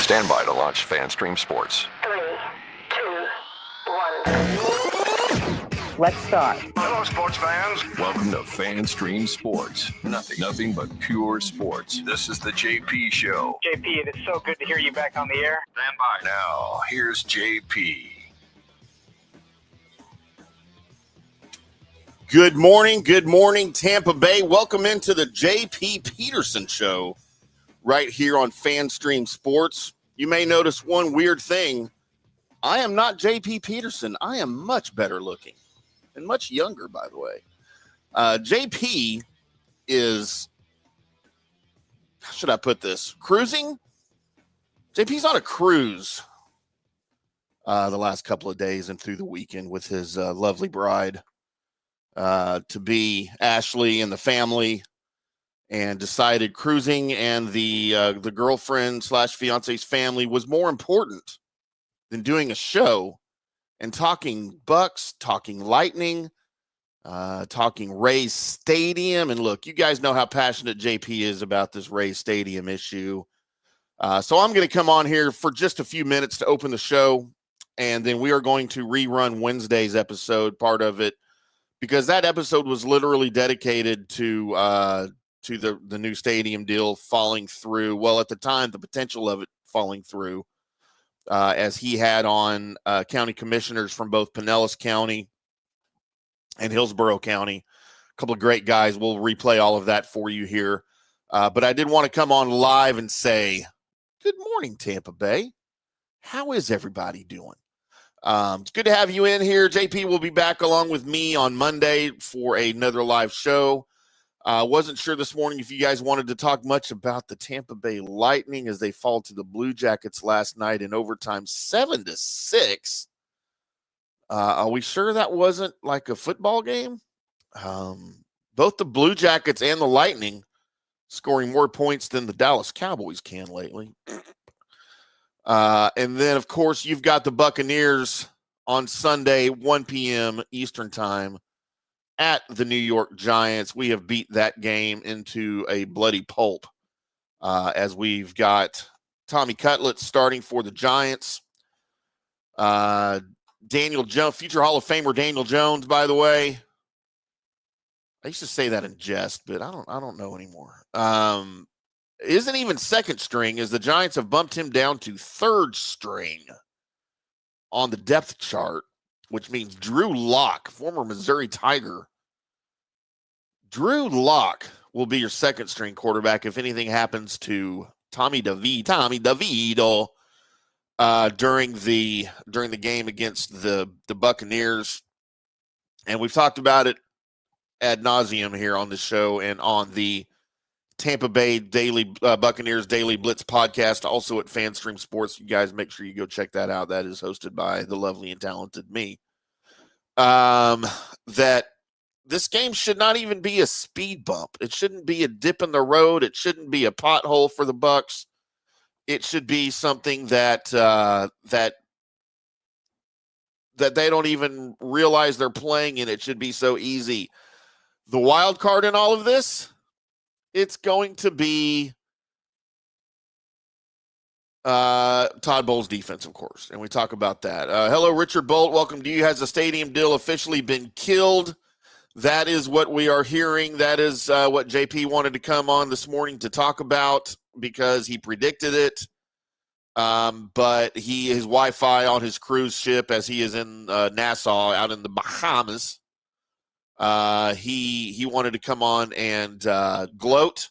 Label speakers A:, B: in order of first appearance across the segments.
A: Stand by to launch FanStream Sports.
B: 3, 2, 1. Let's start.
A: Hello, sports fans. Welcome to FanStream Sports. Nothing but pure sports. This is the JP Show.
C: JP, it is so good to hear you back on the air.
A: Stand by. Now, here's JP.
D: Good morning, Tampa Bay. Welcome into the JP Peterson Show right here on FanStream Sports. You may notice one weird thing. I am not JP Peterson. I am much better looking and much younger, by the way. JP is, how should I put this, cruising? JP's on a cruise the last couple of days and through the weekend with his lovely bride. To be Ashley and the family, and decided cruising and the girlfriend / fiance's family was more important than doing a show and talking Bucks, talking Lightning, talking Rays Stadium. And look, you guys know how passionate JP is about this Rays Stadium issue. So I'm going to come on here for just a few minutes to open the show, and then we are going to rerun Wednesday's episode, part of it, because that episode was literally dedicated to the new stadium deal falling through. Well, at the time, the potential of it falling through, as he had on county commissioners from both Pinellas County and Hillsborough County. A couple of great guys. We'll replay all of that for you here. But I did want to come on live and say, good morning, Tampa Bay. How is everybody doing? It's good to have you in here. JP will be back along with me on Monday for another live show. Wasn't sure this morning if you guys wanted to talk much about the Tampa Bay Lightning as they fall to the Blue Jackets last night in overtime, 7-6. Are we sure that wasn't like a football game? Both the Blue Jackets and the Lightning scoring more points than the Dallas Cowboys can lately. And then, of course, you've got the Buccaneers on Sunday, 1 p.m. Eastern time at the New York Giants. We have beat that game into a bloody pulp as we've got Tommy Cutlets starting for the Giants. Daniel Jones, future Hall of Famer Daniel Jones, by the way. I used to say that in jest, but I don't know anymore. Isn't even second string, as the Giants have bumped him down to third string on the depth chart, which means Drew Lock, former Missouri Tiger. Drew Lock will be your second string quarterback if anything happens to Tommy DeVito during the game against the Buccaneers. And we've talked about it ad nauseum here on the show and on the Tampa Bay Buccaneers Daily Blitz podcast, also at FanStream Sports. You guys make sure you go check that out. That is hosted by the lovely and talented me. That this game should not even be a speed bump. It shouldn't be a dip in the road. It shouldn't be a pothole for the Bucs. It should be something that that they don't even realize they're playing in. It should be so easy. The wild card in all of this, it's going to be Todd Bowles' defense, of course, and we talk about that. Hello, Richard Bolt. Welcome to you. Has the stadium deal officially been killed? That is what we are hearing. That is what JP wanted to come on this morning to talk about because he predicted it. But his Wi-Fi on his cruise ship, as he is in Nassau, out in the Bahamas, he wanted to come on and gloat,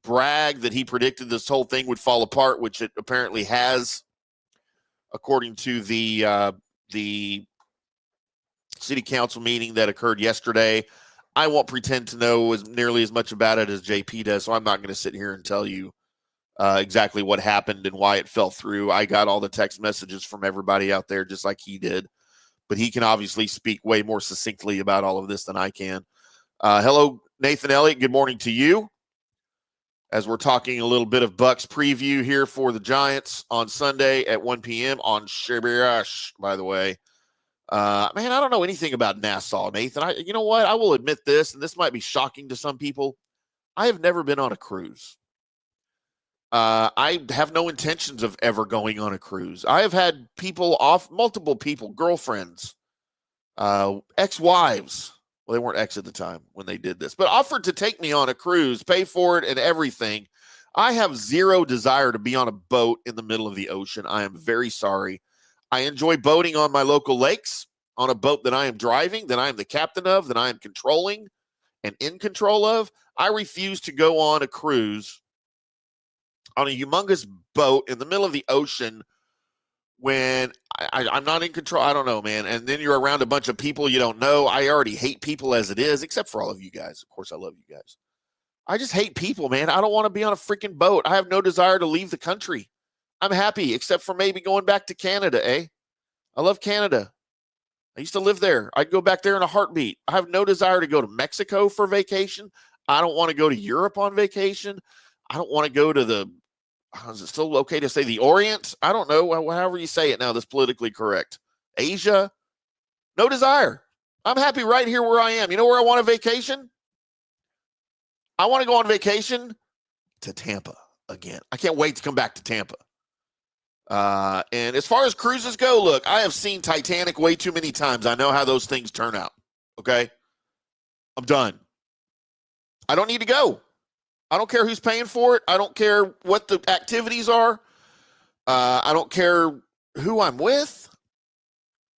D: brag that he predicted this whole thing would fall apart, which it apparently has, according to the city council meeting that occurred yesterday. I won't pretend to know nearly as much about it as JP does, so I'm not going to sit here and tell you exactly what happened and why it fell through. I got all the text messages from everybody out there just like he did. But he can obviously speak way more succinctly about all of this than I can. Hello, Nathan Elliott. Good morning to you. As we're talking a little bit of Bucks preview here for the Giants on Sunday at 1 p.m. on Shibirash, by the way. Man, I don't know anything about Nassau, Nathan. You know what? I will admit this, and this might be shocking to some people. I have never been on a cruise. I have no intentions of ever going on a cruise. I have had multiple people, girlfriends, ex-wives. Well, they weren't ex at the time when they did this, but offered to take me on a cruise, pay for it and everything. I have zero desire to be on a boat in the middle of the ocean. I am very sorry. I enjoy boating on my local lakes, on a boat that I am driving, that I am the captain of, that I am controlling and in control of. I refuse to go on a cruise on a humongous boat in the middle of the ocean when I'm not in control. I don't know, man. And then you're around a bunch of people you don't know. I already hate people as it is, except for all of you guys. Of course, I love you guys. I just hate people, man. I don't want to be on a freaking boat. I have no desire to leave the country. I'm happy, except for maybe going back to Canada, eh? I love Canada. I used to live there. I'd go back there in a heartbeat. I have no desire to go to Mexico for vacation. I don't want to go to Europe on vacation. I don't want to go to the, is it still okay to say the Orient? I don't know. However you say it now, that's politically correct. Asia? No desire. I'm happy right here where I am. You know where I want a vacation? I want to go on vacation to Tampa again. I can't wait to come back to Tampa. And as far as cruises go, look, I have seen Titanic way too many times. I know how those things turn out. Okay? I'm done. I don't need to go. I don't care who's paying for it. I don't care what the activities are. I don't care who I'm with.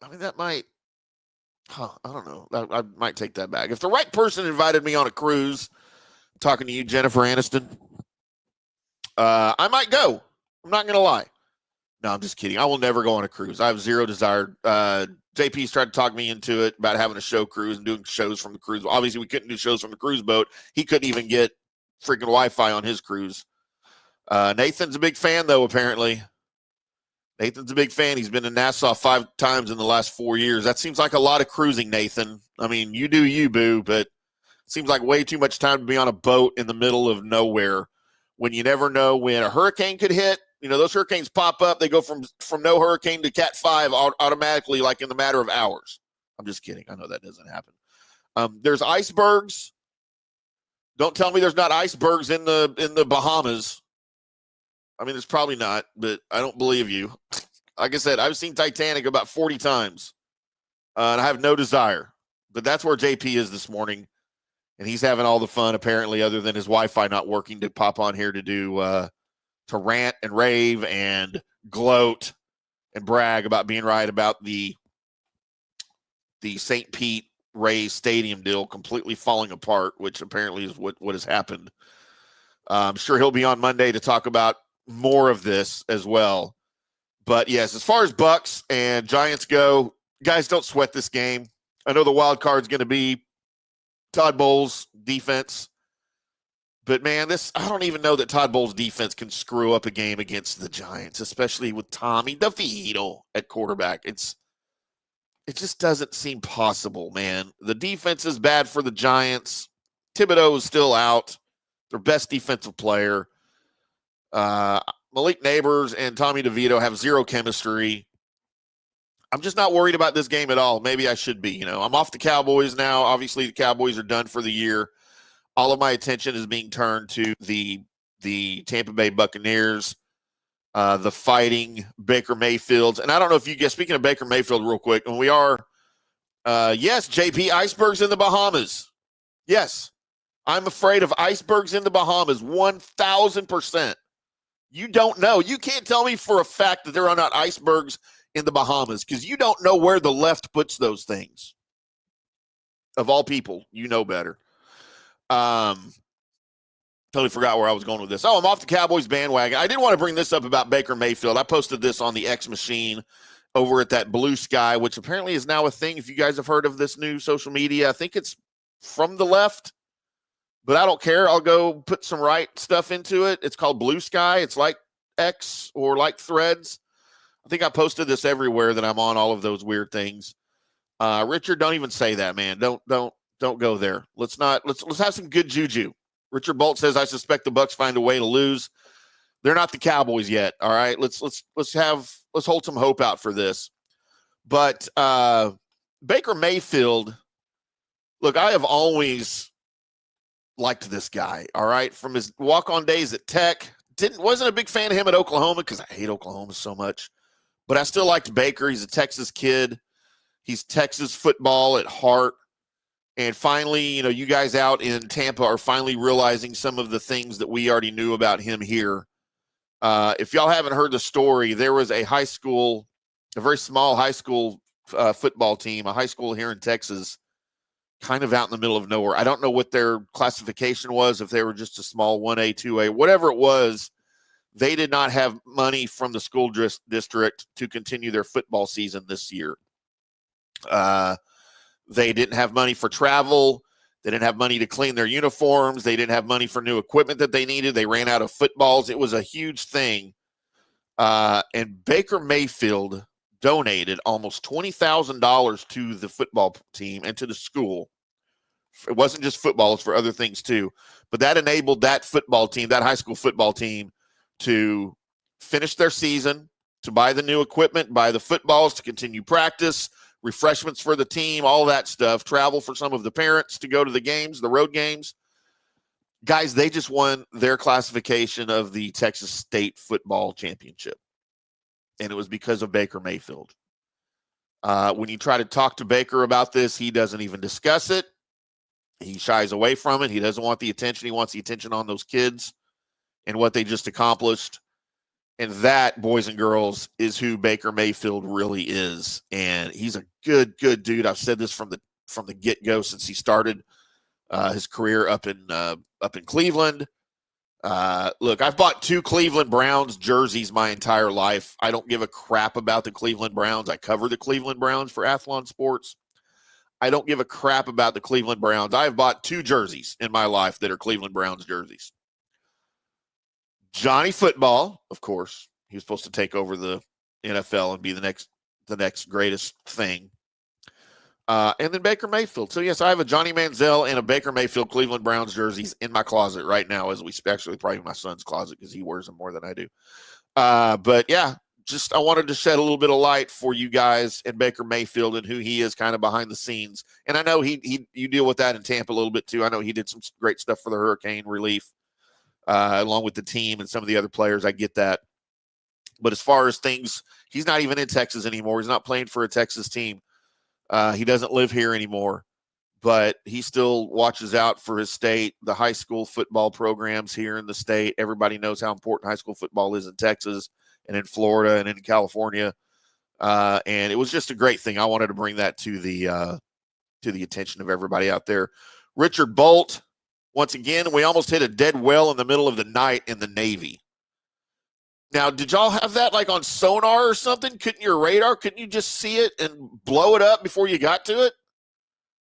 D: I mean, that might, I don't know. I might take that back. If the right person invited me on a cruise, talking to you, Jennifer Aniston, I might go. I'm not going to lie. No, I'm just kidding. I will never go on a cruise. I have zero desire. JP's tried to talk me into it about having a show cruise and doing shows from the cruise. Obviously, we couldn't do shows from the cruise boat. He couldn't even get freaking Wi-Fi on his cruise. Nathan's a big fan, though, apparently. Nathan's a big fan. He's been to Nassau 5 times in the last 4 years. That seems like a lot of cruising, Nathan. I mean, you do you, boo, but it seems like way too much time to be on a boat in the middle of nowhere when you never know when a hurricane could hit. You know, those hurricanes pop up. They go from no hurricane to Cat 5 automatically, like in the matter of hours. I'm just kidding. I know that doesn't happen. There's icebergs. Don't tell me there's not icebergs in the Bahamas. I mean, there's probably not, but I don't believe you. Like I said, I've seen Titanic about 40 times, and I have no desire. But that's where JP is this morning, and he's having all the fun, apparently, other than his Wi-Fi not working, to pop on here to do to rant and rave and gloat and brag about being right about the St. Pete Rays Stadium deal completely falling apart, which apparently is what has happened. I'm sure he'll be on Monday to talk about more of this as well. But yes, as far as Bucks and Giants go, guys, don't sweat this game. I know the wild card's going to be Todd Bowles' defense. But, man, I don't even know that Todd Bowles' defense can screw up a game against the Giants, especially with Tommy DeVito at quarterback. It just doesn't seem possible, man. The defense is bad for the Giants. Thibodeau is still out, their best defensive player. Malik Neighbors and Tommy DeVito have zero chemistry. I'm just not worried about this game at all. Maybe I should be. I'm off the Cowboys now. Obviously, the Cowboys are done for the year. All of my attention is being turned to the Tampa Bay Buccaneers, the fighting Baker Mayfields. And I don't know if you guys, speaking of Baker Mayfield real quick, and we are, yes, JP, icebergs in the Bahamas. Yes, I'm afraid of icebergs in the Bahamas, 1,000%. You don't know. You can't tell me for a fact that there are not icebergs in the Bahamas because you don't know where the left puts those things. Of all people, you know better. Totally forgot where I was going with this. Oh, I'm off the Cowboys bandwagon. I did want to bring this up about Baker Mayfield. I posted this on the X machine over at that Blue Sky, which apparently is now a thing. If you guys have heard of this new social media, I think it's from the left, but I don't care. I'll go put some right stuff into it. It's called Blue Sky. It's like X or like Threads. I think I posted this everywhere that I'm on all of those weird things. Richard, don't even say that, man. Don't go there. Let's have some good juju. Richard Bolt says, I suspect the Bucs find a way to lose. They're not the Cowboys yet. All right. Let's hold some hope out for this. But Baker Mayfield, look, I have always liked this guy. All right. From his walk-on days at Tech wasn't a big fan of him at Oklahoma because I hate Oklahoma so much. But I still liked Baker. He's a Texas kid. He's Texas football at heart. And finally, you guys out in Tampa are finally realizing some of the things that we already knew about him here. If y'all haven't heard the story, there was a very small high school football team, a high school here in Texas, kind of out in the middle of nowhere. I don't know what their classification was, if they were just a small 1A, 2A, whatever it was. They did not have money from the school district to continue their football season this year. They didn't have money for travel. They didn't have money to clean their uniforms. They didn't have money for new equipment that they needed. They ran out of footballs. It was a huge thing. And Baker Mayfield donated almost $20,000 to the football team and to the school. It wasn't just football, it's for other things too. But that enabled that football team, that high school football team, to finish their season, to buy the new equipment, buy the footballs, to continue practice, refreshments for the team, all that stuff, travel for some of the parents to go to the games, the road games. Guys, they just won their classification of the Texas State Football Championship. And it was because of Baker Mayfield. When you try to talk to Baker about this, he doesn't even discuss it. He shies away from it. He doesn't want the attention. He wants the attention on those kids and what they just accomplished. And that, boys and girls, is who Baker Mayfield really is. And he's a good dude. I've said this from the get-go since he started his career up in Cleveland. Look, I've bought 2 Cleveland Browns jerseys my entire life. I don't give a crap about the Cleveland Browns. I cover the Cleveland Browns for Athlon Sports. I don't give a crap about the Cleveland Browns. I've bought 2 jerseys in my life that are Cleveland Browns jerseys. Johnny Football, of course, he was supposed to take over the NFL and be the next greatest thing. And then Baker Mayfield. So, yes, I have a Johnny Manziel and a Baker Mayfield Cleveland Browns jerseys in my closet right now, as we actually probably my son's closet because he wears them more than I do. But, yeah, just I wanted to shed a little bit of light for you guys and Baker Mayfield and who he is kind of behind the scenes. And I know you deal with that in Tampa a little bit too. I know he did some great stuff for the hurricane relief along with the team and some of the other players. I get that. But as far as things, he's not even in Texas anymore. He's not playing for a Texas team. He doesn't live here anymore, but he still watches out for his state, the high school football programs here in the state. Everybody knows how important high school football is in Texas and in Florida and in California. And it was just a great thing. I wanted to bring that to the attention of everybody out there. Richard Bolt, once again, we almost hit a dead well in the middle of the night in the Navy. Now, did y'all have that like on sonar or something? Couldn't you just see it and blow it up before you got to it?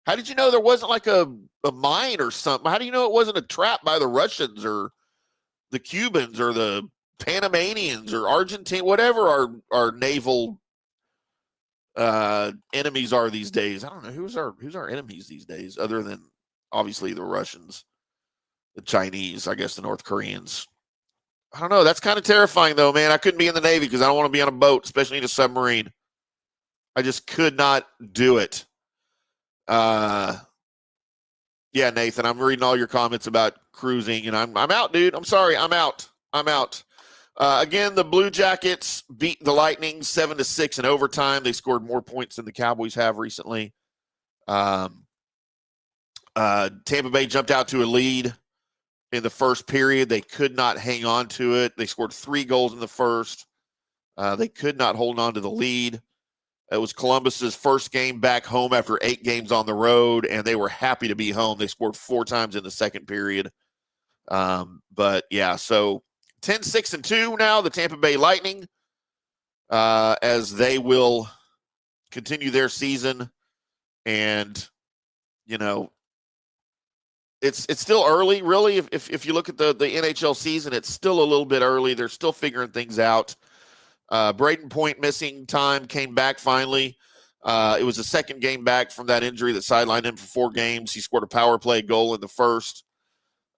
D: How did you know there wasn't like a mine or something? How do you know it wasn't a trap by the Russians or the Cubans or the Panamanians or Argentine, whatever our naval enemies are these days? I don't know who's our enemies these days, other than obviously the Russians, the Chinese, I guess the North Koreans. I don't know. That's kind of terrifying, though, man. I couldn't be in the Navy because I don't want to be on a boat, especially in a submarine. I just could not do it. Yeah, Nathan, I'm reading all your comments about cruising, and I'm out, dude. I'm sorry. I'm out. Again, the Blue Jackets beat the Lightning 7-6 in overtime. They scored more points than the Cowboys have recently. Tampa Bay jumped out to a lead in the first period. They could not hang on to it. They scored 3 goals in the first. They could not hold on to the lead. It was Columbus's first game back home after 8 games on the road, and they were happy to be home. They scored 4 times in the second period. But, yeah, so 10-6-2 now, the Tampa Bay Lightning, as they will continue their season. And, it's still early, really. If you look at the NHL season, it's still a little bit early. They're still figuring things out. Braden Point missing time, came back finally. It was the second game back from that injury that sidelined him for 4 games. He scored a power play goal in the first.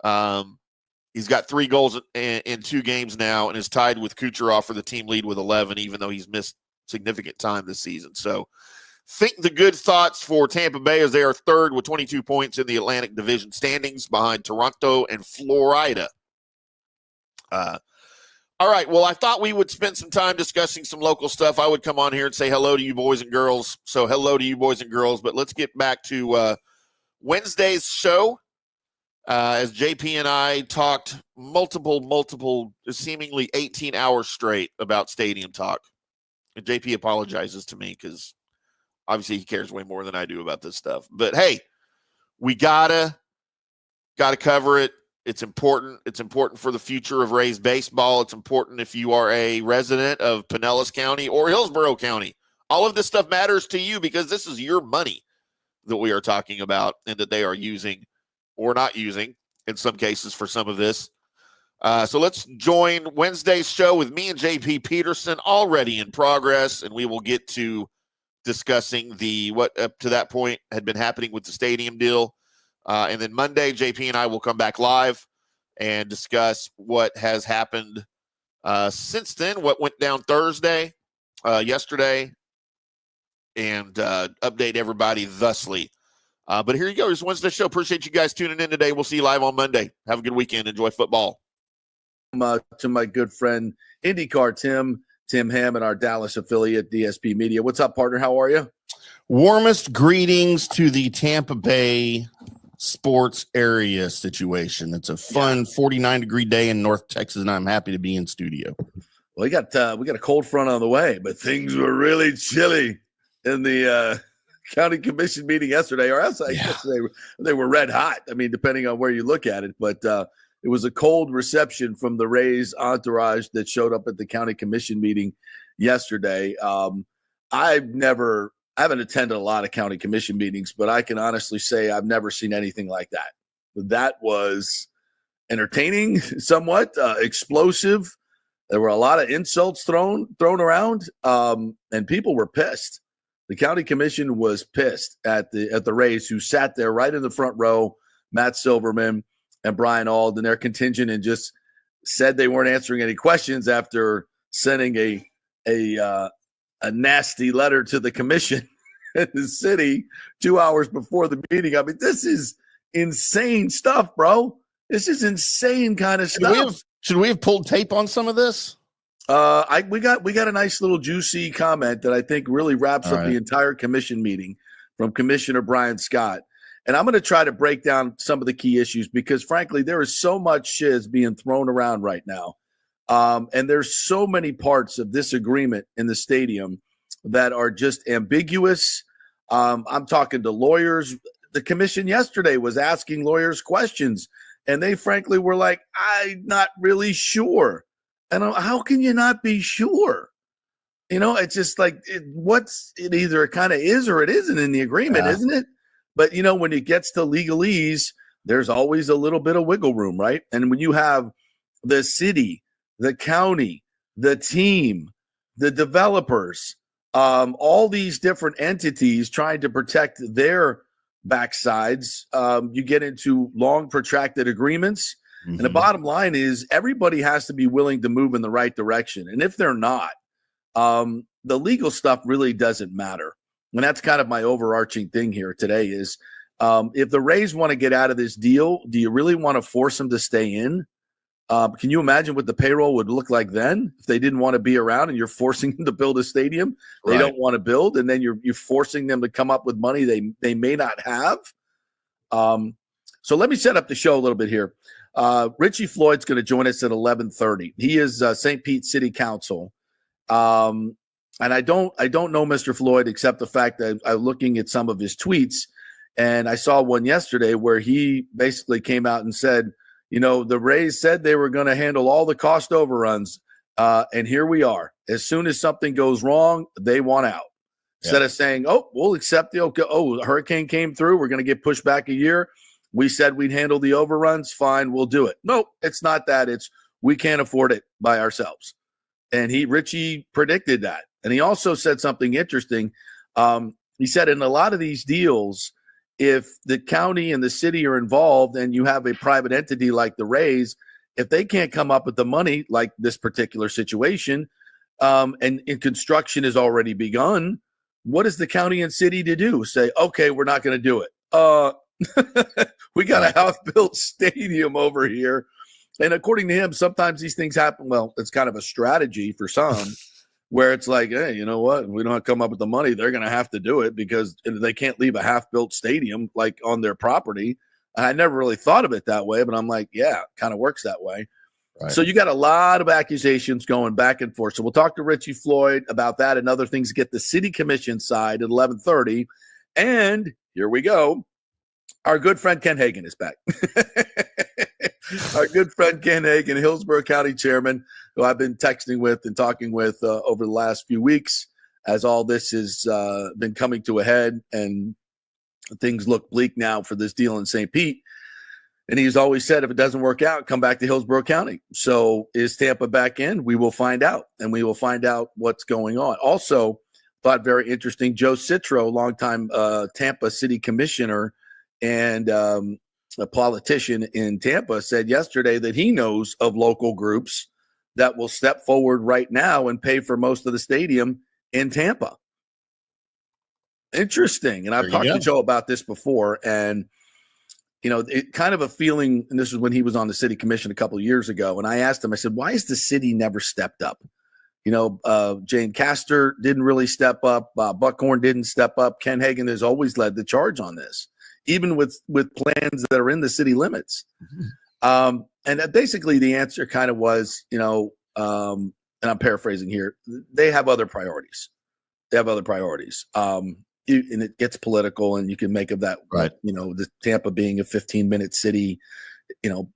D: He's got 3 goals in 2 games now and is tied with Kucherov for the team lead with 11, even though he's missed significant time this season. So think the good thoughts for Tampa Bay as they are third with 22 points in the Atlantic Division standings behind Toronto and Florida. All right. Well, I thought we would spend some time discussing some local stuff. I would come on here and say hello to you boys and girls. So hello to you boys and girls. But let's get back to Wednesday's show. As JP and I talked multiple, seemingly 18 hours straight about stadium talk. And JP apologizes to me because obviously he cares way more than I do about this stuff. But hey, we gotta cover it. It's important. It's important for the future of Rays baseball. It's important if you are a resident of Pinellas County or Hillsborough County. All of this stuff matters to you because this is your money that we are talking about and that they are using or not using in some cases for some of this. So let's join Wednesday's show with me and JP Peterson already in progress, and we will get to discussing what up to that point had been happening with the stadium deal. And then Monday, JP and I will come back live and discuss what has happened since then, what went down Thursday, yesterday, and update everybody thusly. But here you go. Here's Wednesday's show. Appreciate you guys tuning in today. We'll see you live on Monday. Have a good weekend. Enjoy football.
E: To my good friend, IndyCar Tim Hammond, our Dallas affiliate, DSP Media. What's up, partner? How are you?
D: Warmest greetings to the Tampa Bay sports area situation. It's a fun 49-degree day in North Texas, and I'm happy to be in studio.
E: Well, we got a cold front on the way, but things were really chilly in the county commission meeting yesterday, or else I guess they were red hot. I mean, depending on where you look at it, but it was a cold reception from the Rays entourage that showed up at the county commission meeting yesterday. I haven't attended a lot of county commission meetings, but I can honestly say I've never seen anything like that. That was entertaining, somewhat explosive. There were a lot of insults thrown around, and people were pissed. The county commission was pissed at the Rays, who sat there right in the front row, Matt Silverman and Brian Auld and their contingent, and just said they weren't answering any questions after sending a nasty letter to the commission in the city 2 hours before the meeting. I mean, this is insane stuff, bro. This is insane kind of stuff.
D: Should we have pulled tape on some of this?
E: We got a nice little juicy comment that I think really wraps up the entire commission meeting from Commissioner Brian Scott. And I'm going to try to break down some of the key issues because, frankly, there is so much shiz being thrown around right now. And there's so many parts of this agreement in the stadium that are just ambiguous. I'm talking to lawyers. The commission yesterday was asking lawyers questions, and they frankly were like, I'm not really sure. And how can you not be sure? You know, it's just like it either it kind of is or it isn't in the agreement, isn't it? But, you know, when it gets to legalese, there's always a little bit of wiggle room, right? And when you have the city, the county, the team, the developers, all these different entities trying to protect their backsides, you get into long, protracted agreements. Mm-hmm. And the bottom line is everybody has to be willing to move in the right direction. And if they're not, the legal stuff really doesn't matter. And that's kind of my overarching thing here today is if the Rays want to get out of this deal, do you really want to force them to stay in? Can you imagine what the payroll would look like then if they didn't want to be around and you're forcing them to build a stadium they don't want to build, and then you're forcing them to come up with money they may not have? So let me set up the show a little bit here. Richie Floyd's going to join us at 11:30. He is St. Pete City Council. And I don't know Mr. Floyd except the fact that I'm looking at some of his tweets, and I saw one yesterday where he basically came out and said, you know, the Rays said they were going to handle all the cost overruns, and here we are. As soon as something goes wrong, they want out. Instead of saying, oh, we'll accept a hurricane came through, we're going to get pushed back a year. We said we'd handle the overruns. Fine, we'll do it. No, it's not that. It's we can't afford it by ourselves. And Richie predicted that. And he also said something interesting. He said in a lot of these deals, if the county and the city are involved and you have a private entity like the Rays, if they can't come up with the money like this particular situation, and construction has already begun, what is the county and city to do? Say, okay, we're not going to do it. We got a house-built stadium over here. And according to him, sometimes these things happen. Well, it's kind of a strategy for some where it's like, hey, you know what? If we don't come up with the money, they're going to have to do it because they can't leave a half-built stadium like on their property. I never really thought of it that way, but I'm like, yeah, it kind of works that way. Right. So you got a lot of accusations going back and forth. So we'll talk to Richie Floyd about that and other things. Get the city commission side at 11:30. And here we go. Our good friend Ken Hagan is back. Our good friend Ken Hagan, Hillsborough County Chairman, who I've been texting with and talking with over the last few weeks as all this has been coming to a head and things look bleak now for this deal in St. Pete. And he's always said, if it doesn't work out, come back to Hillsborough County. So is Tampa back in? We will find out, and we will find out what's going on. Also, thought very interesting, Joe Citro, longtime Tampa City Commissioner and a politician in Tampa, said yesterday that he knows of local groups that will step forward right now and pay for most of the stadium in Tampa. Interesting. And I've talked to Joe about this before, and it kind of a feeling, and this is when he was on the city commission a couple of years ago, and I asked him, I said, why has the city never stepped up? Jane Castor didn't really step up. Buckhorn didn't step up. Ken Hagan has always led the charge on this, even with plans that are in the city limits. Mm-hmm. And basically the answer kind of was, and I'm paraphrasing here, they have other priorities. And it gets political, and you can make of that, right? The Tampa being a 15-minute city,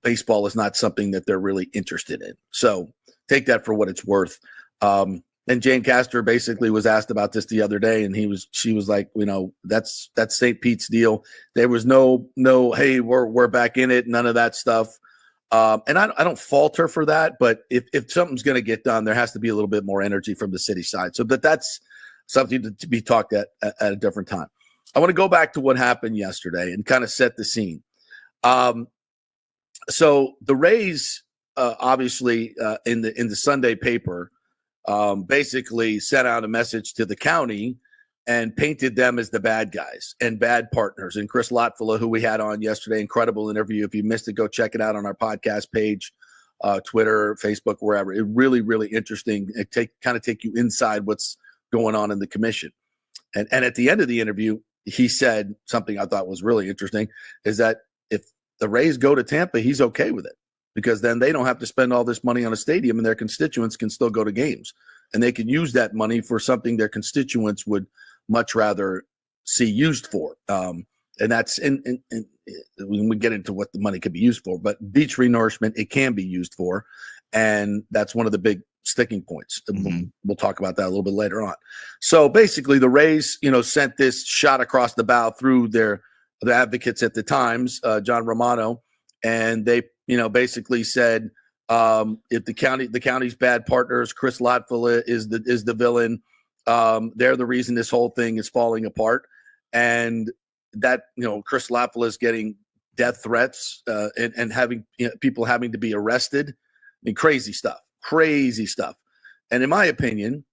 E: baseball is not something that they're really interested in. So take that for what it's worth. And Jane Castor basically was asked about this the other day, and she was like, that's St. Pete's deal. There was no, hey, we're back in it, none of that stuff. And I don't fault her for that, but if something's going to get done, there has to be a little bit more energy from the city side. So, but that's something to be talked at a different time. I want to go back to what happened yesterday and kind of set the scene. So the Rays, obviously, in the Sunday paper, basically sent out a message to the county and painted them as the bad guys and bad partners. And Chris Lotfula, who we had on yesterday, incredible interview. If you missed it, go check it out on our podcast page, Twitter, Facebook, wherever. It really, really interesting. It take you inside what's going on in the commission. And at the end of the interview, he said something I thought was really interesting, is that if the Rays go to Tampa, he's okay with it, because then they don't have to spend all this money on a stadium and their constituents can still go to games, and they can use that money for something their constituents would much rather see used for. And that's when we get into what the money could be used for, but beach renourishment, it can be used for. And that's one of the big sticking points. Mm-hmm. We'll talk about that a little bit later on. So basically the Rays, sent this shot across the bow through the advocates at the Times, John Romano, and they, basically said, if the county's bad partners, Chris Lotfula is the villain. They're the reason this whole thing is falling apart. And that, Chris Lotfula is getting death threats, and having people having to be arrested. I mean, crazy stuff. And in my opinion,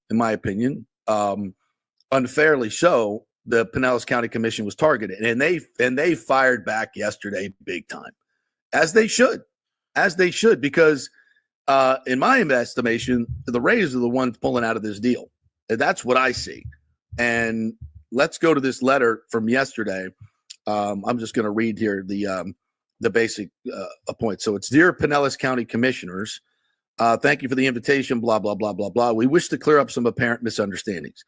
E: unfairly so, the Pinellas County Commission was targeted, and they fired back yesterday big time, as they should, because in my estimation, the Rays are the ones pulling out of this deal. And that's what I see. And let's go to this letter from yesterday. I'm just going to read here the basic point. So it's, Dear Pinellas County Commissioners, thank you for the invitation, blah, blah, blah, blah, blah. We wish to clear up some apparent misunderstandings.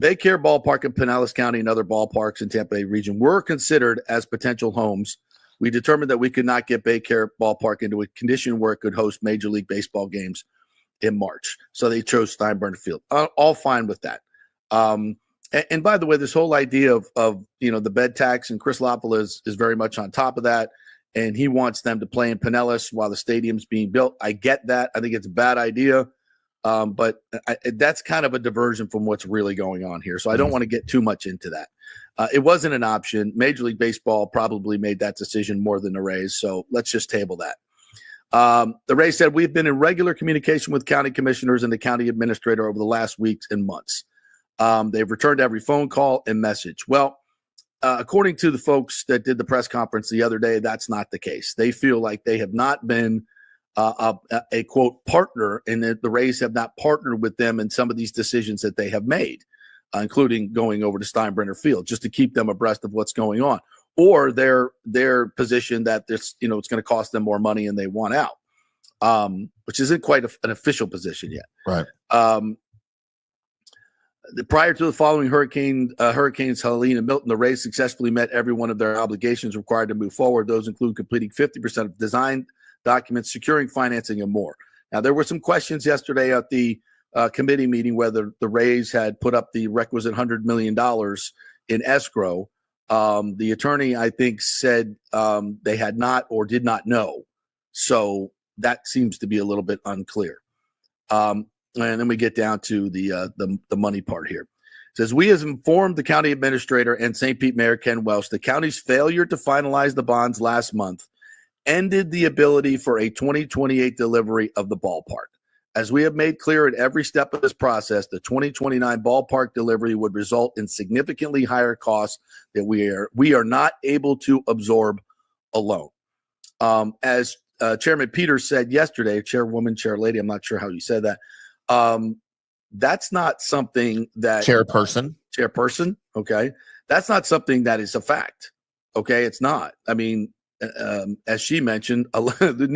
E: Baycare Ballpark in Pinellas County and other ballparks in Tampa Bay region were considered as potential homes. We determined that we could not get Baycare Ballpark into a condition where it could host Major League Baseball games in March. So they chose Steinbrenner Field. All fine with that. And by the way, this whole idea of the bed tax, and Chris Loppola is very much on top of that. And he wants them to play in Pinellas while the stadium's being built. I get that. I think it's a bad idea. But that's kind of a diversion from what's really going on here. So I don't want to get too much into that. It wasn't an option. Major League Baseball probably made that decision more than the Rays. So let's just table that. The Rays said, we've been in regular communication with county commissioners and the county administrator over the last weeks and months. They've returned every phone call and message. Well, according to the folks that did the press conference the other day, that's not the case. They feel like they have not been a quote partner, and that the Rays have not partnered with them in some of these decisions that they have made, including going over to Steinbrenner Field, just to keep them abreast of what's going on, or their position that this, it's going to cost them more money and they want out, which isn't quite an official position yet.
F: Right.
E: Prior to the following hurricanes Helene and Milton, the Rays successfully met every one of their obligations required to move forward. Those include completing 50% of design documents, securing financing, and more. Now, there were some questions yesterday at the committee meeting whether the Rays had put up the requisite $100 million in escrow. The attorney, I think, said they had not or did not know. So that seems to be a little bit unclear. And then we get down to the money part here. It says, we have informed the county administrator and St. Pete Mayor Ken Welch the county's failure to finalize the bonds last month ended the ability for a 2028 delivery of the ballpark. As we have made clear at every step of this process, the 2029 ballpark delivery would result in significantly higher costs that we are not able to absorb alone. As Chairman Peters said yesterday, chairwoman, chair lady, I'm not sure how you said that. That's not something that chairperson. Okay. That's not something that is a fact. Okay. It's not. I mean, as she mentioned, the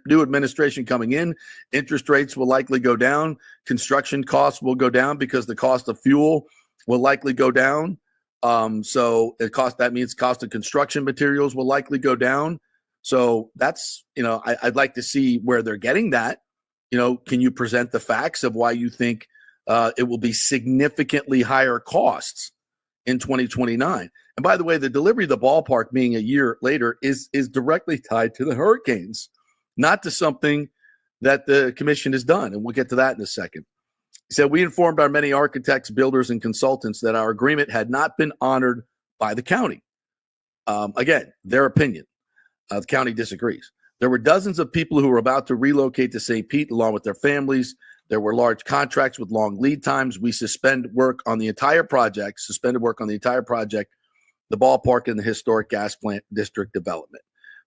E: new administration coming in, interest rates will likely go down. Construction costs will go down because the cost of fuel will likely go down. So that means cost of construction materials will likely go down. So that's, I'd like to see where they're getting that. Can you present the facts of why you think it will be significantly higher costs in 2029? And by the way, the delivery of the ballpark being a year later is directly tied to the hurricanes, not to something that the commission has done. And we'll get to that in a second. He said, we informed our many architects, builders, and consultants that our agreement had not been honored by the county. Again, their opinion. The county disagrees. There were dozens of people who were about to relocate to St. Pete along with their families. There were large contracts with long lead times. We suspended work on the entire project, the ballpark and the historic gas plant district development.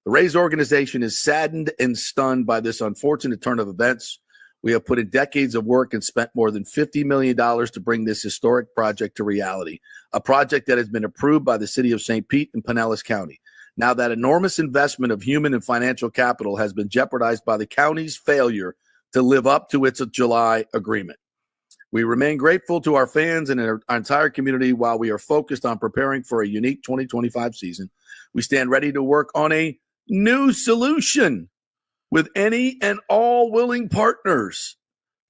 E: The Rays organization is saddened and stunned by this unfortunate turn of events. We have put in decades of work and spent more than $50 million to bring this historic project to reality, a project that has been approved by the city of St. Pete and Pinellas County. Now that enormous investment of human and financial capital has been jeopardized by the county's failure to live up to its July agreement. We remain grateful to our fans and our entire community while we are focused on preparing for a unique 2025 season. We stand ready to work on a new solution with any and all willing partners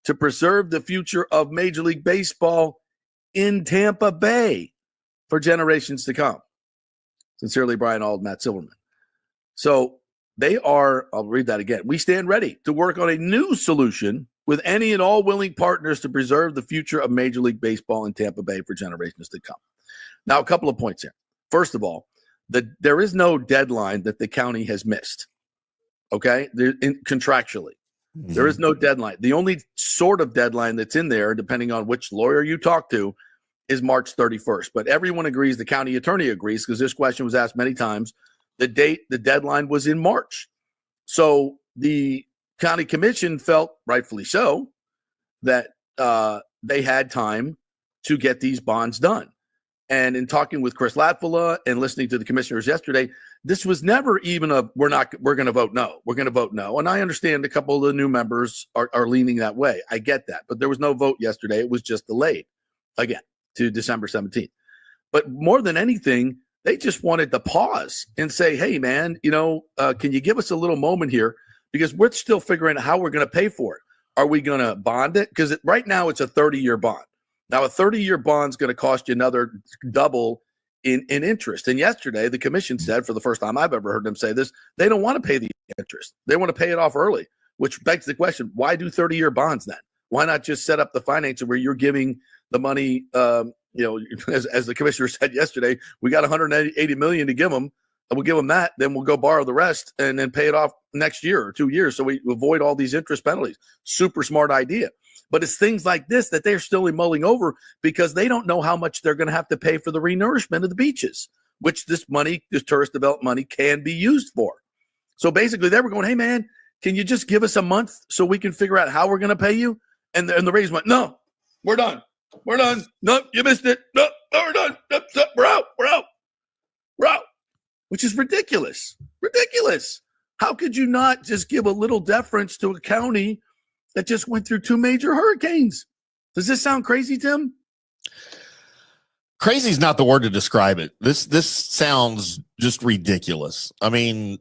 E: to preserve the future of Major League Baseball in Tampa Bay for generations to come. Sincerely, Brian Auld, Matt Silverman. So I'll read that again. We stand ready to work on a new solution with any and all willing partners to preserve the future of Major League Baseball in Tampa Bay for generations to come. Now, a couple of points here. First of all, there is no deadline that the county has missed. Okay? Contractually. Mm-hmm. There is no deadline. The only sort of deadline that's in there, depending on which lawyer you talk to, is March 31st. But everyone agrees, the county attorney agrees, because this question was asked many times. The deadline was in March. So the county commission felt, rightfully so, that they had time to get these bonds done. And in talking with Chris Latvala and listening to the commissioners yesterday, this was never even we're going to vote no. We're going to vote no. And I understand a couple of the new members are leaning that way. I get that. But there was no vote yesterday. It was just delayed again to December 17th. But more than anything, they just wanted to pause and say, hey, man, can you give us a little moment here? Because we're still figuring out how we're going to pay for it. Are we going to bond it? Because right now it's a 30-year bond. Now, a 30-year bond is going to cost you another double in interest. And yesterday, the commission said, for the first time I've ever heard them say this, they don't want to pay the interest. They want to pay it off early, which begs the question, why do 30-year bonds then? Why not just set up the financing where you're giving the money, as the commissioner said yesterday, we got $180 million to give them. We'll give them that, then we'll go borrow the rest and then pay it off next year or 2 years so we avoid all these interest penalties. Super smart idea. But it's things like this that they're still mulling over because they don't know how much they're going to have to pay for the renourishment of the beaches, which this tourist development money can be used for. So basically they were going, hey, man, can you just give us a month so we can figure out how we're going to pay you? And the Rays went, no, we're done. We're done. No, you missed it. No, we're done. No, we're out. We're out. We're out. Which is ridiculous. Ridiculous. How could you not just give a little deference to a county that just went through 2 major hurricanes? Does this sound crazy, Tim?
D: Crazy is not the word to describe it. This sounds just ridiculous. I mean,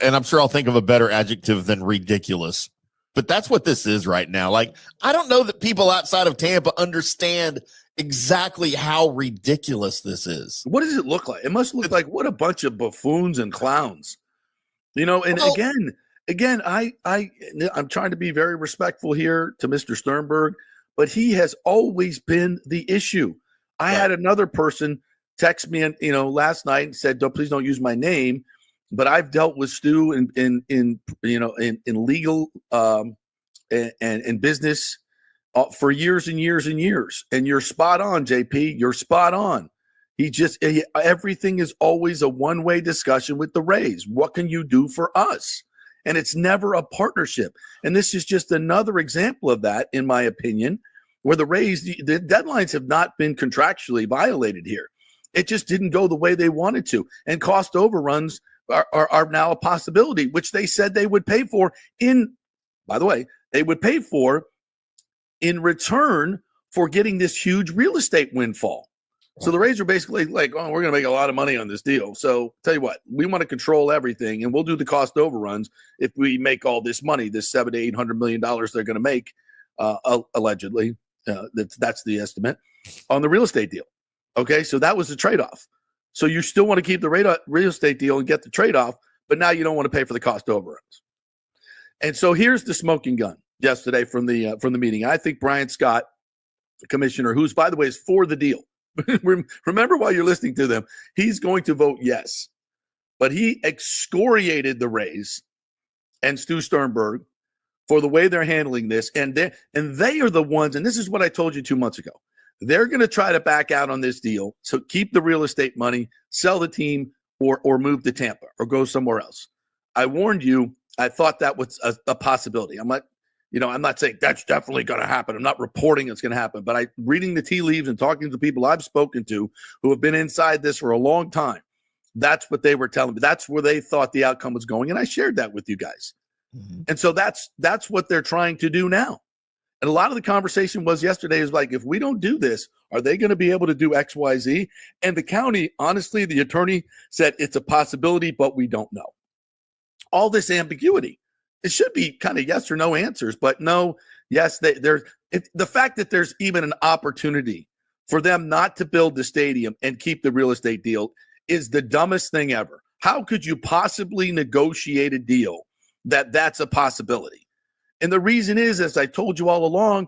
D: and I'm sure I'll think of a better adjective than ridiculous, but that's what this is right now. Like, I don't know that people outside of Tampa understand exactly how ridiculous this is.
E: What does it look like? It must look like what a bunch of buffoons and clowns. You know, and again, I'm trying to be very respectful here to Mr. Sternberg, but he has always been the issue. I had another person text me, last night and said, please don't use my name, but I've dealt with Stu in legal and business for years and years and years. And you're spot on, JP. You're spot on. Everything is always a one-way discussion with the Rays. What can you do for us? And it's never a partnership. And this is just another example of that, in my opinion, where the Rays, the deadlines have not been contractually violated here. It just didn't go the way they wanted to. And cost overruns are now a possibility, which they said they would pay for in return for getting this huge real estate windfall. So the Rays are basically like, oh, we're going to make a lot of money on this deal. So tell you what, we want to control everything, and we'll do the cost overruns if we make all this money, this $700 to $800 million they're going to make, allegedly. That's the estimate on the real estate deal. Okay, so that was the trade-off. So you still want to keep the real estate deal and get the trade-off, but now you don't want to pay for the cost overruns. And so here's the smoking gun yesterday from the meeting. I think Brian Scott, the commissioner, who's, by the way, is for the deal. Remember, while you're listening to them, he's going to vote yes. But he excoriated the Rays and Stu Sternberg for the way they're handling this. And they are the ones, and this is what I told you 2 months ago. They're going to try to back out on this deal. So keep the real estate money, sell the team, or move to Tampa or go somewhere else. I warned you. I thought that was a possibility. I'm not saying that's definitely going to happen. I'm not reporting it's going to happen, but reading the tea leaves and talking to the people I've spoken to who have been inside this for a long time, that's what they were telling me. That's where they thought the outcome was going. And I shared that with you guys. Mm-hmm. And so that's what they're trying to do now. And a lot of the conversation was yesterday is like, if we don't do this, are they going to be able to do X, Y, Z? And the county, honestly, the attorney said it's a possibility, but we don't know. All this ambiguity. It should be kind of yes or no answers, but no, yes, the fact that there's even an opportunity for them not to build the stadium and keep the real estate deal is the dumbest thing ever. How could you possibly negotiate a deal that's a possibility? And the reason is, as I told you all along,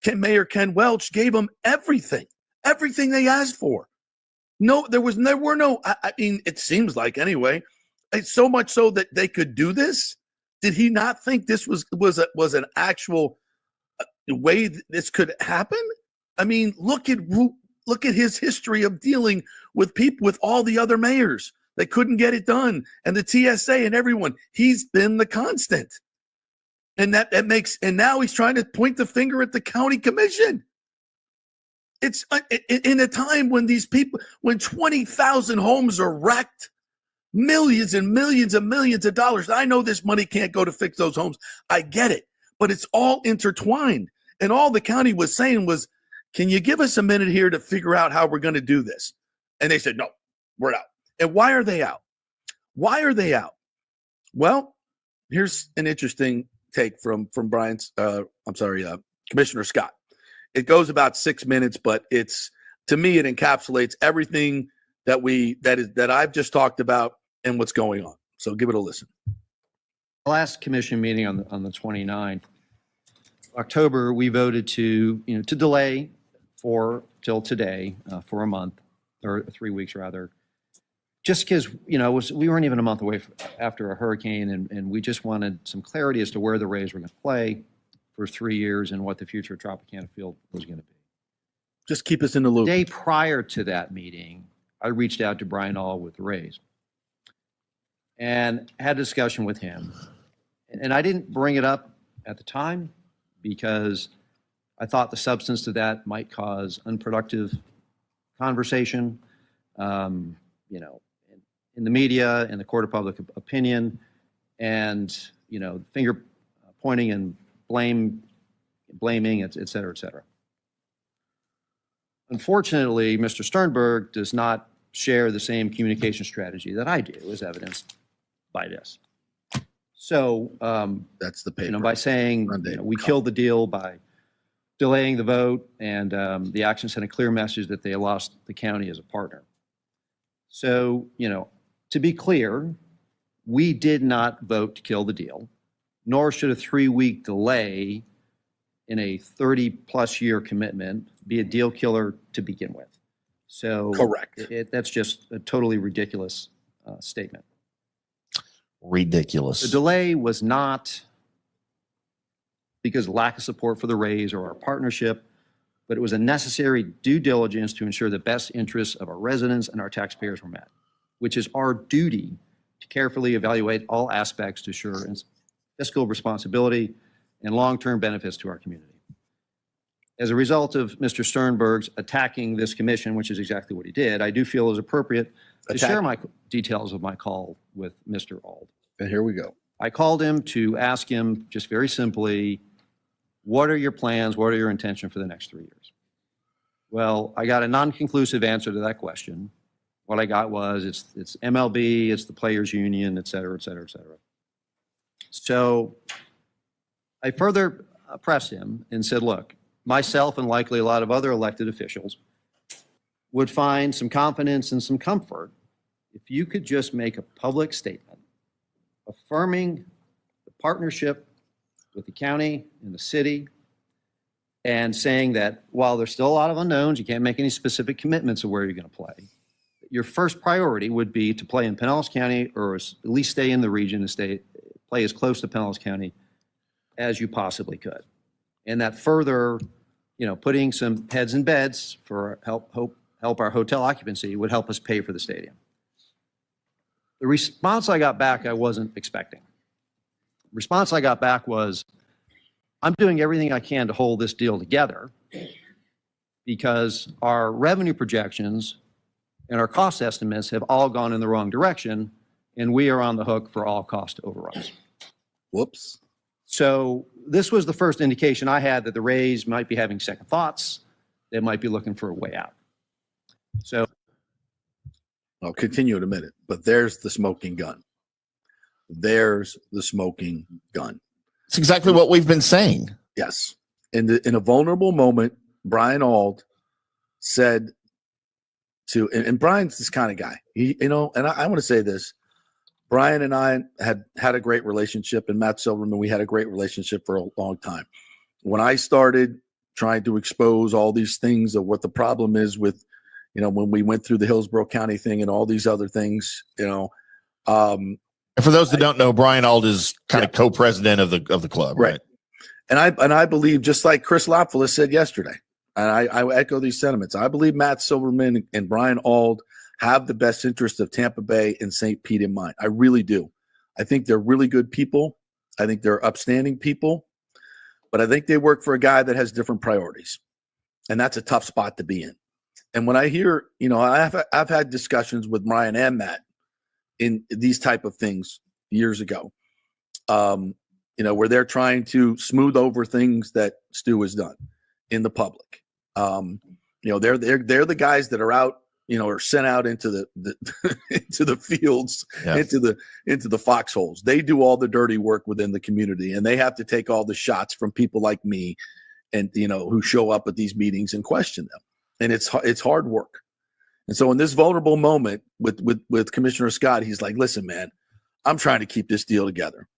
E: Mayor Ken Welch gave them everything they asked for. No, there were no, I mean, it seems like anyway, it's so much so that they could do this. Did he not think this was an actual way this could happen? I mean, look at his history of dealing with people, with all the other mayors that couldn't get it done, and the TSA and everyone. He's been the constant, and and now he's trying to point the finger at the county commission. It's in a time when when 20,000 homes are wrecked. Millions and millions and millions of dollars. I know this money can't go to fix those homes. I get it, but it's all intertwined. And all the county was saying was, can you give us a minute here to figure out how we're going to do this? And they said, no, we're out. And why are they out? Why are they out? Well, here's an interesting take from Commissioner Scott. It goes about 6 minutes, but to me, it encapsulates everything that I've just talked about and what's going on. So give it a listen.
F: Last commission meeting on the 29th October, we voted to delay till today for a month or 3 weeks rather, just because we weren't even a month away after a hurricane, and we just wanted some clarity as to where the Rays were going to play for 3 years and what the future of Tropicana Field was going to be.
E: Just keep us in the loop.
F: The day prior to that meeting, I reached out to Brian All with the Rays and had a discussion with him. And I didn't bring it up at the time because I thought the substance to that might cause unproductive conversation, you know, in the media, in the court of public opinion, and, you know, finger pointing and blaming, et cetera, et cetera. Unfortunately, Mr. Sternberg does not share the same communication strategy that I do, as evidenced by this. So,
E: That's the paper.
F: you know, by saying we killed the deal by delaying the vote, and the action sent a clear message that they lost the county as a partner. So, you know, to be clear, we did not vote to kill the deal, nor should a 3-week delay in a 30-plus year commitment be a deal killer to begin with. So
E: correct.
F: That's just a totally ridiculous statement.
G: Ridiculous.
F: The delay was not because of lack of support for the raise or our partnership, but it was a necessary due diligence to ensure the best interests of our residents and our taxpayers were met, which is our duty to carefully evaluate all aspects to assure fiscal responsibility and long-term benefits to our community. As a result of Mr. Sternberg's attacking this commission, which is exactly what he did, I do feel it is appropriate to share my details of my call with Mr. Ald.
E: And here we go.
F: I called him to ask him just very simply, what are your plans? What are your intentions for the next 3 years? Well, I got a non-conclusive answer to that question. What I got was it's MLB, it's the players union, et cetera, et cetera, et cetera. So I further pressed him and said, look, myself and likely a lot of other elected officials would find some confidence and some comfort if you could just make a public statement affirming the partnership with the county and the city, and saying that while there's still a lot of unknowns, you can't make any specific commitments of where you're going to play. Your first priority would be to play in Pinellas County, or at least stay in the region and play as close to Pinellas County as you possibly could. And that further, you know, putting some heads in beds for help our hotel occupancy would help us pay for the stadium. The response I got back, I wasn't expecting. The response I got back was, I'm doing everything I can to hold this deal together because our revenue projections and our cost estimates have all gone in the wrong direction, and we are on the hook for all cost overruns.
E: Whoops.
F: So this was the first indication I had that the Rays might be having second thoughts. They might be looking for a way out. So
E: I'll continue in a minute, but there's the smoking gun. There's the smoking gun.
G: It's exactly what we've been saying.
E: Yes. In a vulnerable moment, Brian Ald said to, and Brian's this kind of guy, and I want to say this, Brian and I had a great relationship, and Matt Silverman, we had a great relationship for a long time. When I started trying to expose all these things of what the problem is with, when we went through the Hillsborough County thing and all these other things,
G: and for those that don't know, Brian Ald is kind of co-president of the club, right?
E: And I believe, just like Chris Lopfula said yesterday, and I echo these sentiments, I believe Matt Silverman and Brian Ald have the best interest of Tampa Bay and St. Pete in mind. I really do. I think they're really good people. I think they're upstanding people, but I think they work for a guy that has different priorities, and that's a tough spot to be in. And when I hear, I've had discussions with Brian and Matt in these type of things years ago, where they're trying to smooth over things that Stu has done in the public. They're the guys that are out, are sent out into the into the fields, into the foxholes. They do all the dirty work within the community, and they have to take all the shots from people like me, and who show up at these meetings and question them. And it's hard work. And so in this vulnerable moment with Commissioner Scott, he's like, listen, man, I'm trying to keep this deal together.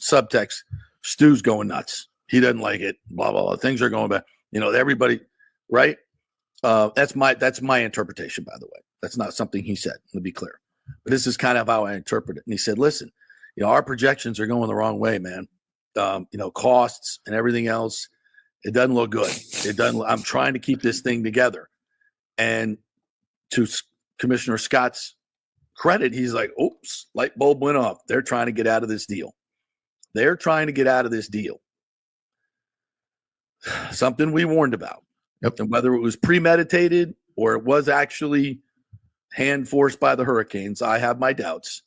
E: Subtext, Stu's going nuts. He doesn't like it. Blah, blah, blah. Things are going bad. Everybody, right? That's my interpretation, by the way. That's not something he said, to be clear. But this is kind of how I interpret it. And he said, listen, our projections are going the wrong way, man. Costs and everything else, it doesn't look good. I'm trying to keep this thing together. And to Commissioner Scott's credit, he's like, oops, light bulb went off. They're trying to get out of this deal. They're trying to get out of this deal. Something we warned about.
G: Yep.
E: And whether it was premeditated or it was actually hand forced by the Hurricanes, I have my doubts.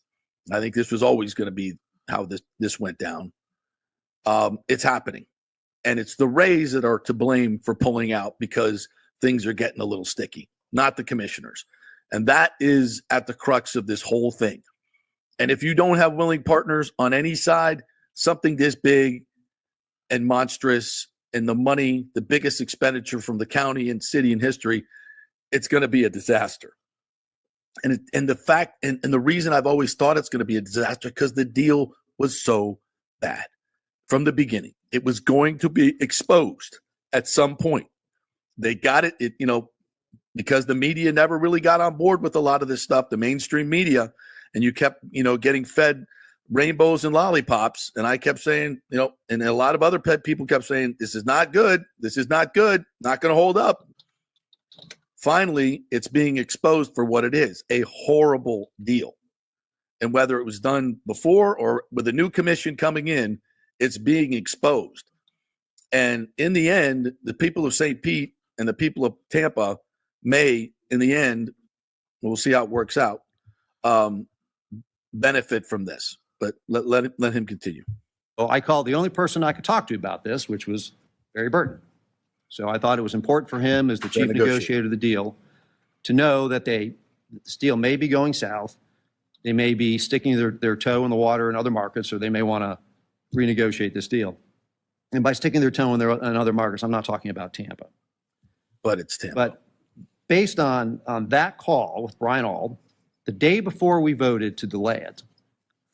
E: I think this was always going to be how this went down. It's happening. And it's the Rays that are to blame for pulling out because things are getting a little sticky, not the commissioners. And that is at the crux of this whole thing. And if you don't have willing partners on any side, something this big and monstrous and the money, the biggest expenditure from the county and city in history, it's going to be a disaster. And the fact and the reason I've always thought it's going to be a disaster because the deal was so bad from the beginning. It was going to be exposed at some point. They got it, because the media never really got on board with a lot of this stuff, the mainstream media, and you kept, getting fed rainbows and lollipops. And I kept saying, and a lot of other people kept saying, this is not good. This is not good. Not going to hold up. Finally, it's being exposed for what it is, a horrible deal. And whether it was done before or with a new commission coming in, it's being exposed. And in the end, the people of St. Pete and the people of Tampa may, in the end, we'll see how it works out, benefit from this. But let him continue.
F: Well, I called the only person I could talk to about this, which was Barry Burton. So I thought it was important for him as the chief negotiator of the deal to know that this deal may be going south. They may be sticking their toe in the water in other markets, or they may want to renegotiate this deal. And by sticking their toe in other markets, I'm not talking about Tampa.
E: But it's Tampa.
F: But based on that call with Brian Auld, the day before we voted to delay it,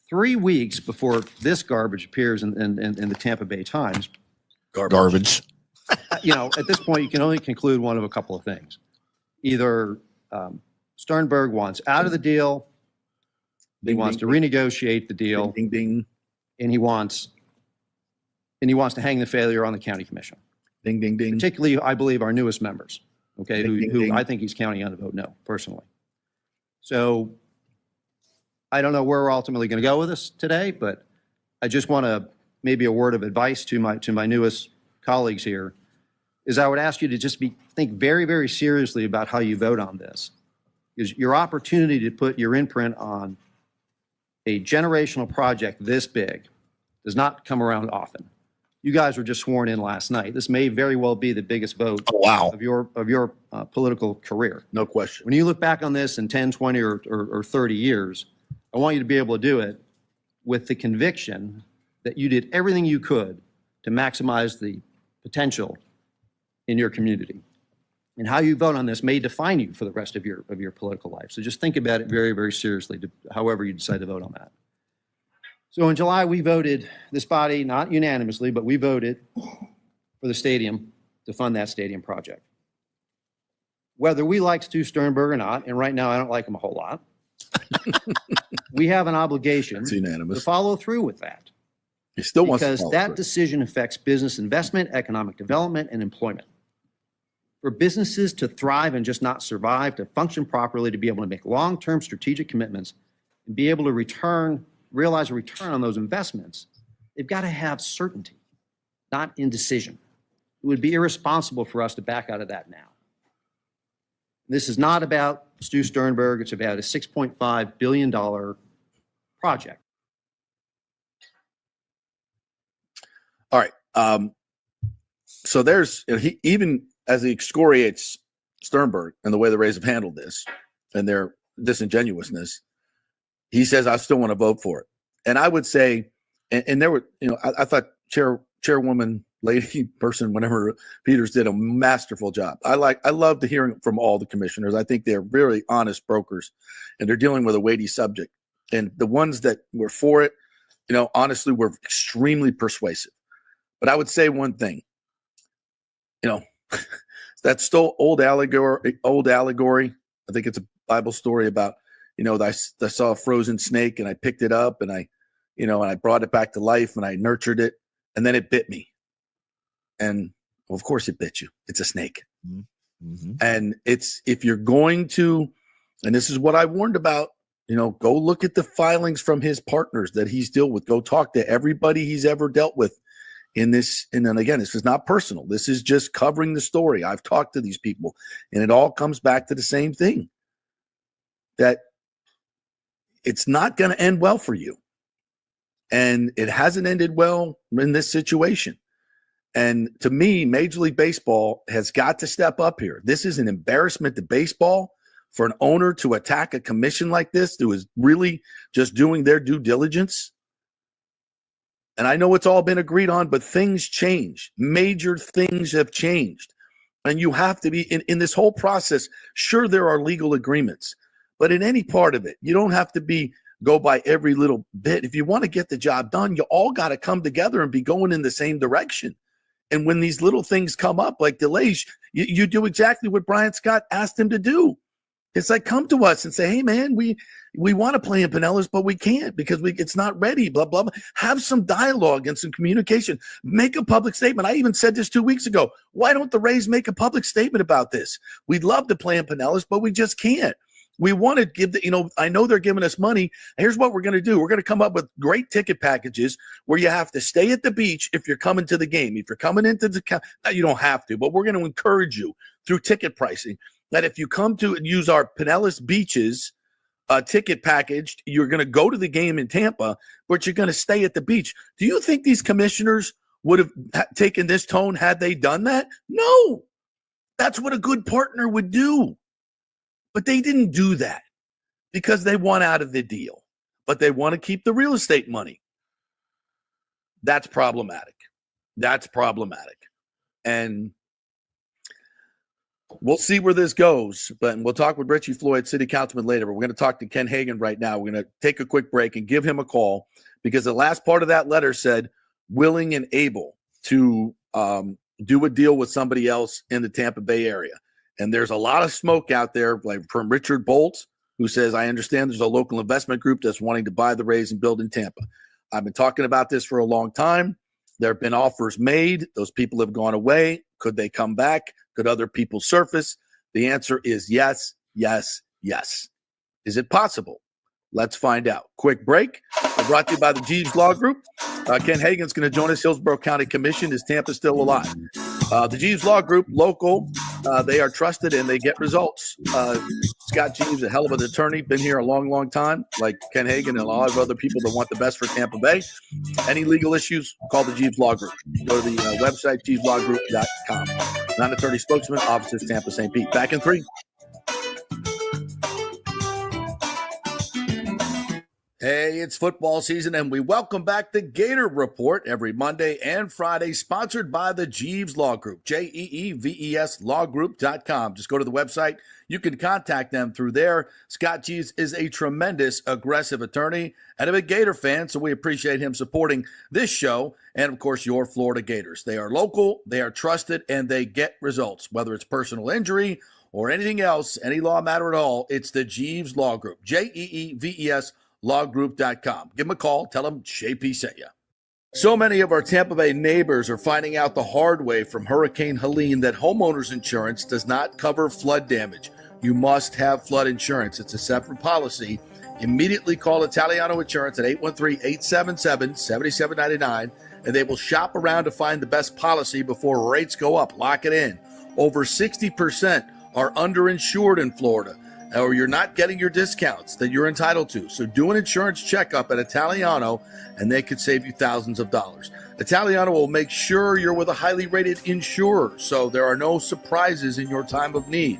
F: 3 weeks before this garbage appears in the Tampa Bay Times.
G: Garbage.
F: At this point, you can only conclude one of a couple of things. Either Sternberg wants out of the deal, he wants to renegotiate the deal,
E: ding, ding,
F: and he wants to hang the failure on the county commission.
E: Ding, ding, ding.
F: Particularly, I believe, our newest members, okay,
E: Ding, ding,
F: who
E: ding.
F: I think he's counting on to vote no, personally. So I don't know where we're ultimately going to go with this today, but I just want to maybe a word of advice to my newest colleagues here is I would ask you to just think very, very seriously about how you vote on this. Because your opportunity to put your imprint on a generational project this big does not come around often. You guys were just sworn in last night. This may very well be the biggest vote of your political career.
E: No question.
F: When you look back on this in 10, 20, or 30 years, I want you to be able to do it with the conviction that you did everything you could to maximize the potential in your community. And how you vote on this may define you for the rest of your political life. So just think about it very, very seriously, however you decide to vote on that. So in July, we voted, this body, not unanimously, but we voted for the stadium to fund that stadium project. Whether we like Stu Sternberg or not, and right now I don't like him a whole lot, we have an obligation to follow through with that.
E: He still wants
F: because that decision affects business investment, economic development, and employment. For businesses to thrive and just not survive, to function properly, to be able to make long-term strategic commitments and be able to realize a return on those investments, they've got to have certainty, not indecision. It would be irresponsible for us to back out of that now. This is not about Stu Sternberg. It's about a $6.5 billion project.
E: All right. So there's, he even as he excoriates Sternberg and the way the Rays have handled this and their disingenuousness, he says, I still want to vote for it. And I would say, and there were, I thought chairwoman, lady person, whenever Peters did a masterful job. I love to hear from all the commissioners. I think they're really honest brokers and they're dealing with a weighty subject. And the ones that were for it, honestly, were extremely persuasive. But I would say one thing, that's still old allegory. I think it's a Bible story about, I saw a frozen snake and I picked it up and I brought it back to life and I nurtured it and then it bit me. And well, of course it bit you. It's a snake. Mm-hmm. And if you're going to, and this is what I warned about Go look at the filings from his partners that he's dealt with. Go talk to everybody he's ever dealt with in this. And then again, this is not personal. This is just covering the story. I've talked to these people, and it all comes back to the same thing, that it's not going to end well for you. And it hasn't ended well in this situation. And to me, Major League Baseball has got to step up here. This is an embarrassment to baseball for an owner to attack a commission like this, who is really just doing their due diligence. And I know it's all been agreed on, but things change. Major things have changed. And you have to be in this whole process. Sure, there are legal agreements, but in any part of it, you don't have to go by every little bit. If you want to get the job done, you all got to come together and be going in the same direction. And when these little things come up, like delays, you do exactly what Brian Scott asked him to do. It's like, come to us and say, hey, man, we want to play in Pinellas, but we can't because it's not ready, blah, blah, blah. Have some dialogue and some communication. Make a public statement. I even said this 2 weeks ago. Why don't the Rays make a public statement about this? We'd love to play in Pinellas, but we just can't. We want to give I know they're giving us money. Here's what we're going to do. We're going to come up with great ticket packages where you have to stay at the beach if you're coming to the game. If you're coming into you don't have to, but we're going to encourage you through ticket pricing that if you come to use our Pinellas Beaches ticket package, you're going to go to the game in Tampa, but you're going to stay at the beach. Do you think these commissioners would have taken this tone had they done that? No. That's what a good partner would do. But they didn't do that because they want out of the deal, but they want to keep the real estate money. That's problematic. And we'll see where this goes, but we'll talk with Richie Floyd, city councilman, later. But we're going to talk to Ken Hagan right now. We're going to take a quick break and give him a call because the last part of that letter said willing and able to do a deal with somebody else in the Tampa Bay area. And there's a lot of smoke out there, like from Richard Bolt, who says, I understand there's a local investment group that's wanting to buy the Rays and build in Tampa. I've been talking about this for a long time. There have been offers made. Those people have gone away. Could they come back? Could other people surface? The answer is yes, yes, yes. Is it possible? Let's find out. Quick break. Brought to you by the Jeeves Law Group. Ken Hagan's going to join us. Hillsborough County Commission. Is Tampa still alive? The Jeeves Law Group, local. They are trusted and they get results. Scott Jeeves, a hell of an attorney, been here a long, long time, like Ken Hagan and a lot of other people that want the best for Tampa Bay. Any legal issues, call the Jeeves Law Group. Go to the website, jeeveslawgroup.com. Non-attorney spokesman, offices, Tampa, St. Pete. Back in 3. Hey, it's football season, and we welcome back the Gator Report every Monday and Friday, sponsored by the Jeeves Law Group, Jeeves lawgroup.com. Just go to the website. You can contact them through there. Scott Jeeves is a tremendous, aggressive attorney and a big Gator fan, so we appreciate him supporting this show and, of course, your Florida Gators. They are local, they are trusted, and they get results, whether it's personal injury or anything else, any law matter at all. It's the Jeeves Law Group, Jeeves lawgroup.com. Give them a call. Tell them JP sent you. So many of our Tampa Bay neighbors are finding out the hard way from Hurricane Helene that homeowners insurance does not cover flood damage. You must have flood insurance. It's a separate policy. Immediately call Italiano Insurance at 813-877-7799, and they will shop around to find the best policy before rates go up. Lock it in. Over 60% are underinsured in Florida, or you're not getting your discounts that you're entitled to. So do an insurance checkup at Italiano, and they could save you thousands of dollars. Italiano will make sure you're with a highly rated insurer, so there are no surprises in your time of need.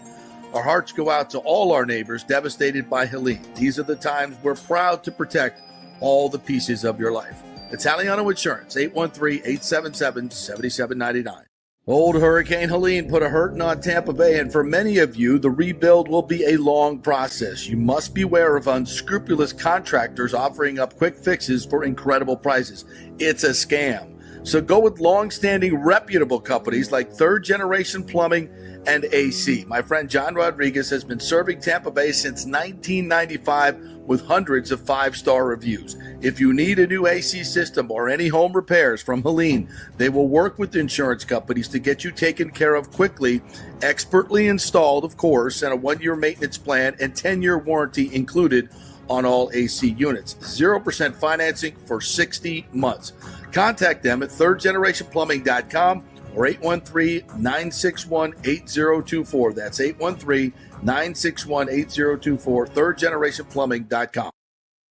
E: Our hearts go out to all our neighbors devastated by Helene. These are the times we're proud to protect all the pieces of your life. Italiano Insurance, 813-877-7799. Old Hurricane Helene put a hurting on Tampa Bay, and for many of you, the rebuild will be a long process. You must beware of unscrupulous contractors offering up quick fixes for incredible prices. It's a scam. So go with long-standing reputable companies like Third Generation Plumbing and AC. My friend John Rodriguez has been serving Tampa Bay since 1995 with hundreds of 5-star reviews. If you need a new AC system or any home repairs from Helene, they will work with insurance companies to get you taken care of quickly, expertly installed, of course, and a 1-year maintenance plan and 10-year warranty included. on all AC units. 0% financing for 60 months. Contact them at thirdgenerationplumbing.com or 813-961-8024. That's 813-961-8024, thirdgenerationplumbing.com.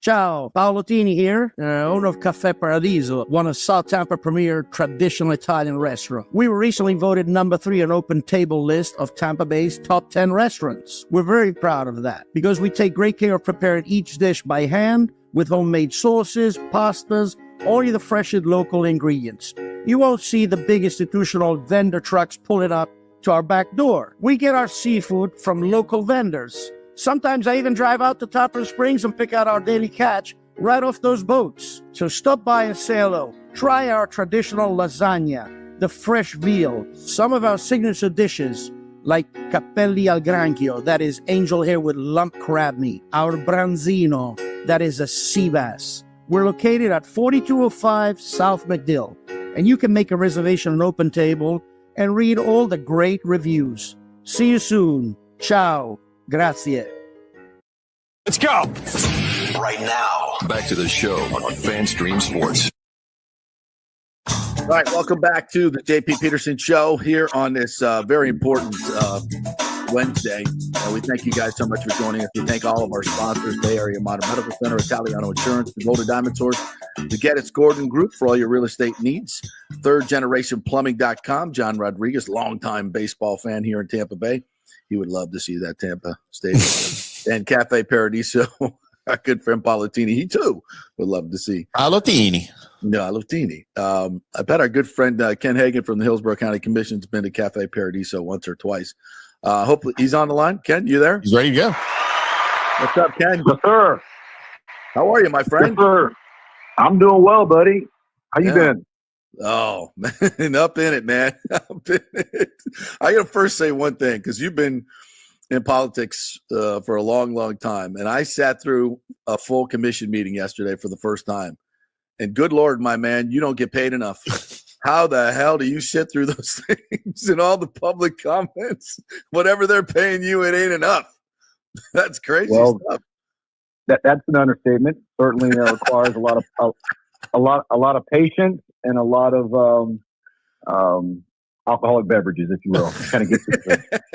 H: Ciao, Paolo Tini here, owner of Caffè Paradiso, one of South Tampa premier traditional Italian restaurant. We were recently voted number 3 on Open Table list of Tampa Bay's top 10 restaurants. We're very proud of that because we take great care of preparing each dish by hand with homemade sauces, pastas, only the freshest local ingredients. You won't see the big institutional vendor trucks pulling up to our back door. We get our seafood from local vendors. Sometimes I even drive out to Topper Springs and pick out our daily catch right off those boats. So stop by and say hello. Try our traditional lasagna, the fresh veal, some of our signature dishes like capelli al granchio, that is angel hair with lump crab meat, our branzino, that is a sea bass. We're located at 4205 South McDill, and you can make a reservation on Open Table and read all the great reviews. See you soon. Ciao. Grazie.
A: Let's go. Right now, back to the show on FanStream Sports.
E: All right, welcome back to the JP Peterson Show here on this very important Wednesday. We thank you guys so much for joining us. We thank all of our sponsors, Bay Area Modern Medical Center, Italiano Insurance, the Golden Diamond Source, the Gettys Gordon Group for all your real estate needs, thirdgenerationplumbing.com, John Rodriguez, longtime baseball fan here in Tampa Bay. He would love to see that Tampa Stadium. And Cafe Paradiso, our good friend Palatini, he too would love to see.
G: Palatini.
E: No, Palatini. I bet our good friend Ken Hagan from the Hillsborough County Commission has been to Cafe Paradiso once or twice. Hopefully he's on the line. Ken, you there?
G: He's ready to go.
E: What's up, Ken?
I: Yes, sir.
E: How are you, my friend?
I: Yes, sir. I'm doing well, buddy. How you been?
E: Oh, man, up in it, man. Up in it. I got to first say one thing, because you've been in politics for a long, long time. And I sat through a full commission meeting yesterday for the first time. And good Lord, my man, you don't get paid enough. How the hell do you sit through those things and all the public comments? Whatever they're paying you, it ain't enough. That's crazy stuff.
I: That's an understatement. Certainly requires a lot of patience and a lot of alcoholic beverages, if you will. Kind of gets you.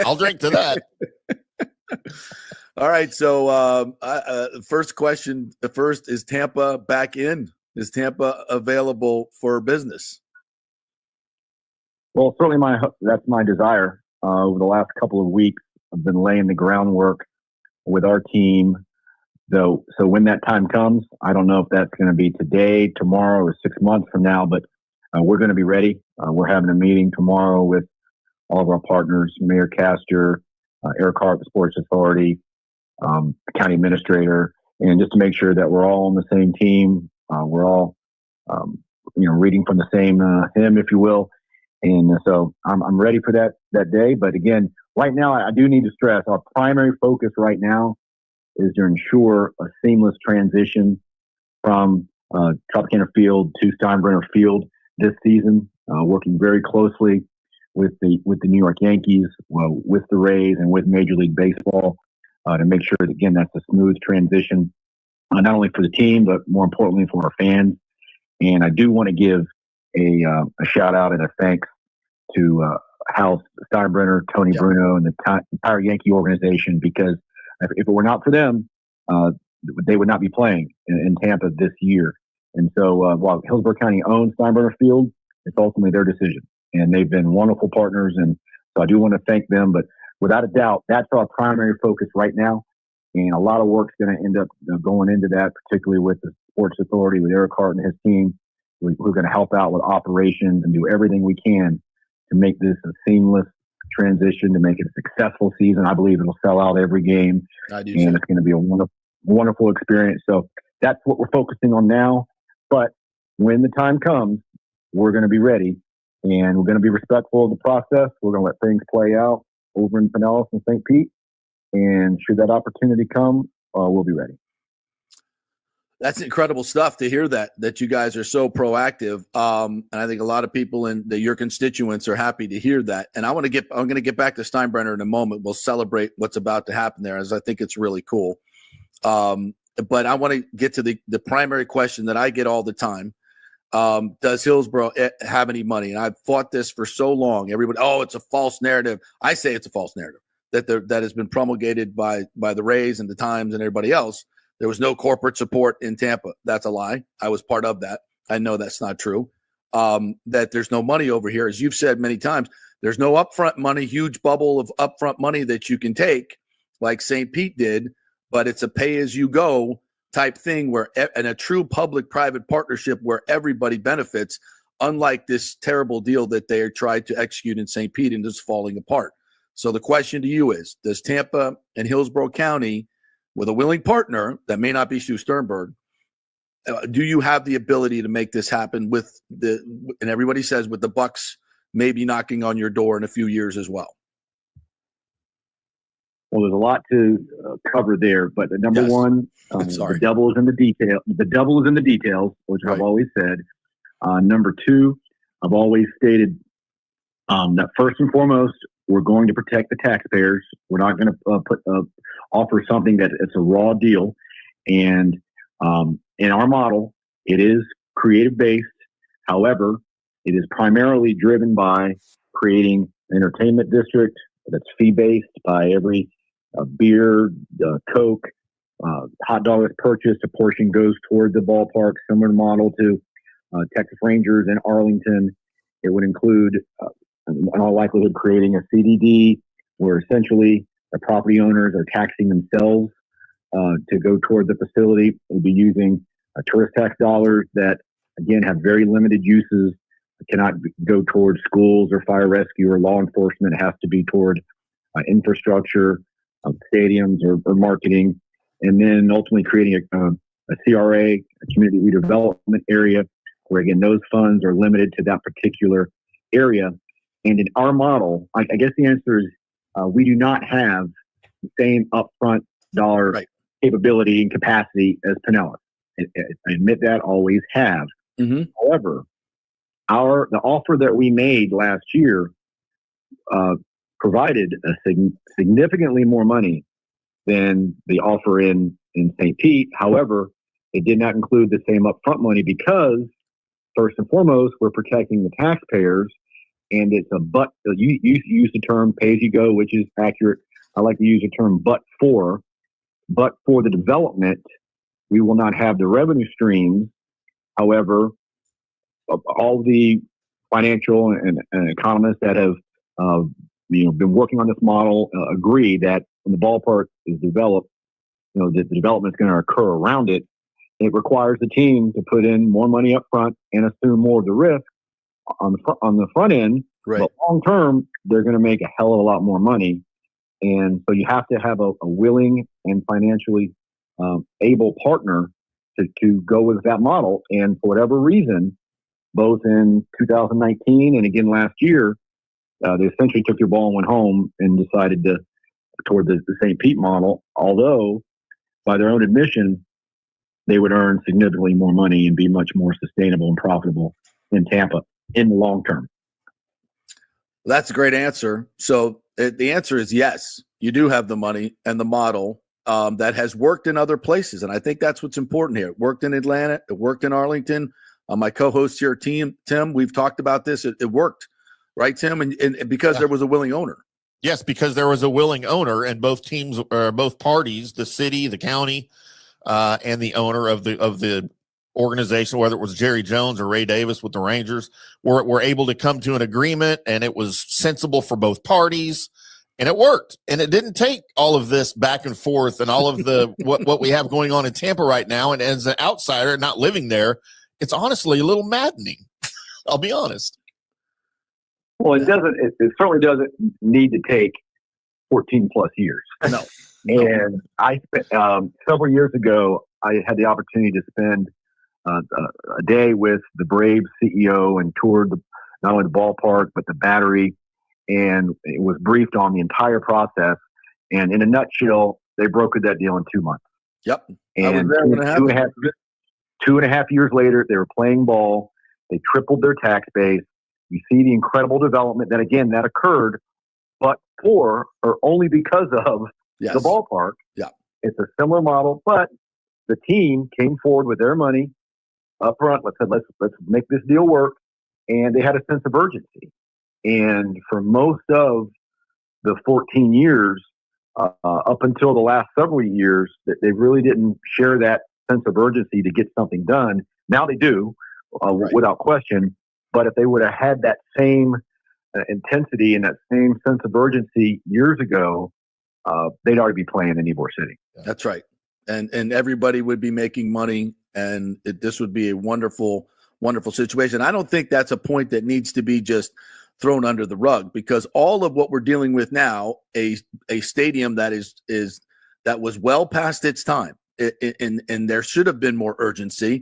G: I'll drink to that.
E: All right. So first question. The first, is Tampa back in? Is Tampa available for business?
I: Well, certainly that's my desire. Over the last couple of weeks, I've been laying the groundwork with our team. So when that time comes, I don't know if that's going to be today, tomorrow, or 6 months from now, but we're going to be ready. We're having a meeting tomorrow with all of our partners, Mayor Castor, Eric Hart, the Sports Authority, the county administrator, and just to make sure that we're all on the same team. We're all, reading from the same hymn, if you will. And so I'm ready for that day. But again, right now, I do need to stress our primary focus right now is to ensure a seamless transition from Tropicana Field to Steinbrenner Field this season, working very closely with the New York Yankees, with the Rays, and with Major League Baseball to make sure that, again, that's a smooth transition, not only for the team, but more importantly for our fans. And I do want to give a shout out and a thanks to Hal Steinbrenner, Tony Bruno, and the entire Yankee organization, because if it were not for them, they would not be playing in Tampa this year. And so while Hillsborough County owns Steinbrenner Field, it's ultimately their decision. And they've been wonderful partners. And so I do want to thank them. But without a doubt, that's our primary focus right now. And a lot of work's going to end up going into that, particularly with the Sports Authority, with Eric Hart and his team. We're going to help out with operations and do everything we can to make this a seamless transition, to make it a successful season. I believe it'll sell out every game.
E: I do,
I: and it's going to be a wonderful experience. So that's what we're focusing on now. But when the time comes, we're going to be ready, and we're going to be respectful of the process. We're going to let things play out over in Pinellas and St. Pete. And should that opportunity come, we'll be ready.
E: That's incredible stuff to hear that you guys are so proactive. And I think a lot of people your constituents are happy to hear that. And I'm going to get back to Steinbrenner in a moment. We'll celebrate what's about to happen there, as I think it's really cool. but I want to get to the primary question that I get all the time. Does Hillsborough have any money? And I've fought this for so long. Everybody, it's a false narrative. I say it's a false narrative that has been promulgated by the Rays and the Times and everybody else. There was no corporate support in Tampa. That's a lie. I was part of that. I know that's not true. That there's no money over here. As you've said many times, there's no upfront money, huge bubble of upfront money that you can take like St. Pete did, but it's a pay-as-you-go type thing and a true public-private partnership where everybody benefits, unlike this terrible deal that they tried to execute in St. Pete and is falling apart. So the question to you is, does Tampa and Hillsborough County, with a willing partner that may not be Stu Sternberg, do you have the ability to make this happen and everybody says with the Bucks maybe knocking on your door in a few years as well?
I: Well, there's a lot to cover there, but number one, the devil is in the detail. The devil is in the details, which I've always said. Number two, I've always stated that first and foremost, we're going to protect the taxpayers. We're not going to offer something that it's a raw deal. And in our model, it is creative based. However, it is primarily driven by creating an entertainment district that's fee based by every beer, Coke, hot dog that's purchased. A portion goes toward the ballpark, similar model to Texas Rangers in Arlington. It would include, in all likelihood, creating a CDD where essentially the property owners are taxing themselves to go toward the facility. We'll be using tourist tax dollars that, again, have very limited uses. It cannot go toward schools or fire rescue or law enforcement. It has to be toward infrastructure, stadiums or marketing, and then ultimately creating a CRA, a community redevelopment area, where, again, those funds are limited to that particular area. And in our model, I guess the answer is we do not have the same upfront dollar capability and capacity as Pinellas. I admit that, always have.
E: Mm-hmm.
I: However, the offer that we made last year provided significantly more money than the offer in St. Pete. However, it did not include the same upfront money because, first and foremost, we're protecting the taxpayers, and it's you use the term pay-as-you-go, which is accurate. I like to use the term but for the development, we will not have the revenue streams. However, all the financial and economists that have been working on this model agree that when the ballpark is developed, the development is going to occur around it. It requires the team to put in more money up front and assume more of the risk on the front end.
E: Right.
I: But long term, they're going to make a hell of a lot more money. And so you have to have a willing and financially able partner to go with that model. And for whatever reason, both in 2019 and again last year, they essentially took their ball and went home and decided toward the St. Pete model, although by their own admission, they would earn significantly more money and be much more sustainable and profitable in Tampa in the long term.
E: That's a great answer. So the answer is yes, you do have the money and the model that has worked in other places. And I think that's what's important here. It worked in Atlanta. It worked in Arlington. My co-host here, Tim, we've talked about this. It worked, right, Tim? And because there was a willing owner.
G: Yes, because there was a willing owner, and both teams, or both parties, the city, the county, and the owner of the organization, whether it was Jerry Jones or Ray Davis with the Rangers, were able to come to an agreement, and it was sensible for both parties, and it worked. And it didn't take all of this back and forth and all of the what we have going on in Tampa right now. And as an outsider, not living there, it's honestly a little maddening. I'll be honest.
I: Well, it certainly doesn't need to take 14 plus years.
E: No.
I: And I spent several years ago, I had the opportunity to spend a day with the Braves CEO and toured not only the ballpark, but the Battery, and it was briefed on the entire process. And in a nutshell, they brokered that deal in 2 months.
E: Yep.
I: And 2.5 years later, they were playing ball. They tripled their tax base. You see the incredible development that, again, that occurred, but for or only because of the ballpark.
E: Yeah.
I: It's a similar model, but the team came forward with their money up front. Let's make this deal work, and they had a sense of urgency. And for most of the 14 years, up until the last several years, that they really didn't share that sense of urgency to get something done. Now they do, without question. But if they would have had that same intensity and that same sense of urgency years ago, they'd already be playing in Ybor City.
E: That's right. And everybody would be making money, and this would be a wonderful, wonderful situation. I don't think that's a point that needs to be just thrown under the rug, because all of what we're dealing with now, a stadium that that was well past its time, and there should have been more urgency.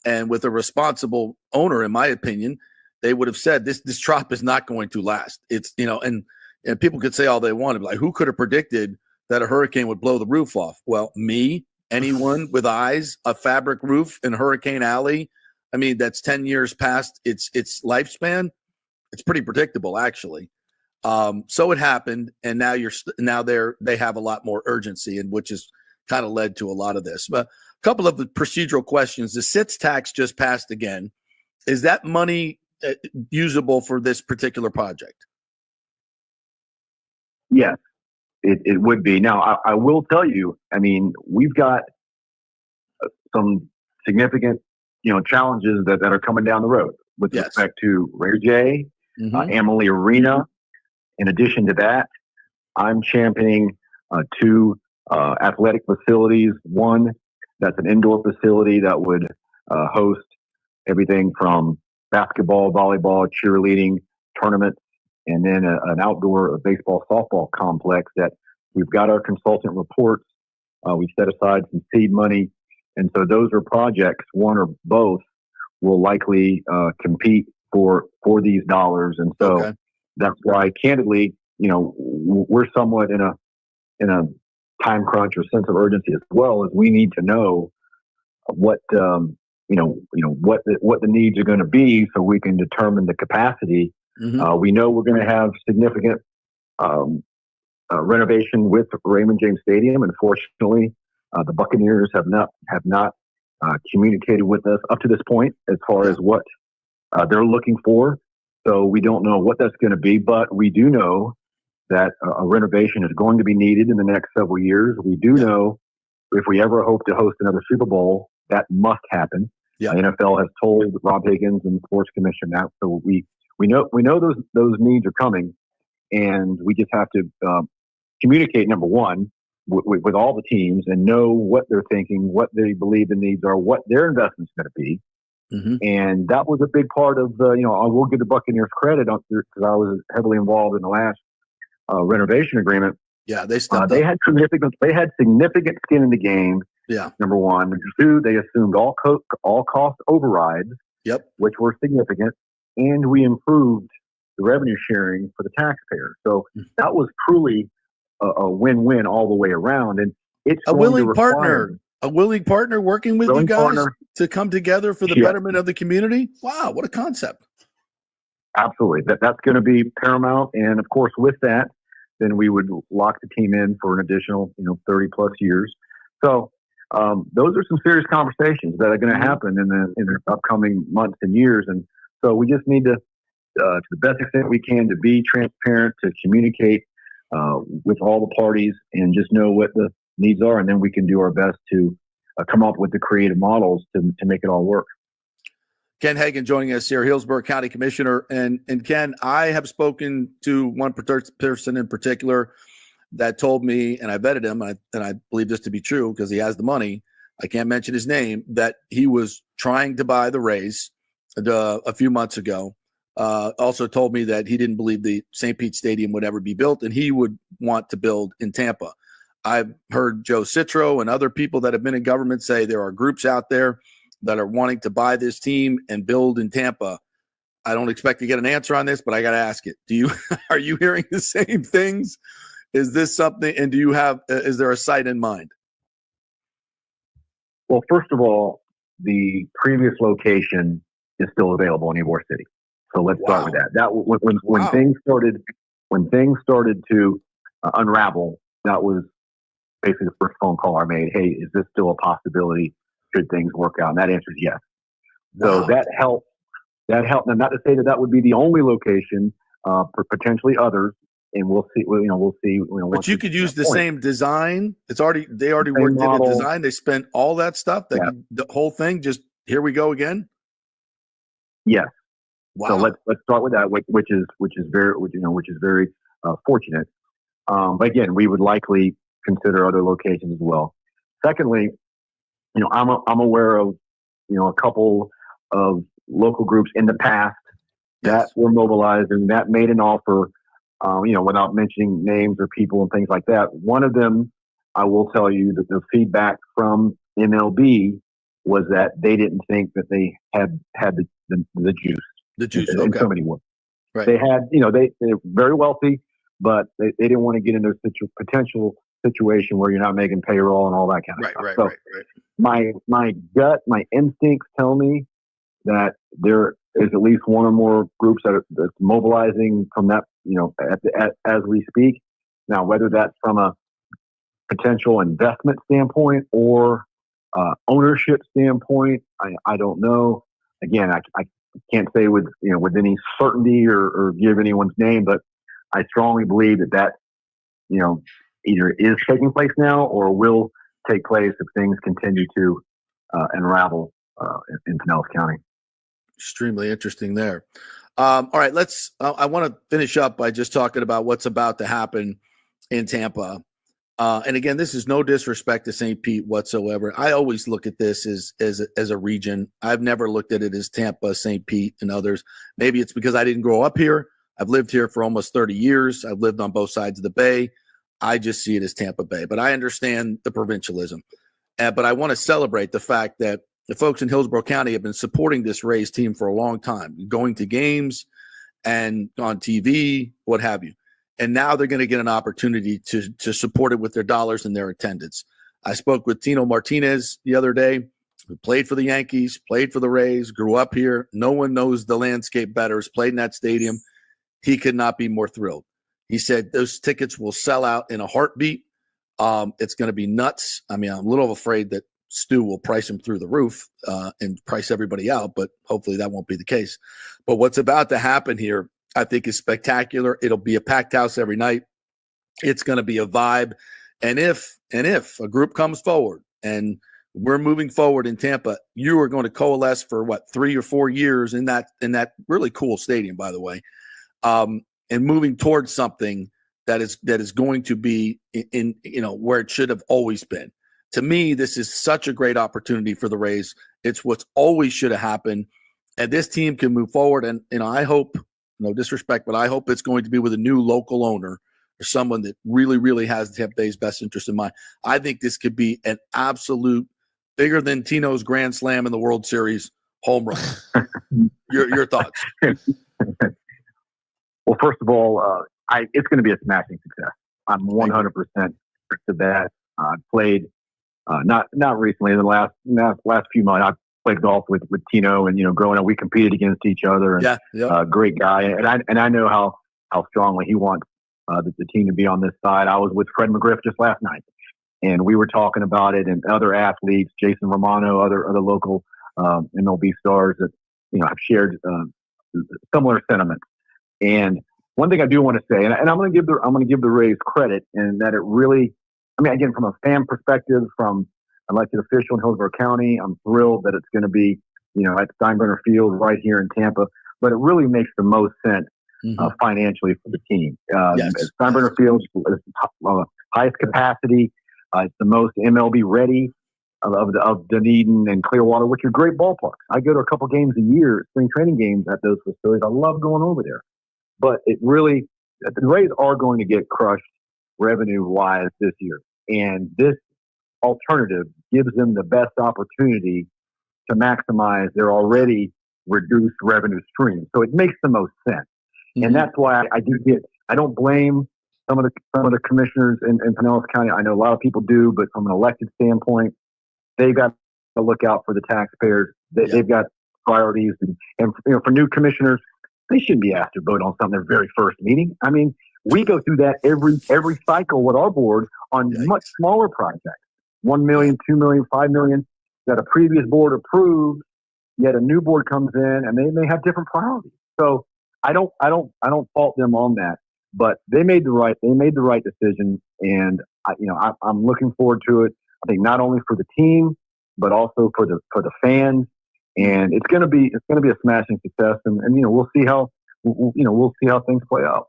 E: And with a responsible owner, in my opinion, they would have said this drop is not going to last. It's, and people could say all they want, like, who could have predicted that a hurricane would blow the roof off? Well, me, anyone with eyes, a fabric roof in Hurricane Alley. I mean, that's 10 years past its lifespan. It's pretty predictable, actually. So it happened, and now they have a lot more urgency, and which has kind of led to a lot of this. But a couple of the procedural questions. The SITS tax just passed again. Is that money usable for this particular project?
I: Yes, it would be. Now, I will tell you, I mean, we've got some significant, challenges that are coming down the road with respect to Ray J, Amalie Arena. In addition to that, I'm championing two athletic facilities. One that's an indoor facility that would host everything from basketball, volleyball, cheerleading tournaments, and then an outdoor baseball, softball complex that we've got our consultant reports. We've set aside some seed money. And so those are projects, one or both, will likely compete for these dollars. And so that's why, candidly, we're somewhat in a time crunch or sense of urgency, as well as we need to know what what the needs are going to be, so we can determine the capacity. We know we're going to have significant renovation with Raymond James Stadium. Unfortunately, the Buccaneers have not communicated with us up to this point as far as what they're looking for. So we don't know what that's going to be, but we do know that a renovation is going to be needed in the next several years. We do know if we ever hope to host another Super Bowl, that must happen. The NFL has told Rob Higgins and the Sports Commission that, so we know those needs are coming, and we just have to communicate, number one, with all the teams, and know what they're thinking, what they believe the needs are, what their investment's going to be. And that was a big part of the, I will give the Buccaneers credit because I was heavily involved in the last renovation agreement.
E: Yeah,
I: they had significant skin in the game. Yeah. Number one. Number two, they assumed all cost overrides. Which were significant, and we improved the revenue sharing for the taxpayer. So that was truly a win-win all the way around. And it's
E: a willing partner working with you guys to come together for the betterment of the community. Wow, what a concept!
I: Absolutely, that's going to be paramount. And of course, with that, then we would lock the team in for an additional 30 plus years. So those are some serious conversations that are going to happen in the upcoming months and years. And so we just need to the best extent we can, to be transparent, to communicate with all the parties, and just know what the needs are, and then we can do our best to come up with the creative models to make it all work.
E: Ken Hagan joining us here, Hillsborough County Commissioner. And Ken, I have spoken to one person in particular that told me, and I vetted him, and I believe this to be true because he has the money. I can't mention his name, that he was trying to buy the Rays a few months ago. Also told me that he didn't believe the St. Pete Stadium would ever be built, and he would want to build in Tampa. I've heard Joe Citro and other people that have been in government say there are groups out there that are wanting to buy this team and build in Tampa. I don't expect to get an answer on this, but I got to ask it. Are you hearing the same things? Is this something, and is there a site in mind?
I: Well, first of all, the previous location is still available in Ybor City. So let's start with that. That when things started to unravel, that was basically the first phone call I made. Hey, is this still a possibility? Should things work out? And that answer is yes.
E: Wow.
I: So that helped. That helped. Now, not to say that would be the only location, for potentially others, and we'll see. We'll see.
E: But you could use the same design. They already worked in the design. They spent all that stuff. The whole thing. Just here we go again.
I: Yes.
E: Wow.
I: So let's start with that, which is very fortunate. But again, we would likely consider other locations as well. Secondly, I'm aware of a couple of local groups in the past that were mobilized and that made an offer, without mentioning names or people and things like that. One of them, I will tell you that the feedback from MLB was that they didn't think that they had the juice.
E: The juice,
I: in so many words.
E: Right.
I: They had, they're very wealthy, but they didn't want to get into a potential situation where you're not making payroll and all that kind of stuff.
E: Right.
I: My gut, my instincts tell me that there is at least one or more groups that's mobilizing from that, as we speak. Now, whether that's from a potential investment standpoint or ownership standpoint, I don't know. Again, I can't say with any certainty or give anyone's name, but I strongly believe that either is taking place now or will take place if things continue to unravel in Pinellas County.
E: Extremely interesting there. All right, I want to finish up by just talking about what's about to happen in Tampa. And again, this is no disrespect to St. Pete whatsoever. I always look at this as a region. I've never looked at it as Tampa, St. Pete, and others. Maybe it's because I didn't grow up here. I've lived here for almost 30 years. I've lived on both sides of the bay. I just see it as Tampa Bay. But I understand the provincialism. But I want to celebrate the fact that the folks in Hillsborough County have been supporting this Rays team for a long time, going to games and on TV, what have you. And now they're going to get an opportunity to support it with their dollars and their attendance. I spoke with Tino Martinez the other day, who played for the Yankees, played for the Rays, grew up here. No one knows the landscape better, has played in that stadium. He could not be more thrilled. He said those tickets will sell out in a heartbeat. It's going to be nuts. I mean, I'm a little afraid that Stu will price him through the roof and price everybody out, but hopefully that won't be the case. But what's about to happen here, I think, is spectacular. It'll be a packed house every night. It's going to be a vibe. And if a group comes forward and we're moving forward in Tampa, you are going to coalesce for 3 or 4 years in that really cool stadium, by the way, and moving towards something that is going to be in where it should have always been. To me, this is such a great opportunity for the Rays. It's what's always should have happened, and this team can move forward. And I hope, no disrespect, but I hope it's going to be with a new local owner or someone that really, really has Tampa Bay's best interest in mind. I think this could be an absolute bigger than Tino's grand slam in the World Series home run. Your thoughts?
I: Well, first of all, it's going to be a smashing success. I'm 100% to that. I played not recently in the last few months. I played golf with Tino, and growing up we competed against each other. And great guy, and I know how strongly he wants the team to be on this side. I was with Fred McGriff just last night, and we were talking about it, and other athletes, Jason Romano, other local MLB stars that have shared similar sentiments. And one thing I do want to say, and I'm going to give the Rays credit, in that it really, I mean, again, from a fan perspective, from an elected official in Hillsborough County, I'm thrilled that it's going to be, at Steinbrenner Field right here in Tampa. But it really makes the most sense financially for the team. Steinbrenner Field is the highest capacity. It's the most MLB ready of Dunedin and Clearwater, which are great ballparks. I go to a couple games a year, spring training games at those facilities. I love going over there. But it really, the Rays are going to get crushed revenue-wise this year. And this alternative gives them the best opportunity to maximize their already reduced revenue stream. So it makes the most sense. And that's why I don't blame some of the commissioners in Pinellas County. I know a lot of people do, but from an elected standpoint, they've got to look out for the taxpayers. They've got priorities. And for new commissioners, they shouldn't be asked to vote on something their very first meeting. I mean, we go through that every cycle with our board on much smaller projects, 1 million, 2 million, 5 million that a previous board approved, yet a new board comes in and they may have different priorities. So I don't fault them on that, but they made the right decision. And I'm looking forward to it. I think not only for the team, but also for the fans. And it's going to be a smashing success. And we'll see how things play out.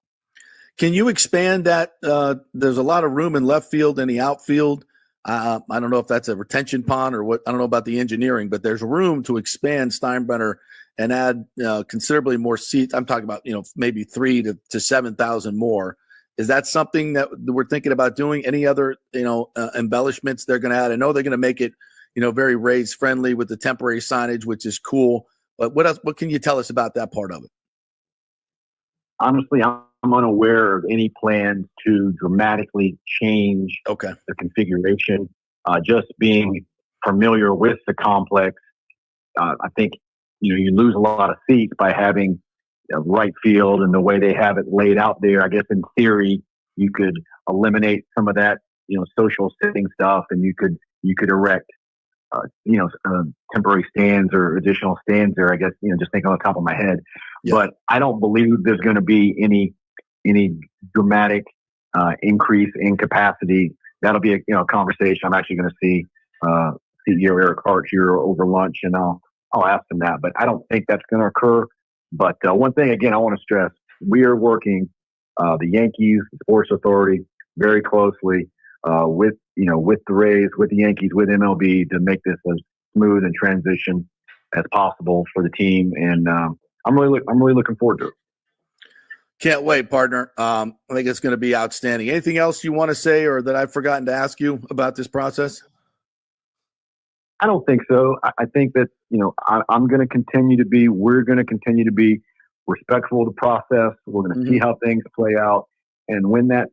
E: Can you expand that? There's a lot of room in left field and the outfield. I don't know if that's a retention pond or what. I don't know about the engineering, but there's room to expand Steinbrenner and add considerably more seats. I'm talking about maybe 3,000 to 7,000 more. Is that something that we're thinking about doing? Any other embellishments they're going to add? I know they're going to make it very Rays friendly with the temporary signage, which is cool. But what else? What can you tell us about that part of it?
I: Honestly, I'm unaware of any plans to dramatically change the configuration. Just being familiar with the complex, I think you lose a lot of seats by having right field and the way they have it laid out there. I guess in theory you could eliminate some of that social sitting stuff, and you could erect temporary stands or additional stands there. I guess just thinking on the top of my head, but I don't believe there's going to be any dramatic increase in capacity. That'll be a conversation. I'm actually going to see CEO Eric Hart here over lunch, and I'll ask him that. But I don't think that's going to occur. But one thing again, I want to stress: we are working the Yankees, the Sports Authority, very closely with the Rays, with the Yankees, with MLB to make this as smooth and transition as possible for the team. And I'm really looking forward to it.
E: Can't wait, partner. I think it's going to be outstanding. Anything else you want to say or that I've forgotten to ask you about this process?
I: I don't think so. I think that, we're going to continue to be respectful of the process. We're going to see how things play out. And when that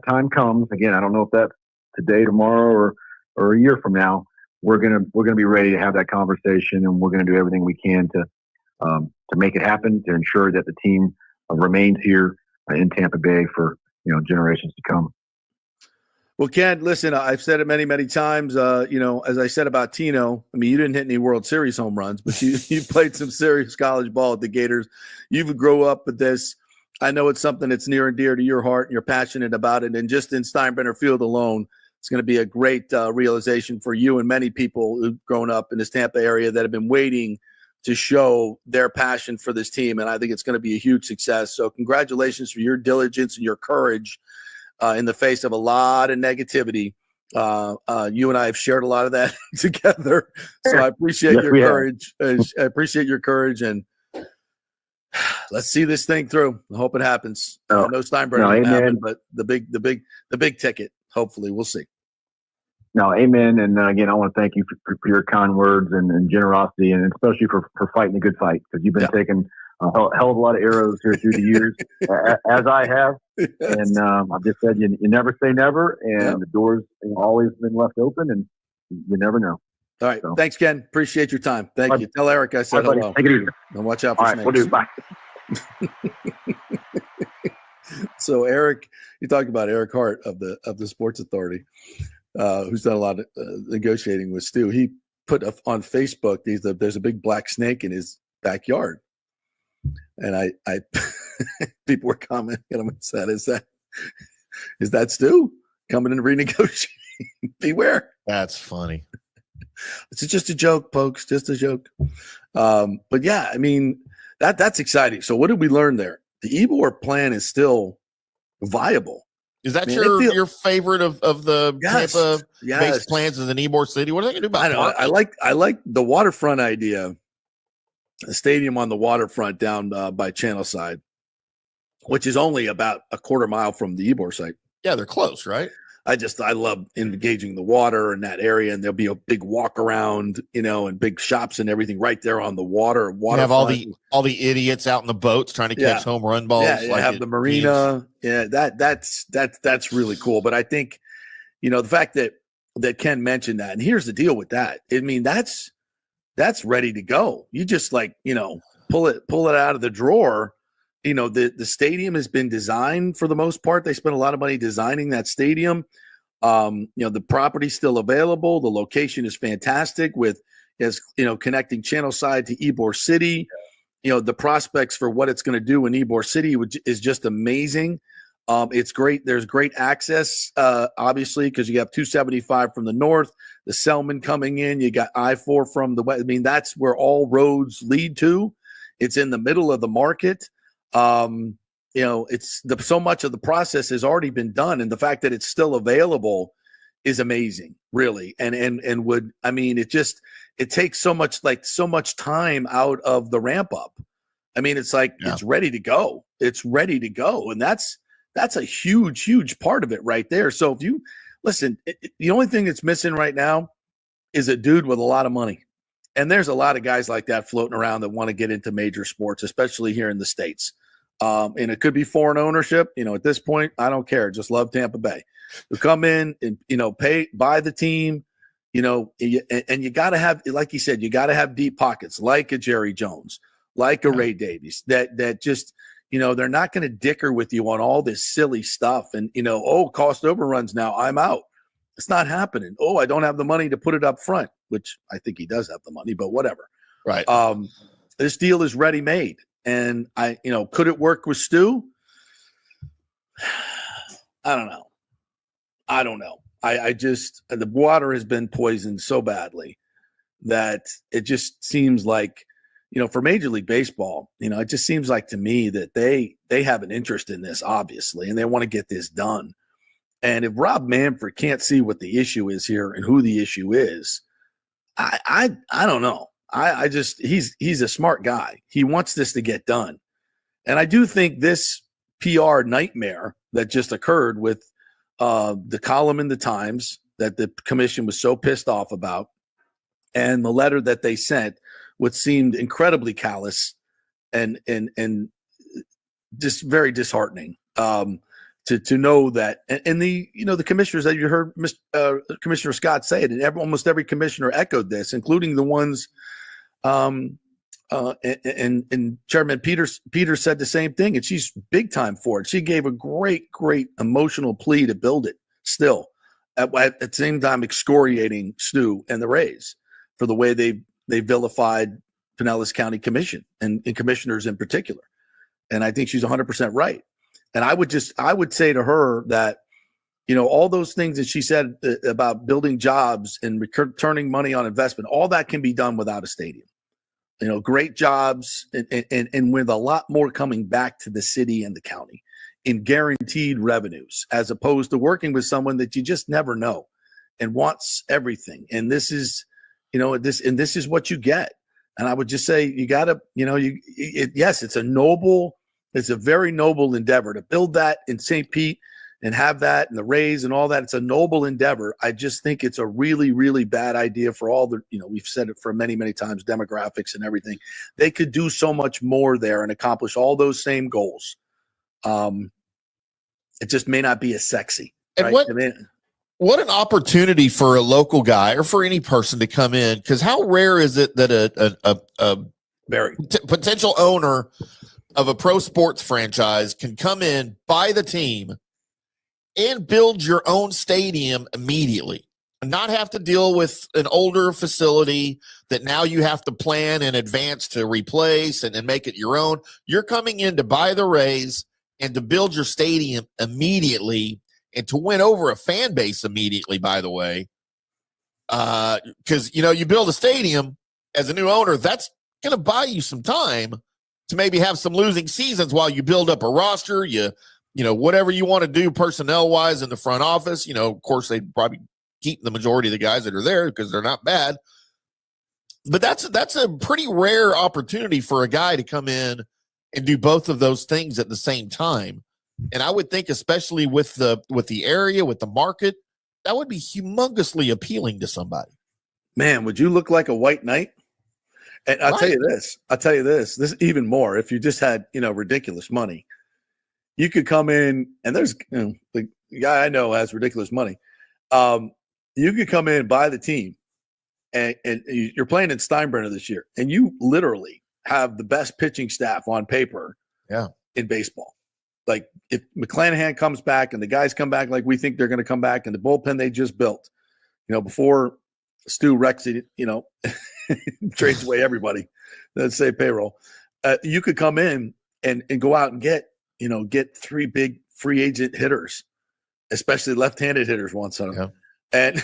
I: time comes, again, I don't know if that's today, tomorrow, or a year from now, we're going to be ready to have that conversation, and we're going to do everything we can to make it happen, to ensure that the team remains here in Tampa Bay for generations to come.
E: Well, Ken, listen, I've said it many, many times. As I said about Tino, I mean, you didn't hit any World Series home runs, but you played some serious college ball at the Gators. You've grown up with this. I know it's something that's near and dear to your heart, and you're passionate about it. And just in Steinbrenner Field alone, it's going to be a great realization for you and many people who've grown up in this Tampa area that have been waiting to show their passion for this team. And I think it's going to be a huge success. So congratulations for your diligence and your courage in the face of a lot of negativity. You and I have shared a lot of that together. So I appreciate your courage. I appreciate your courage, and let's see this thing through. I hope it happens. No Steinbrenner happen, but the big ticket. Hopefully, we'll see.
I: No, amen. And again, I want to thank you for your kind words and generosity, and especially for fighting a good fight, because you've been taking a hell of a lot of arrows here through the years, as I have. Yes. And I've just said you never say never, and the doors have always been left open, and you never know.
E: All right. So. Thanks, Ken. Appreciate your time. Thank you. Tell Eric I said hello.
I: Take it easy.
E: And watch out for snakes.
I: We'll do. Bye.
E: So Eric, you talked about Eric Hart of the Sports Authority, who's done a lot of negotiating with Stu. He put on Facebook, there's a big black snake in his backyard. And I people were commenting on him and said, is that Stu coming in to renegotiate? Beware.
G: That's funny.
E: It's just a joke, folks. Just a joke. But yeah, I mean, that's exciting. So what did we learn there? The Ybor plan is still viable.
G: Is that your favorite of the Tampa based plans as an Ybor City? What are they going to do about it?
E: I like the waterfront idea. A stadium on the waterfront down by Channelside, which is only about a quarter mile from the Ybor site.
G: Yeah, they're close, right?
E: I love engaging the water in that area, and there'll be a big walk around, and big shops and everything right there on the water. You
G: have all the idiots out in the boats trying to catch home run balls.
E: Yeah, like have the marina. Means. Yeah, that's really cool. But I think, the fact that Ken mentioned that, and here's the deal with that. I mean, that's ready to go. You just pull it out of the drawer. The stadium has been designed for the most part. They spent a lot of money designing that stadium. The property's still available. The location is fantastic with, connecting Channelside to Ybor City. The prospects for what it's going to do in Ybor City is just amazing. It's great. There's great access, obviously, because you have 275 from the north, the Selman coming in. You got I-4 from the west. I mean, that's where all roads lead to. It's in the middle of the market. It's so much of the process has already been done, and the fact that it's still available is amazing, really. It takes so much time out of the ramp up. I mean, it's like It's ready to go. It's ready to go, and that's a huge part of it right there. So if you listen, the only thing that's missing right now is a dude with a lot of money. And there's a lot of guys like that floating around that want to get into major sports, especially here in the States. And it could be foreign ownership. At this point, I don't care. Just love Tampa Bay. To come in and, buy the team, and you got to have, like you said, you got to have deep pockets like a Jerry Jones, like a Ray Davies that just, they're not going to dicker with you on all this silly stuff. And, cost overruns now, I'm out. It's not happening. Oh, I don't have the money to put it up front, which I think he does have the money, but whatever.
G: Right.
E: This deal is ready made. And could it work with Stu? I don't know. The water has been poisoned so badly that it just seems like, for Major League Baseball, it just seems like to me that they have an interest in this, obviously, and they want to get this done. And if Rob Manfred can't see what the issue is here and who the issue is, I don't know. He's a smart guy. He wants this to get done. And I do think this PR nightmare that just occurred with the column in the Times that the commission was so pissed off about, and the letter that they sent, what seemed incredibly callous and just very disheartening. To know that, and the commissioners that you heard Commissioner Scott say it, and almost every commissioner echoed this, including the ones, and Chairman Peters said the same thing, and she's big time for it. She gave a great emotional plea to build it. Still, at the same time, excoriating Stu and the Rays for the way they vilified Pinellas County Commission and commissioners in particular. And I think she's 100% right. And I would say to her that, all those things that she said about building jobs and returning money on investment, all that can be done without a stadium. Great jobs and with a lot more coming back to the city and the county in guaranteed revenues, as opposed to working with someone that you just never know and wants everything. And this is, this is what you get. And I would just say you got to, yes, it's a very noble endeavor to build that in St. Pete and have that and the Rays and all that. It's a noble endeavor. I just think it's a really, really bad idea for all the, we've said it for many, many times, demographics and everything. They could do so much more there and accomplish all those same goals. It just may not be as sexy.
G: And
E: right?
G: What an opportunity for a local guy or for any person to come in, because how rare is it that a
E: very
G: potential owner of a pro sports franchise can come in, buy the team, and build your own stadium immediately, and not have to deal with an older facility that now you have to plan in advance to replace and make it your own. You're coming in to buy the Rays and to build your stadium immediately and to win over a fan base immediately, by the way. Because, you build a stadium as a new owner, that's going to buy you some time to maybe have some losing seasons while you build up a roster, whatever you want to do personnel wise in the front office. Of course, they probably keep the majority of the guys that are there because they're not bad. But that's a pretty rare opportunity for a guy to come in and do both of those things at the same time. And I would think, especially with the area, with the market, that would be humongously appealing to somebody.
E: Man, would you look like a white knight? And I'll tell you this is even more. If you just had, ridiculous money, you could come in, and there's the guy I know has ridiculous money. You could come in, buy the team, and you're playing in Steinbrenner this year, and you literally have the best pitching staff on paper in baseball. like if McClanahan comes back and the guys come back like we think they're going to come back, and the bullpen they just built, before Stu Rexy, trades away everybody, let's say payroll, you could come in and go out and get 3 big free agent hitters, especially left-handed hitters once in a while. And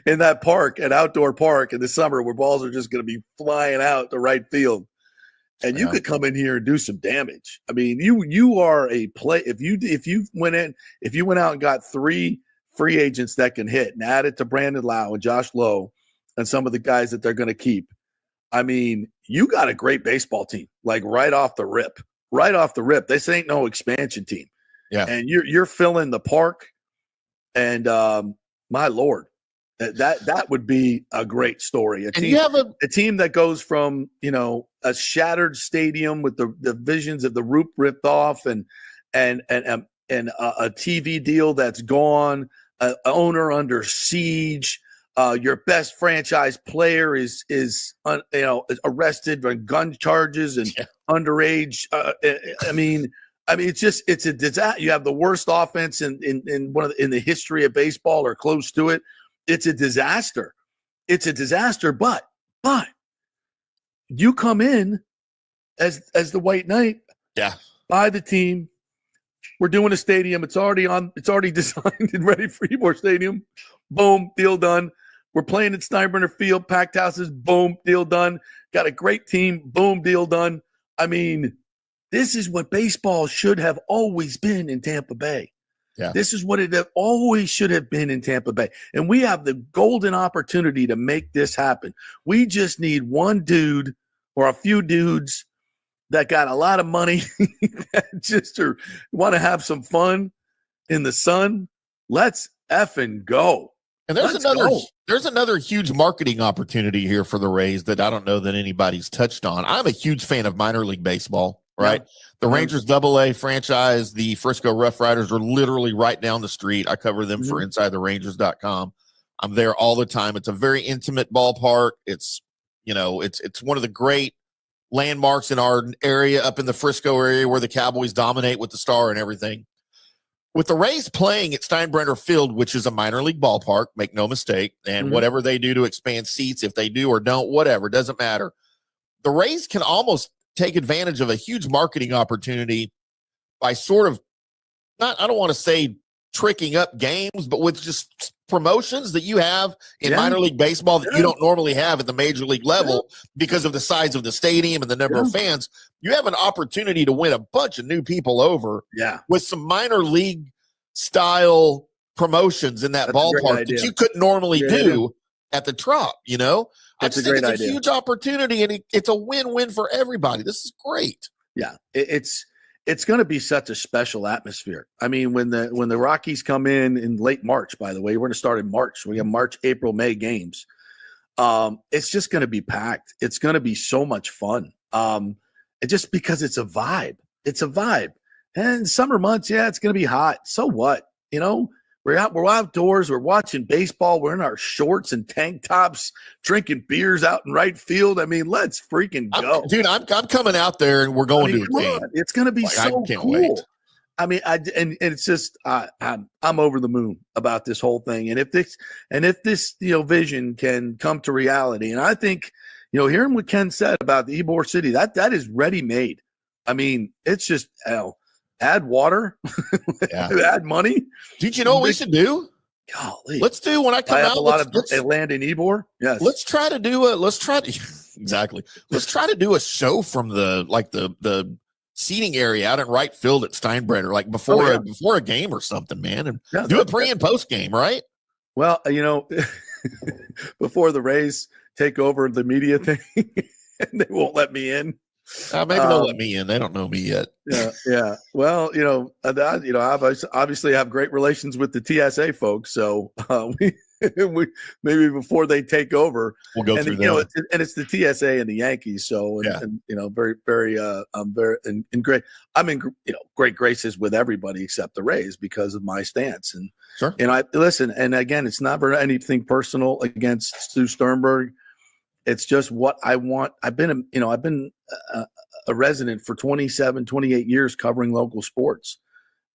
E: in that park, an outdoor park in the summer where balls are just going to be flying out to right field. And you could come in here and do some damage. I mean, you are a play. If you went out and got 3 free agents that can hit and add it to Brandon Lau and Josh Lowe and some of the guys that they're going to keep, I mean, you got a great baseball team, like right off the rip. This ain't no expansion team.
G: Yeah.
E: And you're filling the park. And my Lord, that would be a great story. A team that goes from a shattered stadium with the visions of the roof ripped off and a TV deal that's gone, an owner under siege. Your best franchise player is arrested on gun charges and underage. I mean, it's a disaster. You have the worst offense in the history of baseball or close to it. It's a disaster. But you come in as the White Knight.
G: Yeah.
E: Buy the team. We're doing a stadium. It's already designed and ready for Ybor Stadium. Boom, deal done. We're playing at Steinbrenner Field, packed houses. Boom, deal done. Got a great team. Boom, deal done. I mean, this is what baseball should have always been in Tampa Bay.
G: Yeah.
E: This is what it always should have been in Tampa Bay. And we have the golden opportunity to make this happen. We just need one dude or a few dudes that got a lot of money that just want to have some fun in the sun. Let's effing go.
G: And there's another huge marketing opportunity here for the Rays that I don't know that anybody's touched on. I'm a huge fan of minor league baseball, right? Yeah. The Rangers AA franchise, the Frisco Rough Riders are literally right down the street. I cover them for InsideTheRangers.com. I'm there all the time. It's a very intimate ballpark. It's one of the great landmarks in our area up in the Frisco area where the Cowboys dominate with the Star and everything. With the Rays playing at Steinbrenner Field, which is a minor league ballpark, make no mistake, and whatever they do to expand seats, if they do or don't, whatever, doesn't matter. The Rays can almost take advantage of a huge marketing opportunity by sort of I don't want to say tricking up games, but with just promotions that you have in minor league baseball that you don't normally have at the major league level because of the size of the stadium and the number of fans. You have an opportunity to win a bunch of new people over with some minor league style promotions in that ballpark that you couldn't normally do at the Trop, I just think it's a huge opportunity, and it's a win-win for everybody. This is great.
E: Yeah, it's going to be such a special atmosphere. I mean, when the Rockies come in late March, by the way, we're going to start in March. We have March, April, May games. It's just going to be packed. It's going to be so much fun. Just because it's a vibe. It's a vibe. And summer months, it's going to be hot. So what? We're outdoors. We're watching baseball. We're in our shorts and tank tops, drinking beers out in right field. I mean, let's freaking go,
G: dude! I'm coming out there, and we're going to a game.
E: It's going to be so cool. Wait. I mean, and it's just I'm over the moon about this whole thing. And if this vision can come to reality, and I think hearing what Ken said about the Ybor City, that is ready made. I mean, it's just add water, add money.
G: Did you know what we should do?
E: Golly.
G: Let's do when I come out.
E: A lot of land in Ybor. Yes.
G: Let's try to do Let's try to do a show from the seating area out in right field at Steinbrenner, like before a game or something, man, and do a pre and post game, right?
E: Well, before the Rays take over the media thing, and they won't let me in.
G: Maybe they'll let me in. They don't know me yet.
E: Yeah. Well, I obviously have great relations with the TSA folks, so we maybe before they take over,
G: we'll go through that.
E: And it's the TSA and the Yankees, so very, very, and great. I'm in great graces with everybody except the Rays because of my stance. And
G: sure.
E: And I listen. And again, it's not anything personal against Stu Sternberg. It's just what I want. I've been a resident for 27, 28 years covering local sports.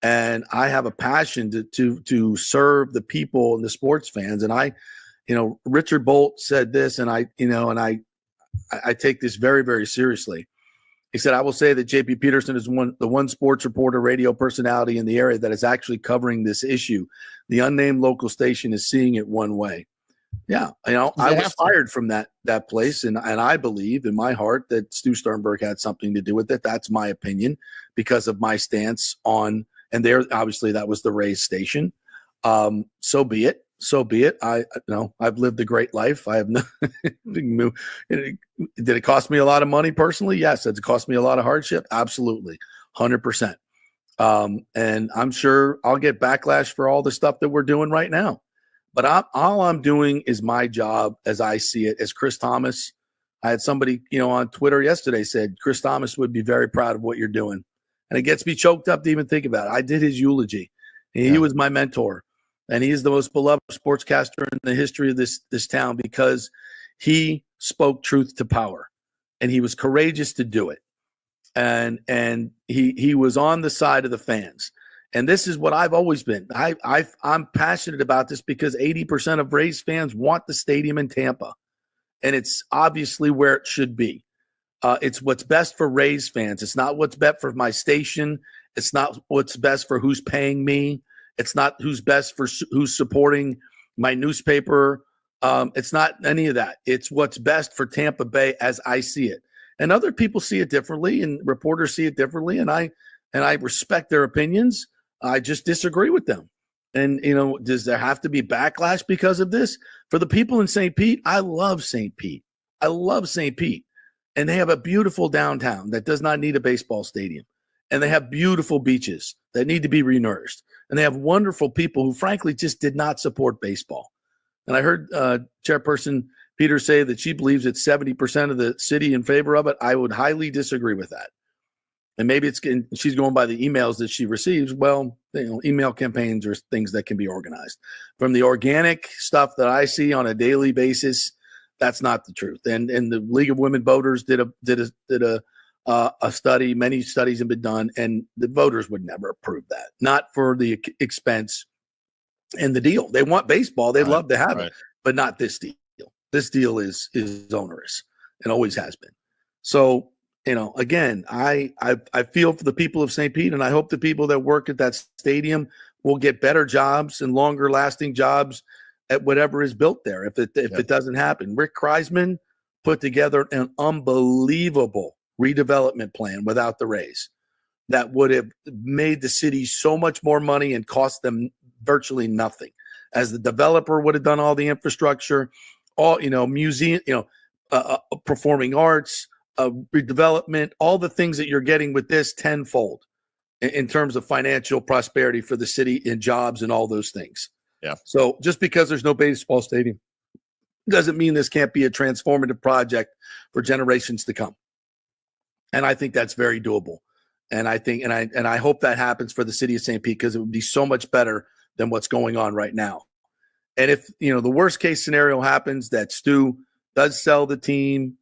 E: And I have a passion to serve the people and the sports fans. And Richard Bolt said this, and I take this very, very seriously. He said, I will say that JP Peterson is the one sports reporter, radio personality in the area that is actually covering this issue. The unnamed local station is seeing it one way. Yeah, I was fired from that place, and I believe in my heart that Stu Sternberg had something to do with it. That's my opinion because of my stance on, and there obviously that was the Rays station. So be it. I've lived a great life. I have no. Did it cost me a lot of money personally? Yes. Did it cost me a lot of hardship? Absolutely, 100%. And I'm sure I'll get backlash for all the stuff that we're doing right now. But all I'm doing is my job as I see it. As Chris Thomas, I had somebody, on Twitter yesterday said, Chris Thomas would be very proud of what you're doing. And it gets me choked up to even think about it. I did his eulogy. He was my mentor. And he is the most beloved sportscaster in the history of this town because he spoke truth to power. And he was courageous to do it. And he was on the side of the fans. And this is what I've always been. I'm passionate about this because 80% of Rays fans want the stadium in Tampa. And it's obviously where it should be. It's what's best for Rays fans. It's not what's best for my station. It's not what's best for who's paying me. It's not who's best for who's supporting my newspaper. It's not any of that. It's what's best for Tampa Bay as I see it. And other people see it differently, and reporters see it differently. And I respect their opinions. I just disagree with them. And, does there have to be backlash because of this? For the people in St. Pete, I love St. Pete. I love St. Pete. And they have a beautiful downtown that does not need a baseball stadium. And they have beautiful beaches that need to be renourished. And they have wonderful people who, frankly, just did not support baseball. And I heard Chairperson Peter say that she believes it's 70% of the city in favor of it. I would highly disagree with that. And maybe she's going by the emails that she receives. Well, email campaigns are things that can be organized. From the organic stuff that I see on a daily basis, that's not the truth. And the League of Women Voters did a study. Many studies have been done, and the voters would never approve that. Not for the expense and the deal. They want baseball. They'd love to have it, but not this deal. This deal is onerous and always has been. So, again, I feel for the people of St. Pete, and I hope the people that work at that stadium will get better jobs and longer lasting jobs at whatever is built there. If it doesn't happen, Rick Kreisman put together an unbelievable redevelopment plan without the Rays that would have made the city so much more money and cost them virtually nothing. As the developer would have done all the infrastructure, all museum, performing arts, redevelopment, all the things that you're getting with this tenfold in terms of financial prosperity for the city and jobs and all those things.
G: Yeah.
E: So just because there's no baseball stadium doesn't mean this can't be a transformative project for generations to come. And I think that's very doable. And I think, and I hope that happens for the city of St. Pete, because it would be so much better than what's going on right now. And if, the worst case scenario happens that Stu does sell the team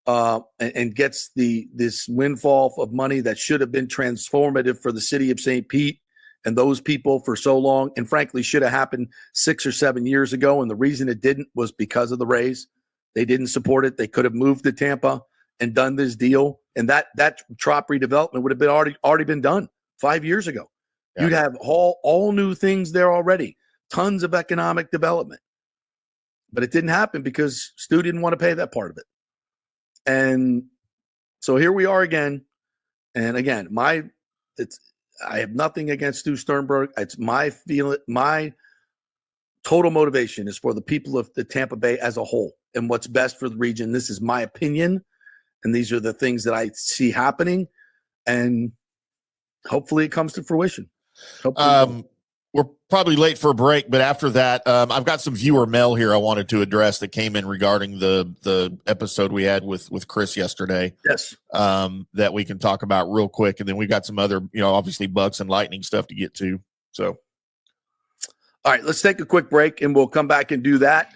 E: and gets this windfall of money that should have been transformative for the city of St. Pete and those people for so long, and frankly should have happened 6 or 7 years ago. And the reason it didn't was because of the Rays. They didn't support it. They could have moved to Tampa and done this deal. And that Trop redevelopment would have been already been done 5 years ago. Yeah. You'd have all new things there already, tons of economic development. But it didn't happen because Stu didn't want to pay that part of it. And so here we are again. And again, I have nothing against Stu Sternberg. It's my feeling, my total motivation is for the people of the Tampa Bay as a whole and what's best for the region. This is my opinion. And these are the things that I see happening. And hopefully it comes to fruition.
G: We're probably late for a break, but after that, I've got some viewer mail here I wanted to address that came in regarding the episode we had with Chris yesterday.
E: Yes.
G: That we can talk about real quick. And then we got some other, obviously Bucks and Lightning stuff to get to. So.
E: All right, let's take a quick break and we'll come back and do that.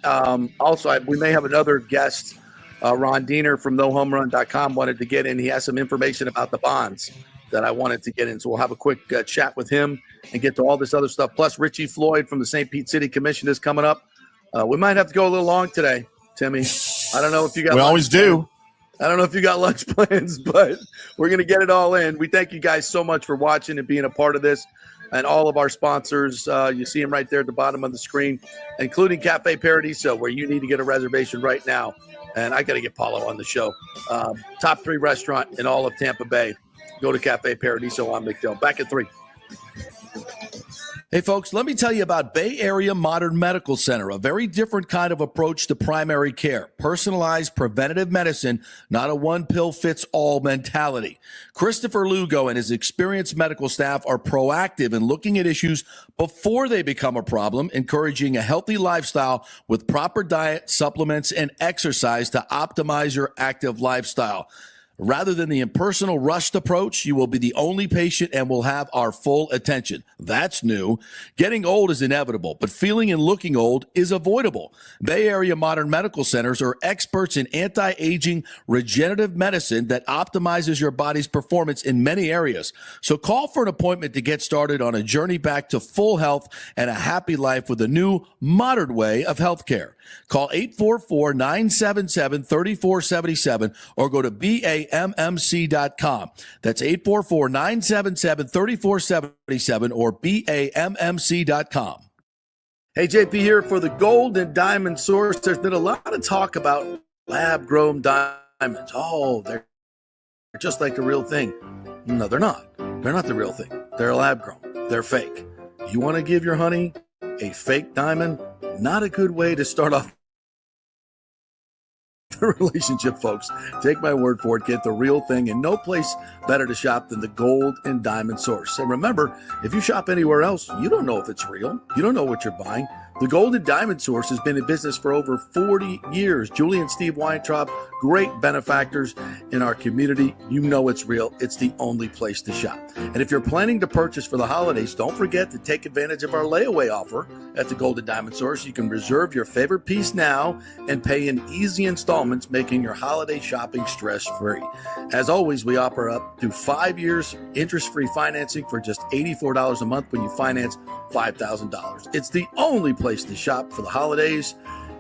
E: Also, we may have another guest Ron Diener from NoHomeRun.com wanted to get in. He has some information about the bonds that I wanted to get in. So we'll have a quick chat with him and get to all this other stuff. Plus, Richie Floyd from the St. Pete City Commission is coming up. We might have to go a little long today, Timmy. I don't know if you got.
G: We always do.
E: I don't know if you got lunch plans, but we're going to get it all in. We thank you guys so much for watching and being a part of this, and all of our sponsors. You see them right there at the bottom of the screen, including Cafe Paradiso, where you need to get a reservation right now. And I got to get Paulo on the show. Top 3 restaurant in all of Tampa Bay. Go to Cafe Paradiso on McDill. Back at 3.
J: Hey, folks, let me tell you about Bay Area Modern Medical Center, a very different kind of approach to primary care. Personalized preventative medicine, not a one-pill-fits-all mentality. Christopher Lugo and his experienced medical staff are proactive in looking at issues before they become a problem, encouraging a healthy lifestyle with proper diet, supplements, and exercise to optimize your active lifestyle. Rather than the impersonal, rushed approach, you will be the only patient and will have our full attention. That's new. Getting old is inevitable, but feeling and looking old is avoidable. Bay Area Modern Medical Centers are experts in anti-aging regenerative medicine that optimizes your body's performance in many areas. So call for an appointment to get started on a journey back to full health and a happy life with a new, modern way of healthcare. Call 844-977-3477 or go to BAMMC.com. That's 844-977-3477 or BAMMC.com.
E: Hey, JP here for the Gold and Diamond Source. There's been a lot of talk about lab-grown diamonds. Oh, they're just like the real thing. No, they're not. They're not the real thing. They're lab-grown. They're fake. You want to give your honey a fake diamond? Not a good way to start off the relationship, folks. Take my word for it. Get the real thing, and no place better to shop than the Gold and Diamond Source. And remember, if you shop anywhere else, you don't know if it's real. You don't know what you're buying. The Gold and Diamond Source has been in business for over 40 years. Julie and Steve Weintraub, great benefactors in our community. You know it's real. It's the only place to shop. And if you're planning to purchase for the holidays, don't forget to take advantage of our layaway offer at the Gold and Diamond Source. You can reserve your favorite piece now and pay in easy installments, making your holiday shopping stress-free. As always, we offer up to 5 years interest-free financing for just $84 a month when you finance $5,000. It's the only place to shop for the holidays.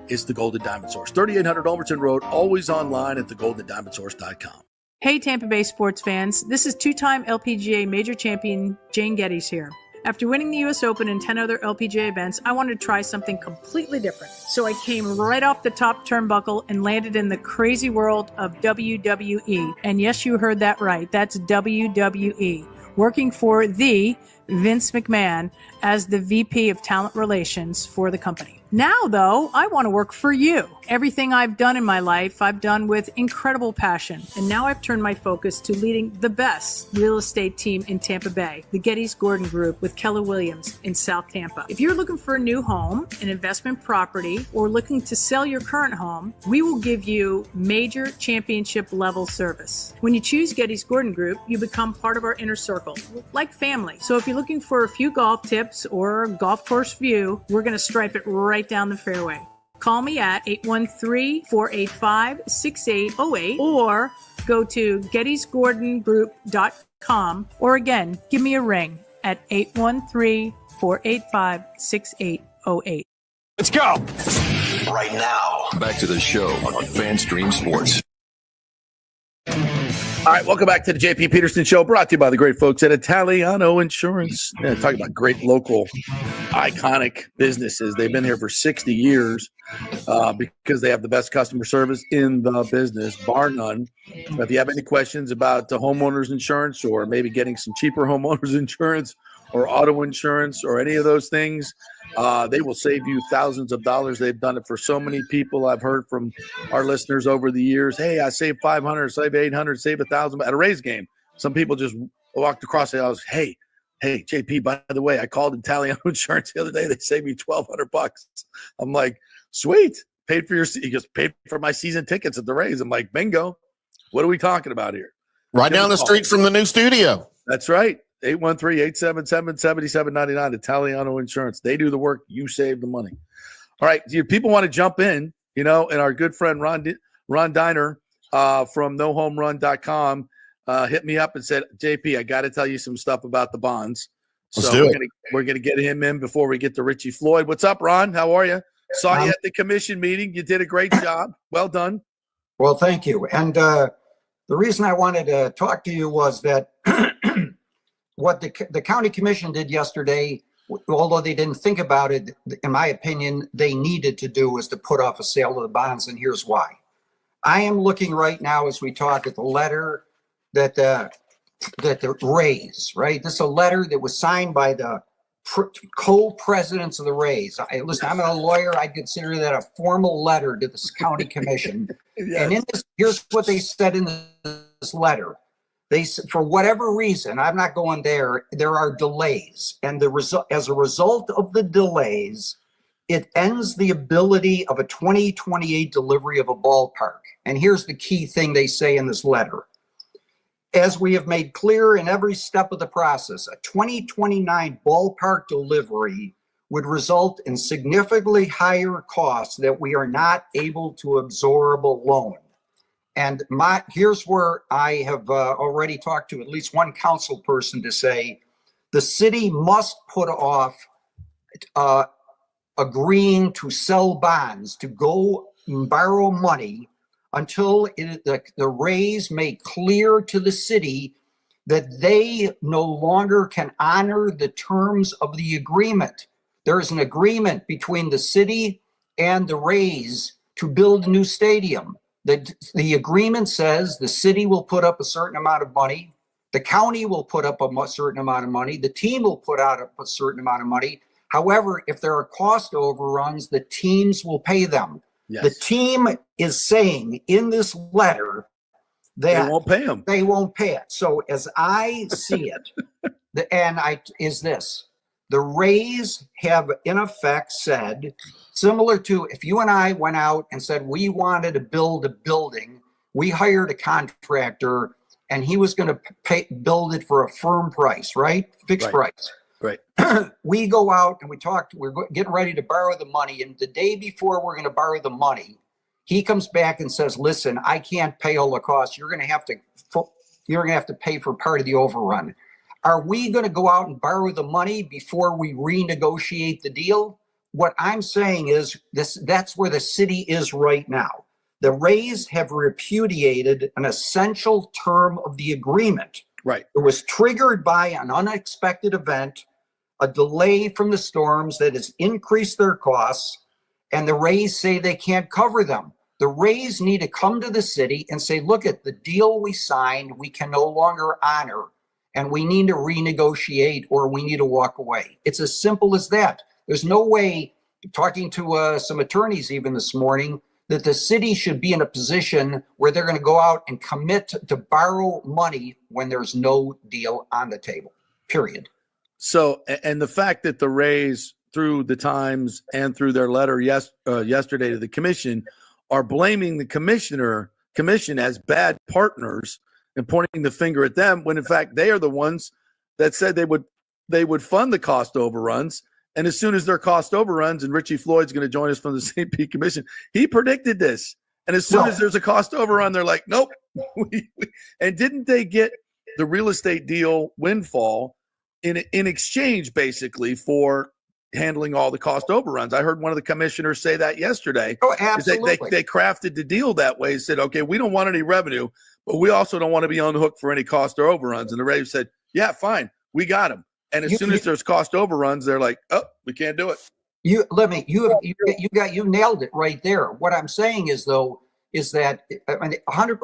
E: It's the Golden Diamond Source. 3800 Ulmerton Road, always online at thegoldendiamondsource.com.
K: Hey, Tampa Bay sports fans. This is two-time LPGA major champion Jane Geddes here. After winning the U.S. Open and 10 other LPGA events, I wanted to try something completely different. So I came right off the top turnbuckle and landed in the crazy world of WWE. And yes, you heard that right. That's WWE. Working for the Vince McMahon as the VP of Talent Relations for the company. Now, though, I want to work for you. Everything I've done in my life, I've done with incredible passion. And now I've turned my focus to leading the best real estate team in Tampa Bay, the Geddes Gordon Group with Keller Williams in South Tampa. If you're looking for a new home, an investment property, or looking to sell your current home, we will give you major championship level service. When you choose Geddes Gordon Group, you become part of our inner circle, like family. So if you're looking for a few golf tips or a golf course view, we're going to stripe it right down the fairway. Call me at 813-485-6808 or go to gettysgordongroup.com, or again, give me a ring at 813-485-6808.
A: Let's go. Right now, back to the show on FanStream Sports.
E: All right, welcome back to the JP Peterson Show, brought to you by the great folks at Italiano Insurance. Yeah, talking about great local, iconic businesses. They've been here for 60 years because they have the best customer service in the business, bar none. If you have any questions about the homeowners insurance, or maybe getting some cheaper homeowners insurance or auto insurance or any of those things, they will save you thousands of dollars. They've done it for so many people. I've heard from our listeners over the years, hey, I saved $500, saved $800, saved $1,000 at a Rays game. Some people just walked across the house. Hey, JP, by the way, I called Italiano Insurance the other day. They saved me $1,200. I'm like, sweet. Paid for he just paid for my season tickets at the Rays. I'm like, bingo. What are we talking about here?
G: Right down the street from the new studio.
E: That's right. 813-877-7799, Italiano Insurance. They do the work. You save the money. All right. People want to jump in, and our good friend Ron Ron Diner from nohomerun.com hit me up and said, JP, I got to tell you some stuff about the bonds.
G: Let's
E: So
G: do
E: we're gonna get him in before we get to Richie Floyd. What's up, Ron? How are you? Saw you at the commission meeting. You did a great job. Well done.
L: Well, thank you. And the reason I wanted to talk to you was that what the county commission did yesterday, although they didn't think about it, in my opinion, they needed to do was to put off a sale of the bonds, and here's why. I am looking right now as we talk at the letter that the Rays, right? This is a letter that was signed by the co-presidents of the Rays. Listen, I'm a lawyer. I consider that a formal letter to this county commission. Yes. And in this, here's what they said in this letter. They, for whatever reason, I'm not going there, there are delays. And as a result of the delays, it ends the ability of a 2028 delivery of a ballpark. And here's the key thing they say in this letter. As we have made clear in every step of the process, a 2029 ballpark delivery would result in significantly higher costs that we are not able to absorb alone. And here's where I have already talked to at least one council person to say the city must put off agreeing to sell bonds, to go borrow money until the Rays make clear to the city that they no longer can honor the terms of the agreement. There is an agreement between the city and the Rays to build a new stadium. The agreement says the city will put up a certain amount of money, the county will put up a certain amount of money, the team will put out a certain amount of money. However, if there are cost overruns, the teams will pay them. Yes. The team is saying in this letter that
E: they won't pay them.
L: They won't pay it. So as I see it, the Rays have in effect said, similar to if you and I went out and said we wanted to build a building, we hired a contractor and he was going to build it for a firm price, right? Fixed price.
E: Right.
L: We go out and we talk, we're getting ready to borrow the money. And the day before we're going to borrow the money, he comes back and says, listen, I can't pay all the costs. You're going to have to pay for part of the overrun. Are we going to go out and borrow the money before we renegotiate the deal? What I'm saying is that's where the city is right now. The Rays have repudiated an essential term of the agreement.
E: Right.
L: It was triggered by an unexpected event, a delay from the storms that has increased their costs, and the Rays say they can't cover them. The Rays need to come to the city and say, look at the deal we signed, we can no longer honor, and we need to renegotiate or we need to walk away. It's as simple as that. There's no way, talking to some attorneys even this morning, that the city should be in a position where they're going to go out and commit to borrow money when there's no deal on the table, period.
E: So, and the fact that the Rays, through the Times and through their letter yesterday to the commission, are blaming the commission as bad partners and pointing the finger at them, when in fact they are the ones that said they would fund the cost overruns. And as soon as their cost overruns, and Richie Floyd's going to join us from the St. Pete Commission, he predicted this. And as soon as there's a cost overrun, they're like, nope. And didn't they get the real estate deal windfall in exchange, basically, for handling all the cost overruns? I heard one of the commissioners say that yesterday.
L: Oh, absolutely.
E: They crafted the deal that way, said, okay, we don't want any revenue, but we also don't want to be on the hook for any cost or overruns. And the Rays said, yeah, fine, we got them. And as soon as there's cost overruns, they're like, oh, we can't do it.
L: You nailed it right there. What I'm saying is, though, is that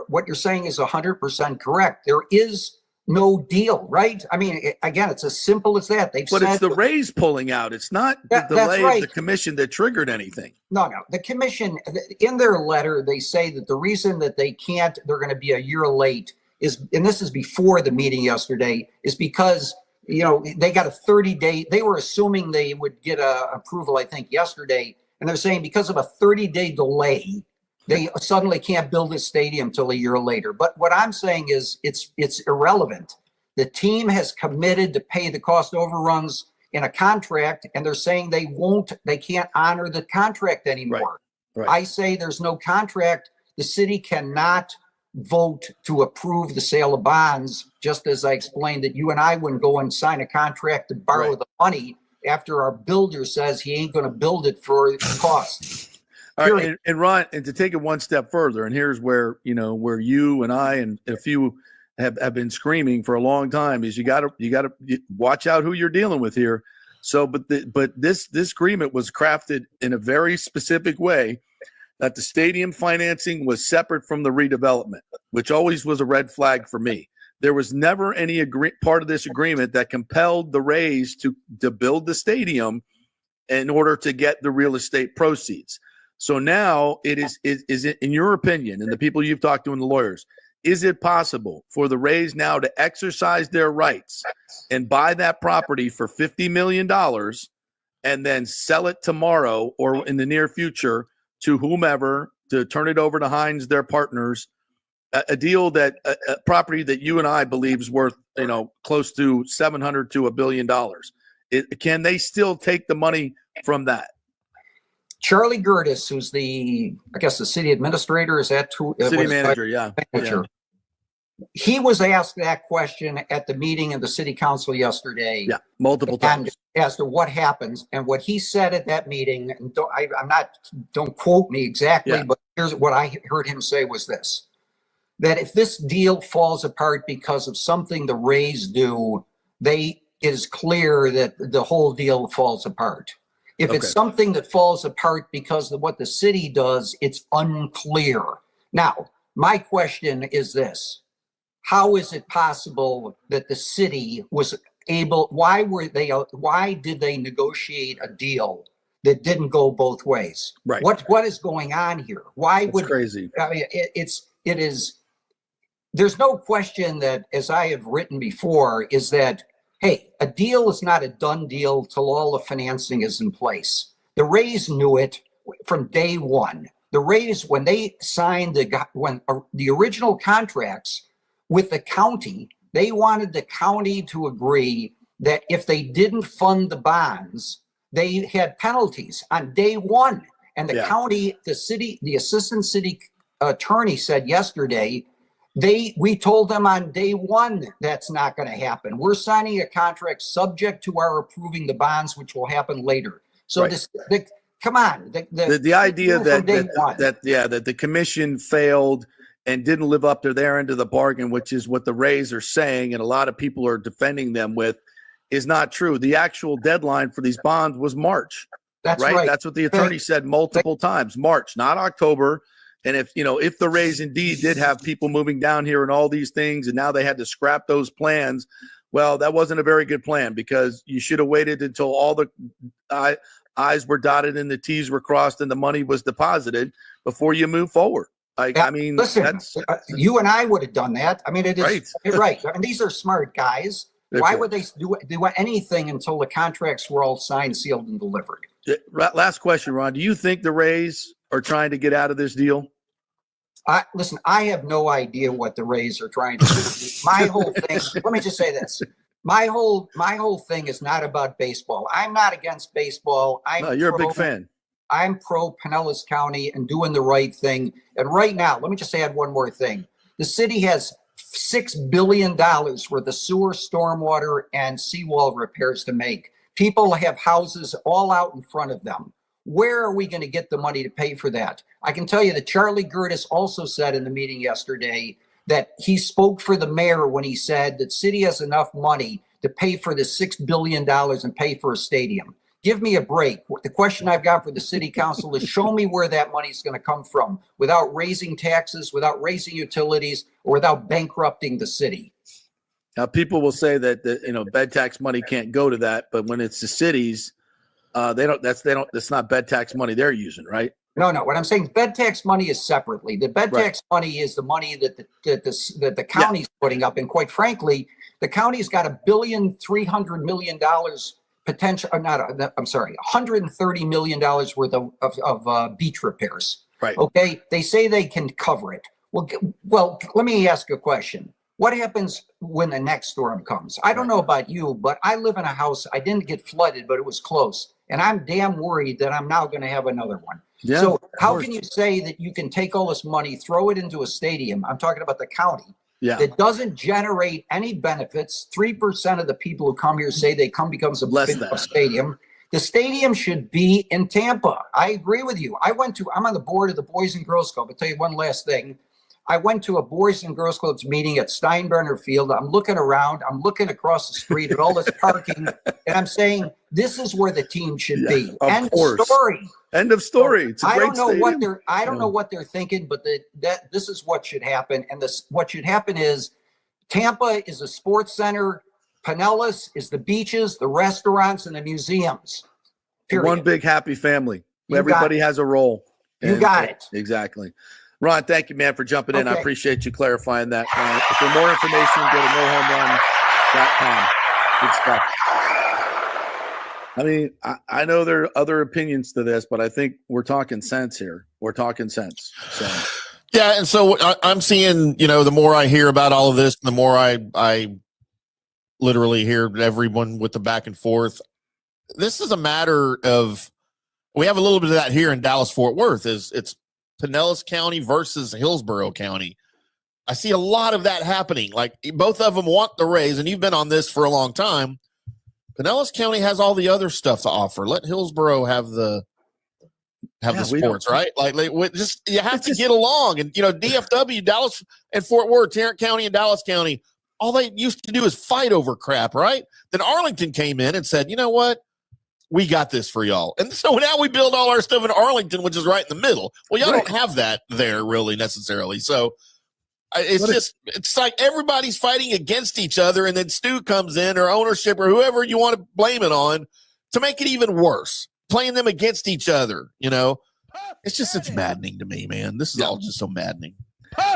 L: what you're saying is 100% correct. There is no deal, right? I mean, again, it's as simple as that.
E: But it's the Rays pulling out. It's not the delay of the commission that triggered anything.
L: No. The commission, in their letter, they say that the reason that they're going to be a year late is, and this is before the meeting yesterday, is because they got a 30-day, they were assuming they would get approval, I think, yesterday. And they're saying because of a 30-day delay, they suddenly can't build a stadium till a year later. But what I'm saying is it's irrelevant. The team has committed to pay the cost overruns in a contract, and they're saying they can't honor the contract anymore.
E: Right.
L: I say there's no contract the city cannot vote to approve the sale of bonds, just as I explained that you and I wouldn't go and sign a contract to borrow the money after our builder says he ain't going to build it for cost.
E: All right, and Ron, and to take it one step further, and here's where you and I and a few have been screaming for a long time, is you got to watch out who you're dealing with here. So, but this agreement was crafted in a very specific way, that the stadium financing was separate from the redevelopment, which always was a red flag for me. There was never any part of this agreement that compelled the Rays to build the stadium in order to get the real estate proceeds. So now is it, in your opinion, and the people you've talked to and the lawyers, is it possible for the Rays now to exercise their rights and buy that property for $50 million and then sell it tomorrow or in the near future to whomever to turn it over to Hines, their partners, a deal that a property that you and I believe is worth, close to $700 to $1 billion? Can they still take the money from that?
L: Charlie Gertis, who's the city administrator, is that who?
E: City manager, yeah.
L: He was asked that question at the meeting of the city council yesterday.
E: Yeah, multiple times.
L: As to what happens, and what he said at that meeting, and don't quote me exactly, but here's what I heard him say was this: that if this deal falls apart because of something the Rays do, it is clear that the whole deal falls apart. If it's something that falls apart because of what the city does, it's unclear. Now, my question is this: how is it possible that the city was able? Why did they negotiate a deal that didn't go both ways?
E: Right.
L: What is going on here?
E: Crazy?
L: I mean, it is. There's no question that, as I have written before, is that, hey, a deal is not a done deal till all the financing is in place. The Rays knew it from day one. The Rays, when they signed the original contracts with the county, they wanted the county to agree that if they didn't fund the bonds, they had penalties on day one. And the county, the assistant city attorney said yesterday, we told them on day one that's not going to happen. We're signing a contract subject to our approving the bonds, which will happen later. So come on.
E: The idea that the commission failed and didn't live up to their end of the bargain, which is what the Rays are saying, and a lot of people are defending them with, is not true. The actual deadline for these bonds was March.
L: That's right.
E: That's what the attorney said multiple times. March, not October. And if the Rays indeed did have people moving down here and all these things, and now they had to scrap those plans, well, that wasn't a very good plan, because you should have waited until all the I's were dotted and the T's were crossed and the money was deposited before you move forward.
L: Listen, you and I would have done that. I mean, it is right. I mean, these are smart guys. Why would they do anything until the contracts were all signed, sealed, and delivered?
E: Last question, Ron. Do you think the Rays are trying to get out of this deal?
L: Listen, I have no idea what the Rays are trying to do. My whole thing, let me just say this. My whole thing is not about baseball. I'm not against baseball.
E: You're a big fan.
L: I'm pro Pinellas County and doing the right thing. And right now, let me just add one more thing. The city has $6 billion worth of sewer, stormwater, and seawall repairs to make. People have houses all out in front of them. Where are we going to get the money to pay for that? I can tell you that Charlie Gertis also said in the meeting yesterday that he spoke for the mayor when he said that city has enough money to pay for the $6 billion and pay for a stadium. Give me a break. The question I've got for the city council is show me where that money is going to come from without raising taxes, without raising utilities, or without bankrupting the city.
E: Now, people will say that bed tax money can't go to that, but when it's the cities, that's not bed tax money they're using, right?
L: No. What I'm saying, bed tax money is separately. The bed tax money is the money that the county's putting up, and quite frankly, the county's got $1.3 billion potential. $130 million worth of beach repairs.
E: Right.
L: Okay. They say they can cover it. Well, let me ask a question. What happens when the next storm comes? I don't know about you, but I live in a house. I didn't get flooded, but it was close. And I'm damn worried that I'm now going to have another one.
E: Yeah,
L: so how can you say that you can take all this money, throw it into a stadium? I'm talking about the county.
E: Yeah.
L: That doesn't generate any benefits. 3% of the people who come here say they come because of a stadium. The stadium should be in Tampa. I agree with you. I'm on the board of the Boys and Girls Club. I'll tell you one last thing. I went to a Boys and Girls Club's meeting at Steinbrenner Field. I'm looking around. I'm looking across the street at all this parking, and I'm saying this is where the team should be. End of story.
E: End of story. It's a
L: I
E: great
L: don't know
E: stadium.
L: what don't know what they're thinking, but this is what should happen. And what should happen is Tampa is a sports center. Pinellas is the beaches, the restaurants, and the museums. Period.
E: One big happy family. Everybody has a role.
L: You got it.
E: Exactly. Ron, thank you, man, for jumping in. I appreciate you clarifying that. For more information, go to nohomerun.com. Good stuff. I mean, I know there are other opinions to this, but I think we're talking sense here. We're talking sense. So.
G: Yeah, and so I'm seeing, the more I hear about all of this, the more I literally hear everyone with the back and forth. This is a matter of, we have a little bit of that here in Dallas-Fort Worth. It's Pinellas County versus Hillsborough County. I see a lot of that happening. Like, both of them want the raise, and you've been on this for a long time. Pinellas County has all the other stuff to offer. Let Hillsborough have the sports, right? Like, you have to get along. And, DFW, Dallas and Fort Worth, Tarrant County and Dallas County, all they used to do is fight over crap, right? Then Arlington came in and said, you know what? We got this for y'all. And so now we build all our stuff in Arlington, which is right in the middle. Well, y'all don't have that there really necessarily. So it's like everybody's fighting against each other. And then Stu comes in, or ownership, or whoever you want to blame it on, to make it even worse, playing them against each other. It's maddening to me, man. This is all just so maddening.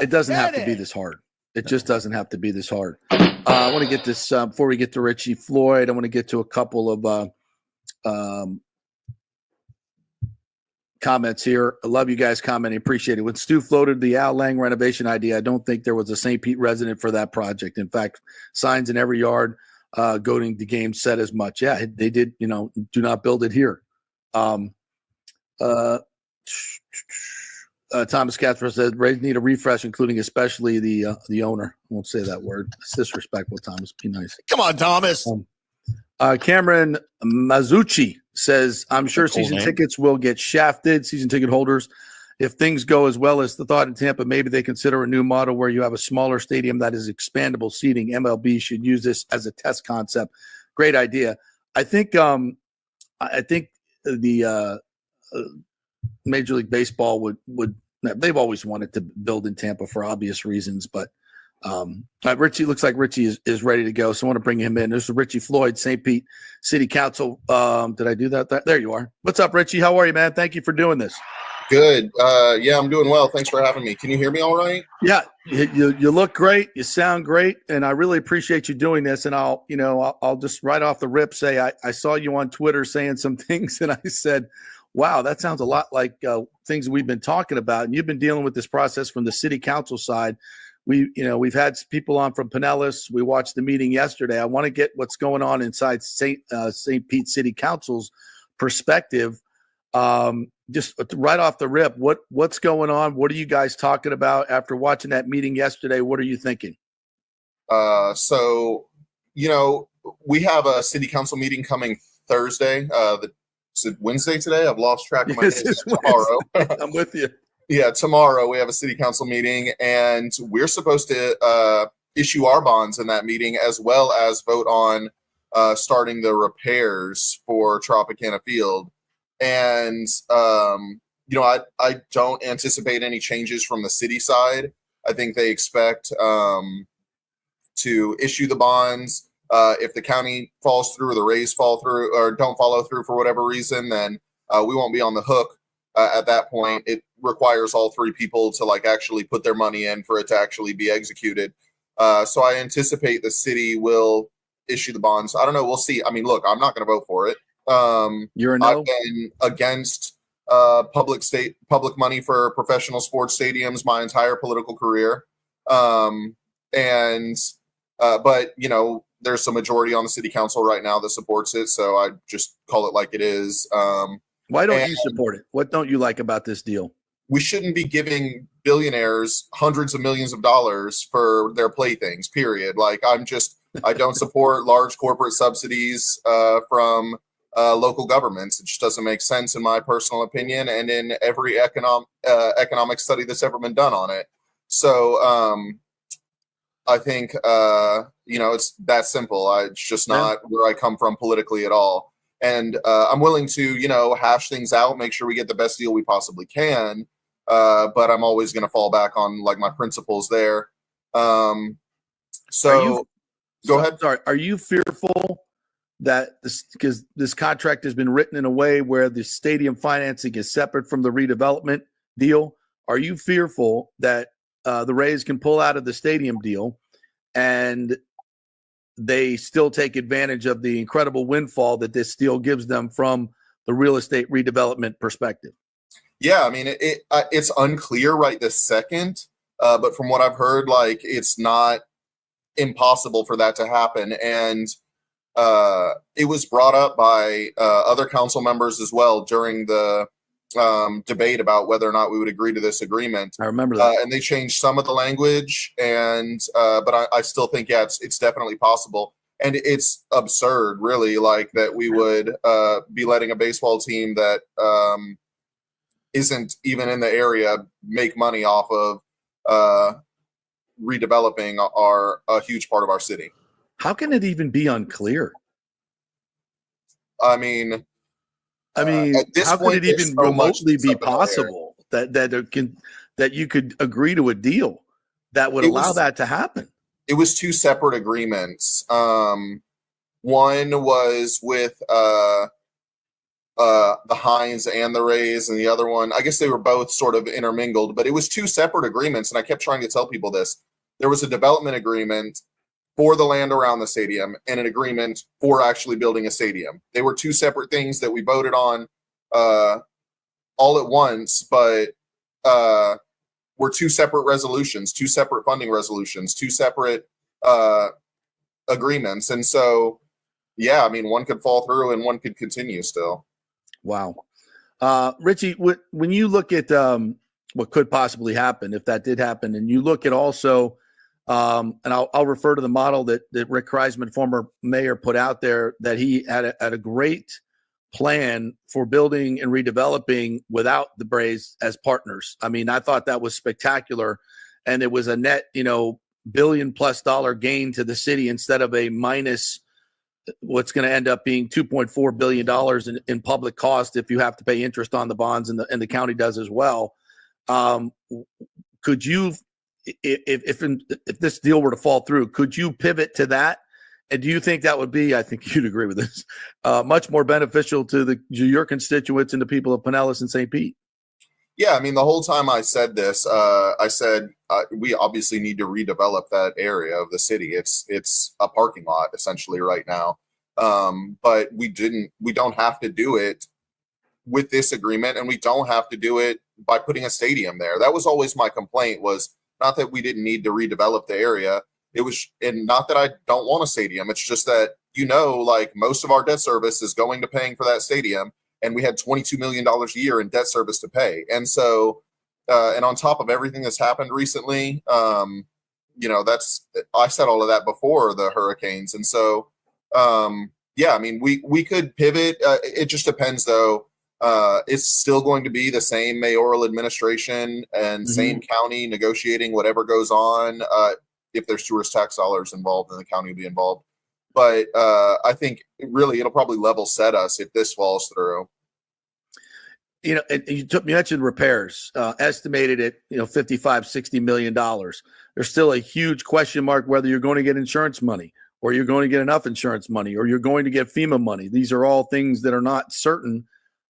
E: It doesn't have to be this hard. It just doesn't have to be this hard. I want to get this before we get to Richie Floyd. I want to get to a couple of comments here. I love you guys commenting. Appreciate it. When Stu floated the Al Lang renovation idea, I don't think there was a St. Pete resident for that project. In fact, signs in every yard going to games said as much. Yeah, they did, do not build it here. Thomas Castro said, Rays need a refresh, including especially the owner. I won't say that word. It's disrespectful, Thomas. Be nice.
G: Come on, Thomas.
E: Cameron Mazzucci says, I'm sure season tickets will get shafted, season ticket holders. If things go as well as the thought in Tampa, maybe they consider a new model where you have a smaller stadium that is expandable seating. MLB should use this as a test concept. Great idea. I think the Major League Baseball would they've always wanted to build in Tampa for obvious reasons, but Richie looks like Richie is ready to go. So I want to bring him in. This is Richie Floyd, St. Pete City Council. Did I do that? There you are. What's up, Richie? How are you, man? Thank you for doing this.
M: Good. Yeah, I'm doing well. Thanks for having me. Can you hear me all right?
E: Yeah, you look great. You sound great, and I really appreciate you doing this. And I'll just right off the rip say I saw you on Twitter saying some things, and I said, wow, that sounds a lot like things we've been talking about. And you've been dealing with this process from the city council side. We've had people on from Pinellas. We watched the meeting yesterday. I want to get what's going on inside St. Pete City Council's perspective. Just right off the rip, what's going on? What are you guys talking about after watching that meeting yesterday? What are you thinking?
M: So we have a city council meeting coming Thursday. Is it Wednesday today? I've lost track of my days. Tomorrow.
E: I'm with you.
M: Yeah, tomorrow we have a city council meeting, and we're supposed to issue our bonds in that meeting, as well as vote on starting the repairs for Tropicana Field. And I don't anticipate any changes from the city side. I think they expect to issue the bonds. If the county falls through, or the Rays fall through, or don't follow through for whatever reason, then we won't be on the hook at that point. It requires all three people to actually put their money in for it to actually be executed. So I anticipate the city will issue the bonds. I don't know. We'll see. I mean, look, I'm not going to vote for it.
E: You're a no?
M: I've been against public money for professional sports stadiums my entire political career. But there's a majority on the city council right now that supports it, so I just call it like it is.
E: Why don't you support it? What don't you like about this deal?
M: We shouldn't be giving billionaires hundreds of millions of dollars for their playthings, period. Like, I don't support large corporate subsidies from local governments. It just doesn't make sense, in my personal opinion, and in every economic study that's ever been done on it. So I think, it's that simple. It's just not where I come from politically at all. And I'm willing to, hash things out, make sure we get the best deal we possibly can. But I'm always going to fall back on like my principles there. Go ahead.
E: Sorry. Are you fearful that because this contract has been written in a way where the stadium financing is separate from the redevelopment deal? Are you fearful that the Rays can pull out of the stadium deal and they still take advantage of the incredible windfall that this deal gives them from the real estate redevelopment perspective?
M: Yeah, I mean, it's unclear right this second, but from what I've heard, like, it's not impossible for that to happen. And it was brought up by other council members as well during the debate about whether or not we would agree to this agreement.
E: I remember that.
M: And they changed some of the language, and but I still think, yeah, it's definitely possible. And it's absurd, really, like, that we would be letting a baseball team that isn't even in the area make money off of redeveloping a huge part of our city.
E: How can it even be unclear?
M: I mean,
E: how can it even remotely be possible that you could agree to a deal that would allow that to happen?
M: It was two separate agreements. One was with the Hines and the Rays, and the other one, I guess they were both sort of intermingled, but it was two separate agreements. And I kept trying to tell people this. There was a development agreement for the land around the stadium and an agreement for actually building a stadium. They were two separate things that we voted on all at once, but were two separate resolutions, two separate funding resolutions, two separate agreements. And so, yeah, I mean, one could fall through and one could continue still.
E: Wow. Richie, when you look at what could possibly happen, if that did happen, and you look at also, and I'll refer to the model that Rick Kreisman, former mayor, put out there, that he had a great plan for building and redeveloping without the Braves as partners. I mean, I thought that was spectacular. And it was a net, $1 billion+ gain to the city instead of a minus what's going to end up being $2.4 billion in public cost if you have to pay interest on the bonds, and the county does as well. Could you, if this deal were to fall through, could you pivot to that? And do you think that would be, I think you'd agree with this, much more beneficial to your constituents and the people of Pinellas and St. Pete?
M: Yeah, I mean, the whole time I said this, I said we obviously need to redevelop that area of the city. It's a parking lot essentially right now, but we don't have to do it with this agreement, and we don't have to do it by putting a stadium there. That was always my complaint, was not that we didn't need to redevelop the area. It was, and not that I don't want a stadium. It's just that, like, most of our debt service is going to paying for that stadium. And we had $22 million a year in debt service to pay. And so, and on top of everything that's happened recently, I said all of that before the hurricanes. And so, yeah, I mean, we could pivot. It just depends, though. It's still going to be the same mayoral administration and same county negotiating whatever goes on. If there's tourist tax dollars involved, then the county will be involved. But I think really it'll probably level set us if this falls through.
E: You mentioned repairs, estimated at $55-60 million. There's still a huge question mark whether you're going to get insurance money, or you're going to get enough insurance money, or you're going to get FEMA money. These are all things that are not certain.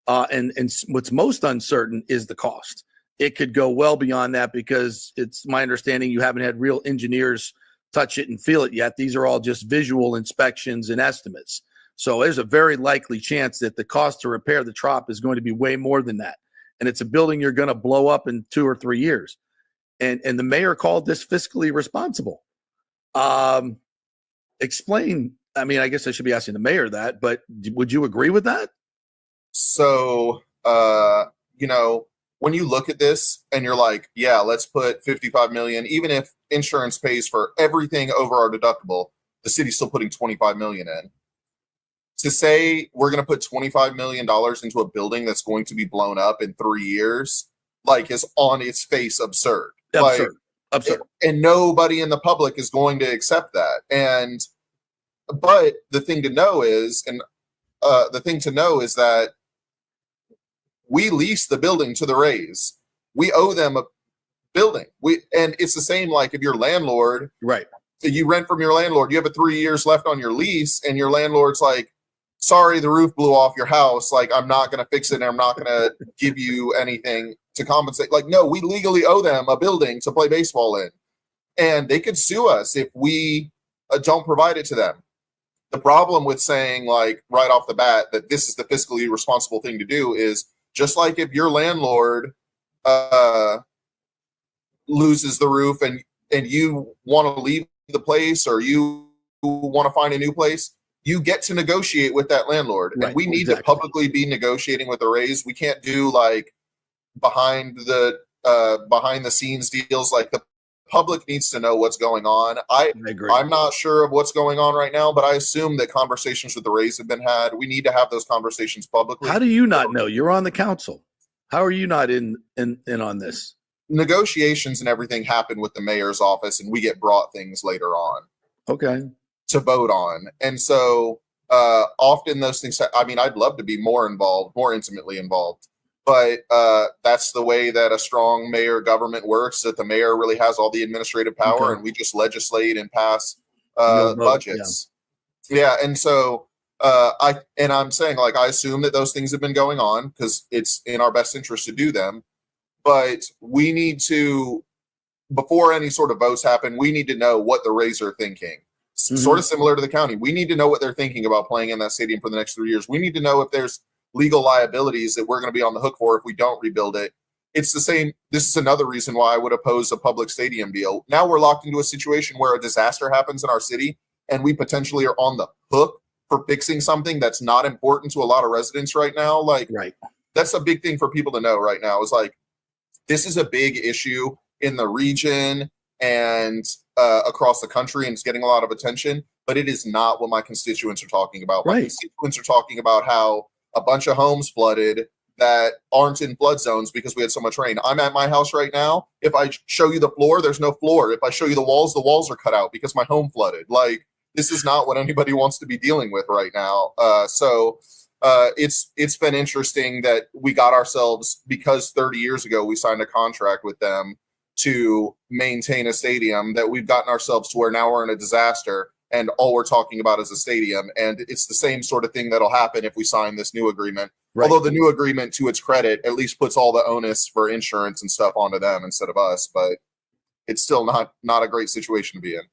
E: And what's most uncertain is the cost. It could go well beyond that, because it's my understanding you haven't had real engineers touch it and feel it yet. These are all just visual inspections and estimates. So there's a very likely chance that the cost to repair the Trop is going to be way more than that. And it's a building you're going to blow up in 2 or 3 years. And the mayor called this fiscally responsible. Explain. I mean, I guess I should be asking the mayor that, but would you agree with that?
M: So, when you look at this and you're like, yeah, let's put 55 million, even if insurance pays for everything over our deductible, the city's still putting 25 million in. To say we're going to put $25 million into a building that's going to be blown up in 3 years, like, is on its face absurd.
E: Absurd. Absurd.
M: And nobody in the public is going to accept that. But the thing to know is, that we lease the building to the Rays. We owe them a building. And it's the same, like, if your landlord,
E: right?
M: You rent from your landlord, you have 3 years left on your lease, and your landlord's like, sorry, the roof blew off your house. Like, I'm not going to fix it, and I'm not going to give you anything to compensate. Like, no, we legally owe them a building to play baseball in. And they could sue us if we don't provide it to them. The problem with saying, like, right off the bat that this is the fiscally responsible thing to do is, just like if your landlord loses the roof and you want to leave the place or you want to find a new place, you get to negotiate with that landlord.
E: Right,
M: and we need to publicly be negotiating with the Rays. We can't do, like, behind the scenes deals. Like, the public needs to know what's going on.
E: I agree.
M: I'm not sure of what's going on right now, but I assume that conversations with the Rays have been had. We need to have those conversations publicly.
E: How do you not know? You're on the council. How are you not in on this?
M: Negotiations and everything happen with the mayor's office, and we get brought things later on.
E: Okay.
M: To vote on. And so often those things, I mean, I'd love to be more involved, more intimately involved. But that's the way that a strong mayor government works, that the mayor really has all the administrative power, and we just legislate and pass budgets. Yeah. And so I'm saying, like, I assume that those things have been going on because it's in our best interest to do them. But we need to, before any sort of votes happen, we need to know what the Rays are thinking. Sort of similar to the county. We need to know what they're thinking about playing in that stadium for the next 3 years. We need to know if there's legal liabilities that we're going to be on the hook for if we don't rebuild it. It's the same. This is another reason why I would oppose a public stadium deal. Now we're locked into a situation where a disaster happens in our city and we potentially are on the hook for fixing something that's not important to a lot of residents right now. Like,
E: right.
M: That's a big thing for people to know right now, is like, this is a big issue in the region and across the country, and it's getting a lot of attention, but it is not what my constituents are talking about.
E: Right.
M: My constituents are talking about how a bunch of homes flooded that aren't in flood zones because we had so much rain. I'm at my house right now. If I show you the floor, there's no floor. If I show you the walls are cut out because my home flooded. Like, this is not what anybody wants to be dealing with right now. So it's been interesting that we got ourselves, because 30 years ago we signed a contract with them to maintain a stadium, that we've gotten ourselves to where now we're in a disaster and all we're talking about is a stadium. And it's the same sort of thing that'll happen if we sign this new agreement. Right. Although the new agreement, to its credit, at least puts all the onus for insurance and stuff onto them instead of us. But it's still not a great situation to be in.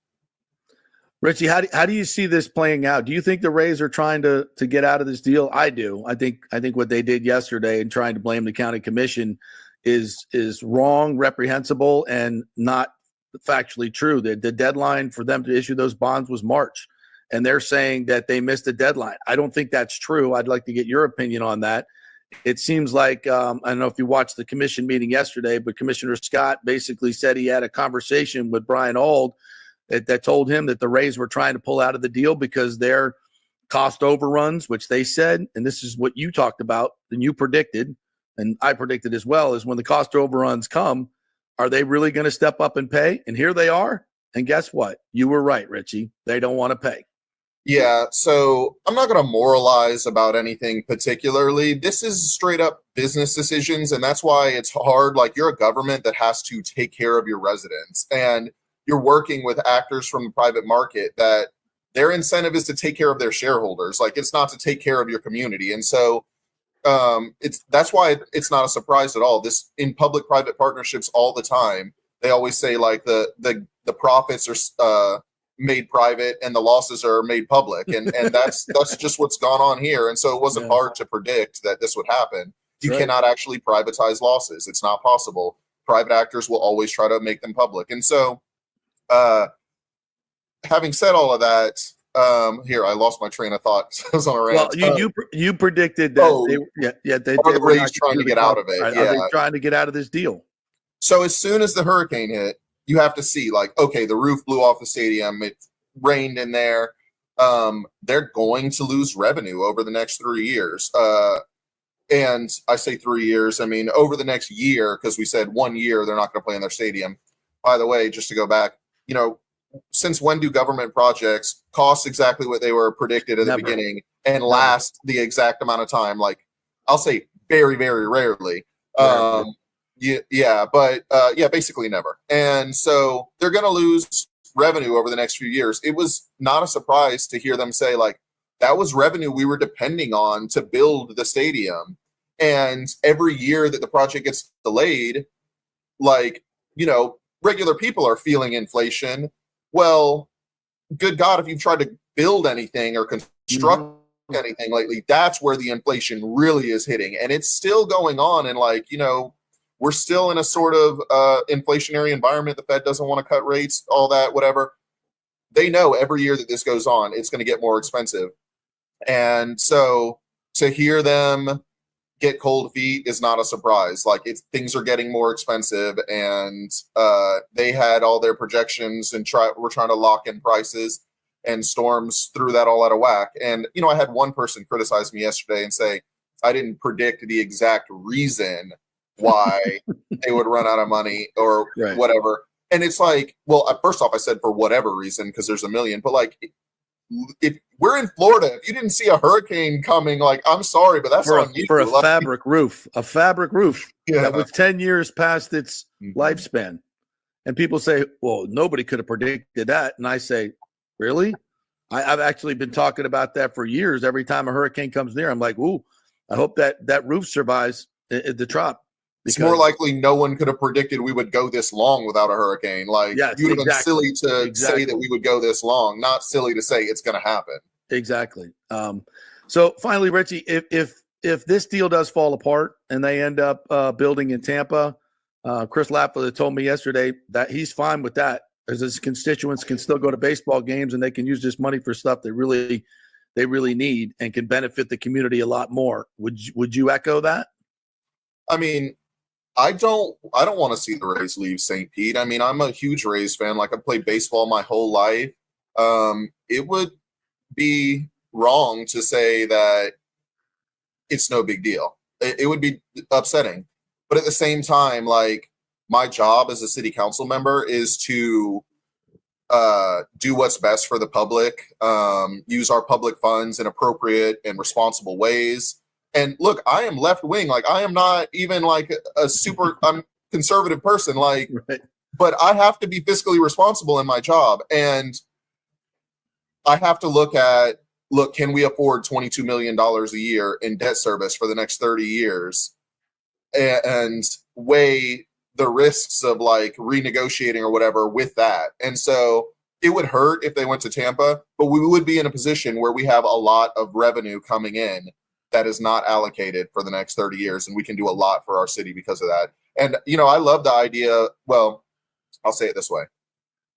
E: Richie, how do you see this playing out? Do you think the Rays are trying to get out of this deal? I do. I think what they did yesterday and trying to blame the county commission is wrong, reprehensible, and not factually true. The deadline for them to issue those bonds was March, and they're saying that they missed the deadline. I don't think that's true. I'd like to get your opinion on that. It seems like, I don't know if you watched the commission meeting yesterday, but Commissioner Scott basically said he had a conversation with Brian Auld that told him that the Rays were trying to pull out of the deal because their cost overruns, which they said, and this is what you talked about and you predicted, and I predicted as well, is when the cost overruns come, are they really going to step up and pay? And here they are. And guess what? You were right, Richie. They don't want to pay.
M: Yeah, so I'm not going to moralize about anything particularly. This is straight up business decisions, and that's why it's hard. Like, you're a government that has to take care of your residents, and you're working with actors from the private market that their incentive is to take care of their shareholders. Like, it's not to take care of your community. And so that's why it's not a surprise at all. This, in public-private partnerships all the time, they always say, like, the profits are made private and the losses are made public, and that's just what's gone on here. And so it wasn't hard to predict that this would happen. You cannot actually privatize losses. It's not possible. Private actors will always try to make them public. And so having said all of that, Here, I lost my train of thought. I was on a rant.
E: Well, you predicted that they
M: are the
E: were
M: Rays
E: not
M: trying to
E: do the
M: get out of it?
E: Right?
M: Yeah.
E: Are they trying to get out of this deal?
M: So as soon as the hurricane hit, you have to see, like, okay, the roof blew off the stadium. It rained in there. They're going to lose revenue over the next 3 years. And I say 3 years, I mean, over the next year, because we said 1 year they're not going to play in their stadium. By the way, just to go back, since when do government projects cost exactly what they were predicted at the beginning and last the exact amount of time? Like, I'll say very, very rarely. Basically never. And so they're going to lose revenue over the next few years. It was not a surprise to hear them say, like, that was revenue we were depending on to build the stadium. And every year that the project gets delayed, like, regular people are feeling inflation. Well, good God, if you've tried to build anything or construct anything lately, that's where the inflation really is hitting. And it's still going on. And we're still in a sort of inflationary environment. The Fed doesn't want to cut rates, all that, whatever. They know every year that this goes on, it's going to get more expensive. And so to hear them get cold feet is not a surprise. Like, things are getting more expensive, and they had all their projections and we're trying to lock in prices, and Storms threw that all out of whack. And, I had one person criticize me yesterday and say, I didn't predict the exact reason why they would run out of money or whatever. And it's like, well, first off, I said for whatever reason, because there's a million, but like, if we're in Florida, if you didn't see a hurricane coming, like, I'm sorry, but that's on you.
E: For a fabric roof that was 10 years past its lifespan. And people say, well, nobody could have predicted that. And I say, really? I've actually been talking about that for years. Every time a hurricane comes near, I'm like, ooh, I hope that roof survives the trop.
M: It's more likely no one could have predicted we would go this long without a hurricane. Like, you would have been silly to say that we would go this long, not silly to say it's going to happen.
E: Exactly. So finally, Richie, if this deal does fall apart and they end up building in Tampa, Chris Lafleur told me yesterday that he's fine with that, as his constituents can still go to baseball games and they can use this money for stuff they really need and can benefit the community a lot more. Would you echo that?
M: I mean, I don't want to see the Rays leave St. Pete. I mean, I'm a huge Rays fan. Like, I've played baseball my whole life. It would be wrong to say that it's no big deal. It would be upsetting. But at the same time, like, my job as a city council member is to do what's best for the public, use our public funds in appropriate and responsible ways. And look, I am left wing. Like, I am not even like I'm conservative person. Like, but I have to be fiscally responsible in my job. And I have to look, can we afford $22 million a year in debt service for the next 30 years and weigh the risks of like renegotiating or whatever with that. And so it would hurt if they went to Tampa, but we would be in a position where we have a lot of revenue coming in that is not allocated for the next 30 years. And we can do a lot for our city because of that. And, I love the idea. Well, I'll say it this way.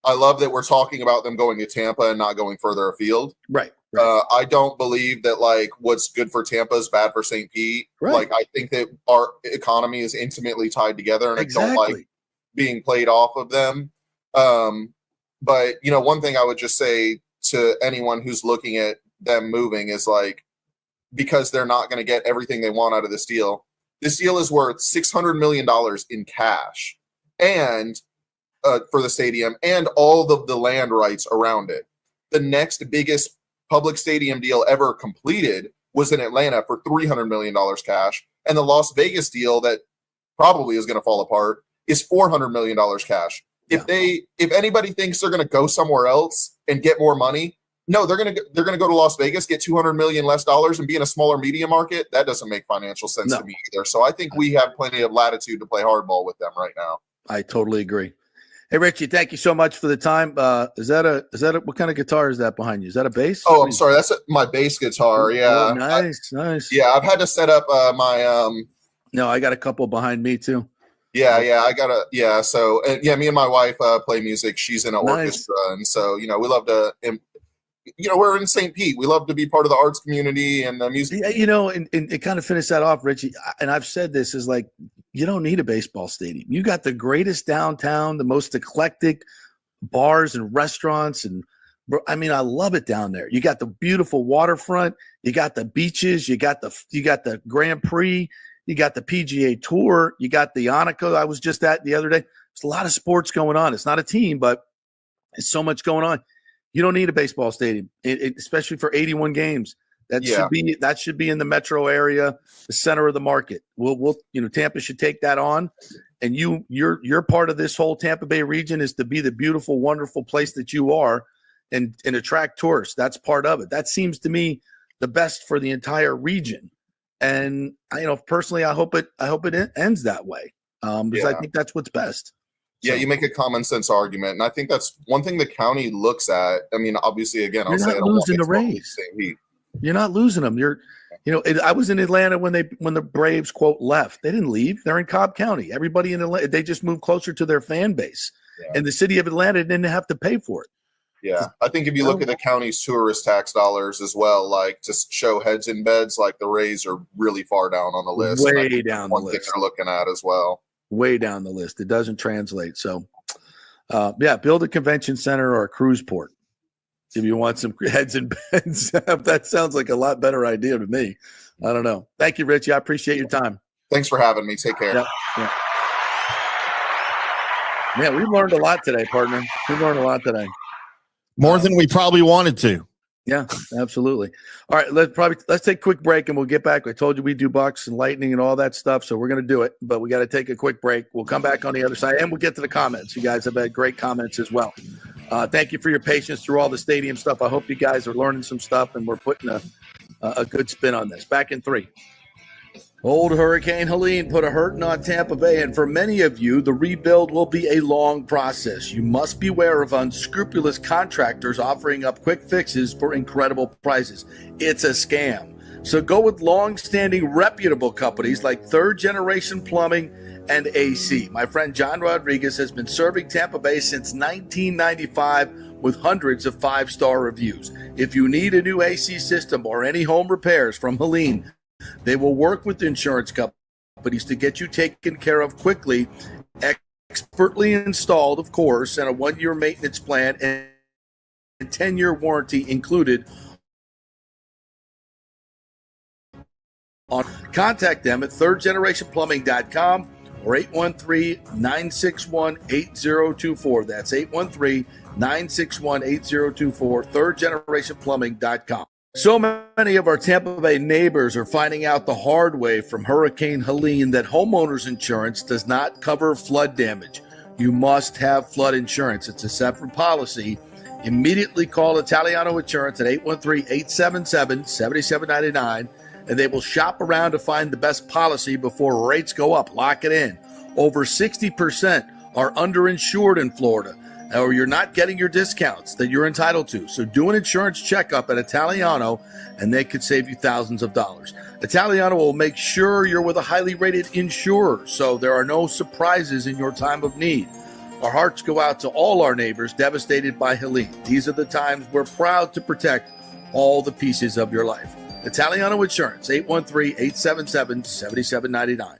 M: I love that we're talking about them going to Tampa and not going further afield.
E: Right.
M: I don't believe that like what's good for Tampa is bad for St. Pete.
E: Right.
M: Like, I think that our economy is intimately tied together, and I don't like being played off of them. But, one thing I would just say to anyone who's looking at them moving is like, because they're not going to get everything they want out of this deal. This deal is worth $600 million in cash and for the stadium and all of the land rights around it. The next biggest public stadium deal ever completed was in Atlanta for $300 million cash. And the Las Vegas deal that probably is going to fall apart is $400 million cash. Yeah. If anybody thinks they're going to go somewhere else and get more money, no, they're going to go to Las Vegas, get $200 million less dollars, and be in a smaller media market. That doesn't make financial sense to me either. So I think we have plenty of latitude to play hardball with them right now.
E: I totally agree. Hey, Richie, thank you so much for the time. Is that what kind of guitar is that behind you? Is that a bass?
M: Oh, I'm sorry. That's my bass guitar. Yeah.
E: Oh, nice.
M: Yeah, I've had to set up my.
E: No, I got a couple behind me too.
M: Yeah, I got a. Yeah, so me and my wife play music. She's in an orchestra, and so we love to we're in St. Pete. We love to be part of the arts community and the music.
E: Yeah, and kind of finish that off, Richie. And I've said this is like, you don't need a baseball stadium. You got the greatest downtown, the most eclectic bars and restaurants. And I love it down there. You got the beautiful waterfront. You got the beaches. You got the Grand Prix. You got the PGA Tour. You got the Annika I was just at the other day. There's a lot of sports going on. It's not a team, but it's so much going on. You don't need a baseball stadium, especially for 81 games. That should be in the metro area, the center of the market. We'll Tampa should take that on, and you're part of this whole Tampa Bay region is to be the beautiful, wonderful place that you are, and attract tourists. That's part of it. That seems to me the best for the entire region. And personally, I hope it ends that way, because I think that's what's best.
M: Yeah, you make a common sense argument, and I think that's one thing the county looks at. I mean, obviously, again,
E: You're not losing the Rays. You're not losing them. I was in Atlanta when the Braves quote left. They didn't leave. They're in Cobb County. Everybody in Atlanta, they just moved closer to their fan base, and the city of Atlanta didn't have to pay for it.
M: Yeah, I think if you look at the county's tourist tax dollars as well, like to show heads in beds, like the Rays are really far down on the list.
E: Way down the list.
M: One thing they're looking at as well. Way
E: down the list. It doesn't translate. So, build a convention center or a cruise port if you want some heads and beds. That sounds like a lot better idea to me. I don't know. Thank you, Richie. I appreciate your time.
M: Thanks for having me. Take care.
E: Yeah, we learned a lot today, partner. We learned a lot today.
G: More than we probably wanted to.
E: Yeah, absolutely. All right, let's take a quick break and we'll get back. I told you we do Bucks and Lightning and all that stuff, so we're going to do it, but we got to take a quick break. We'll come back on the other side and we'll get to the comments. You guys have had great comments as well. Thank you for your patience through all the stadium stuff. I hope you guys are learning some stuff and we're putting a good spin on this. Back in 3. Old Hurricane Helene put a hurting on Tampa Bay, and for many of you, the rebuild will be a long process. You must beware of unscrupulous contractors offering up quick fixes for incredible prices. It's a scam. So go with long-standing reputable companies like Third Generation Plumbing and AC. My friend John Rodriguez has been serving Tampa Bay since 1995 with hundreds of 5-star reviews. If you need a new AC system or any home repairs from Helene, they will work with insurance companies to get you taken care of quickly, expertly installed, of course, and a 1-year maintenance plan and 10-year warranty included. Contact them at thirdgenerationplumbing.com or 813-961-8024. That's 813-961-8024, thirdgenerationplumbing.com. So many of our Tampa Bay neighbors are finding out the hard way from Hurricane Helene that homeowners insurance does not cover flood damage. You must have flood insurance. It's a separate policy. Immediately call Italiano Insurance at 813-877-7799, and they will shop around to find the best policy before rates go up. Lock it in. Over 60% are underinsured in Florida, or you're not getting your discounts that you're entitled to. So do an insurance checkup at Italiano, and they could save you thousands of dollars. Italiano will make sure you're with a highly rated insurer, so there are no surprises in your time of need. Our hearts go out to all our neighbors devastated by Helene. These are the times we're proud to protect all the pieces of your life. Italiano Insurance, 813-877-7799.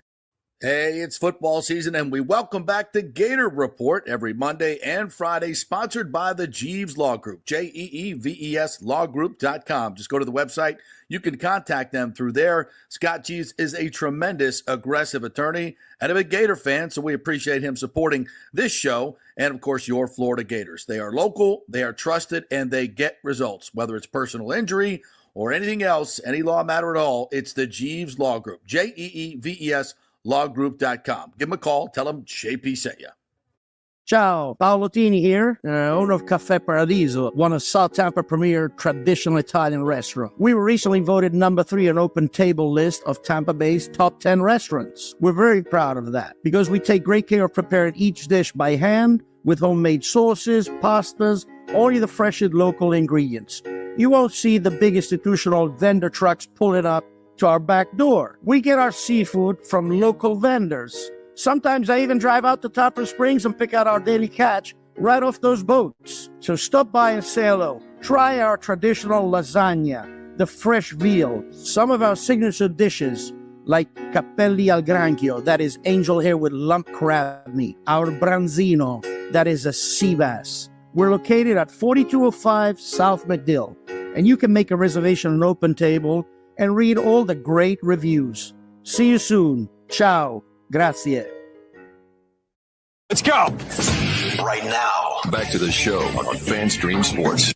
E: Hey, it's football season, and we welcome back the Gator Report every Monday and Friday, sponsored by the Jeeves Law Group, Jeeves lawgroup.com. Just go to the website. You can contact them through there. Scott Jeeves is a tremendous, aggressive attorney and a big Gator fan, so we appreciate him supporting this show and, of course, your Florida Gators. They are local, they are trusted, and they get results, whether it's personal injury or anything else, any law matter at all. It's the Jeeves Law Group, Jeeves lawgroup.com. Give them a call. Tell them JP sent you.
H: Ciao, Paolo Tini here, owner of Caffè Paradiso, one of South Tampa premier traditional Italian restaurant. We were recently voted number 3 on Open Table list of Tampa Bay's top 10 restaurants. We're very proud of that because we take great care of preparing each dish by hand with homemade sauces, pastas, only the freshest local ingredients. You won't see the big institutional vendor trucks pulling up to our back door. We get our seafood from local vendors. Sometimes I even drive out to Tarpon Springs and pick out our daily catch right off those boats. So stop by and say hello. Try our traditional lasagna, the fresh veal, some of our signature dishes like capelli al granchio, that is angel hair with lump crab meat, our branzino, that is a sea bass. We're located at 4205 South McDill, and you can make a reservation on Open Table and read all the great reviews. See you soon. Ciao. Grazie.
A: Let's go. Right now. Back to the show on FanStream Sports.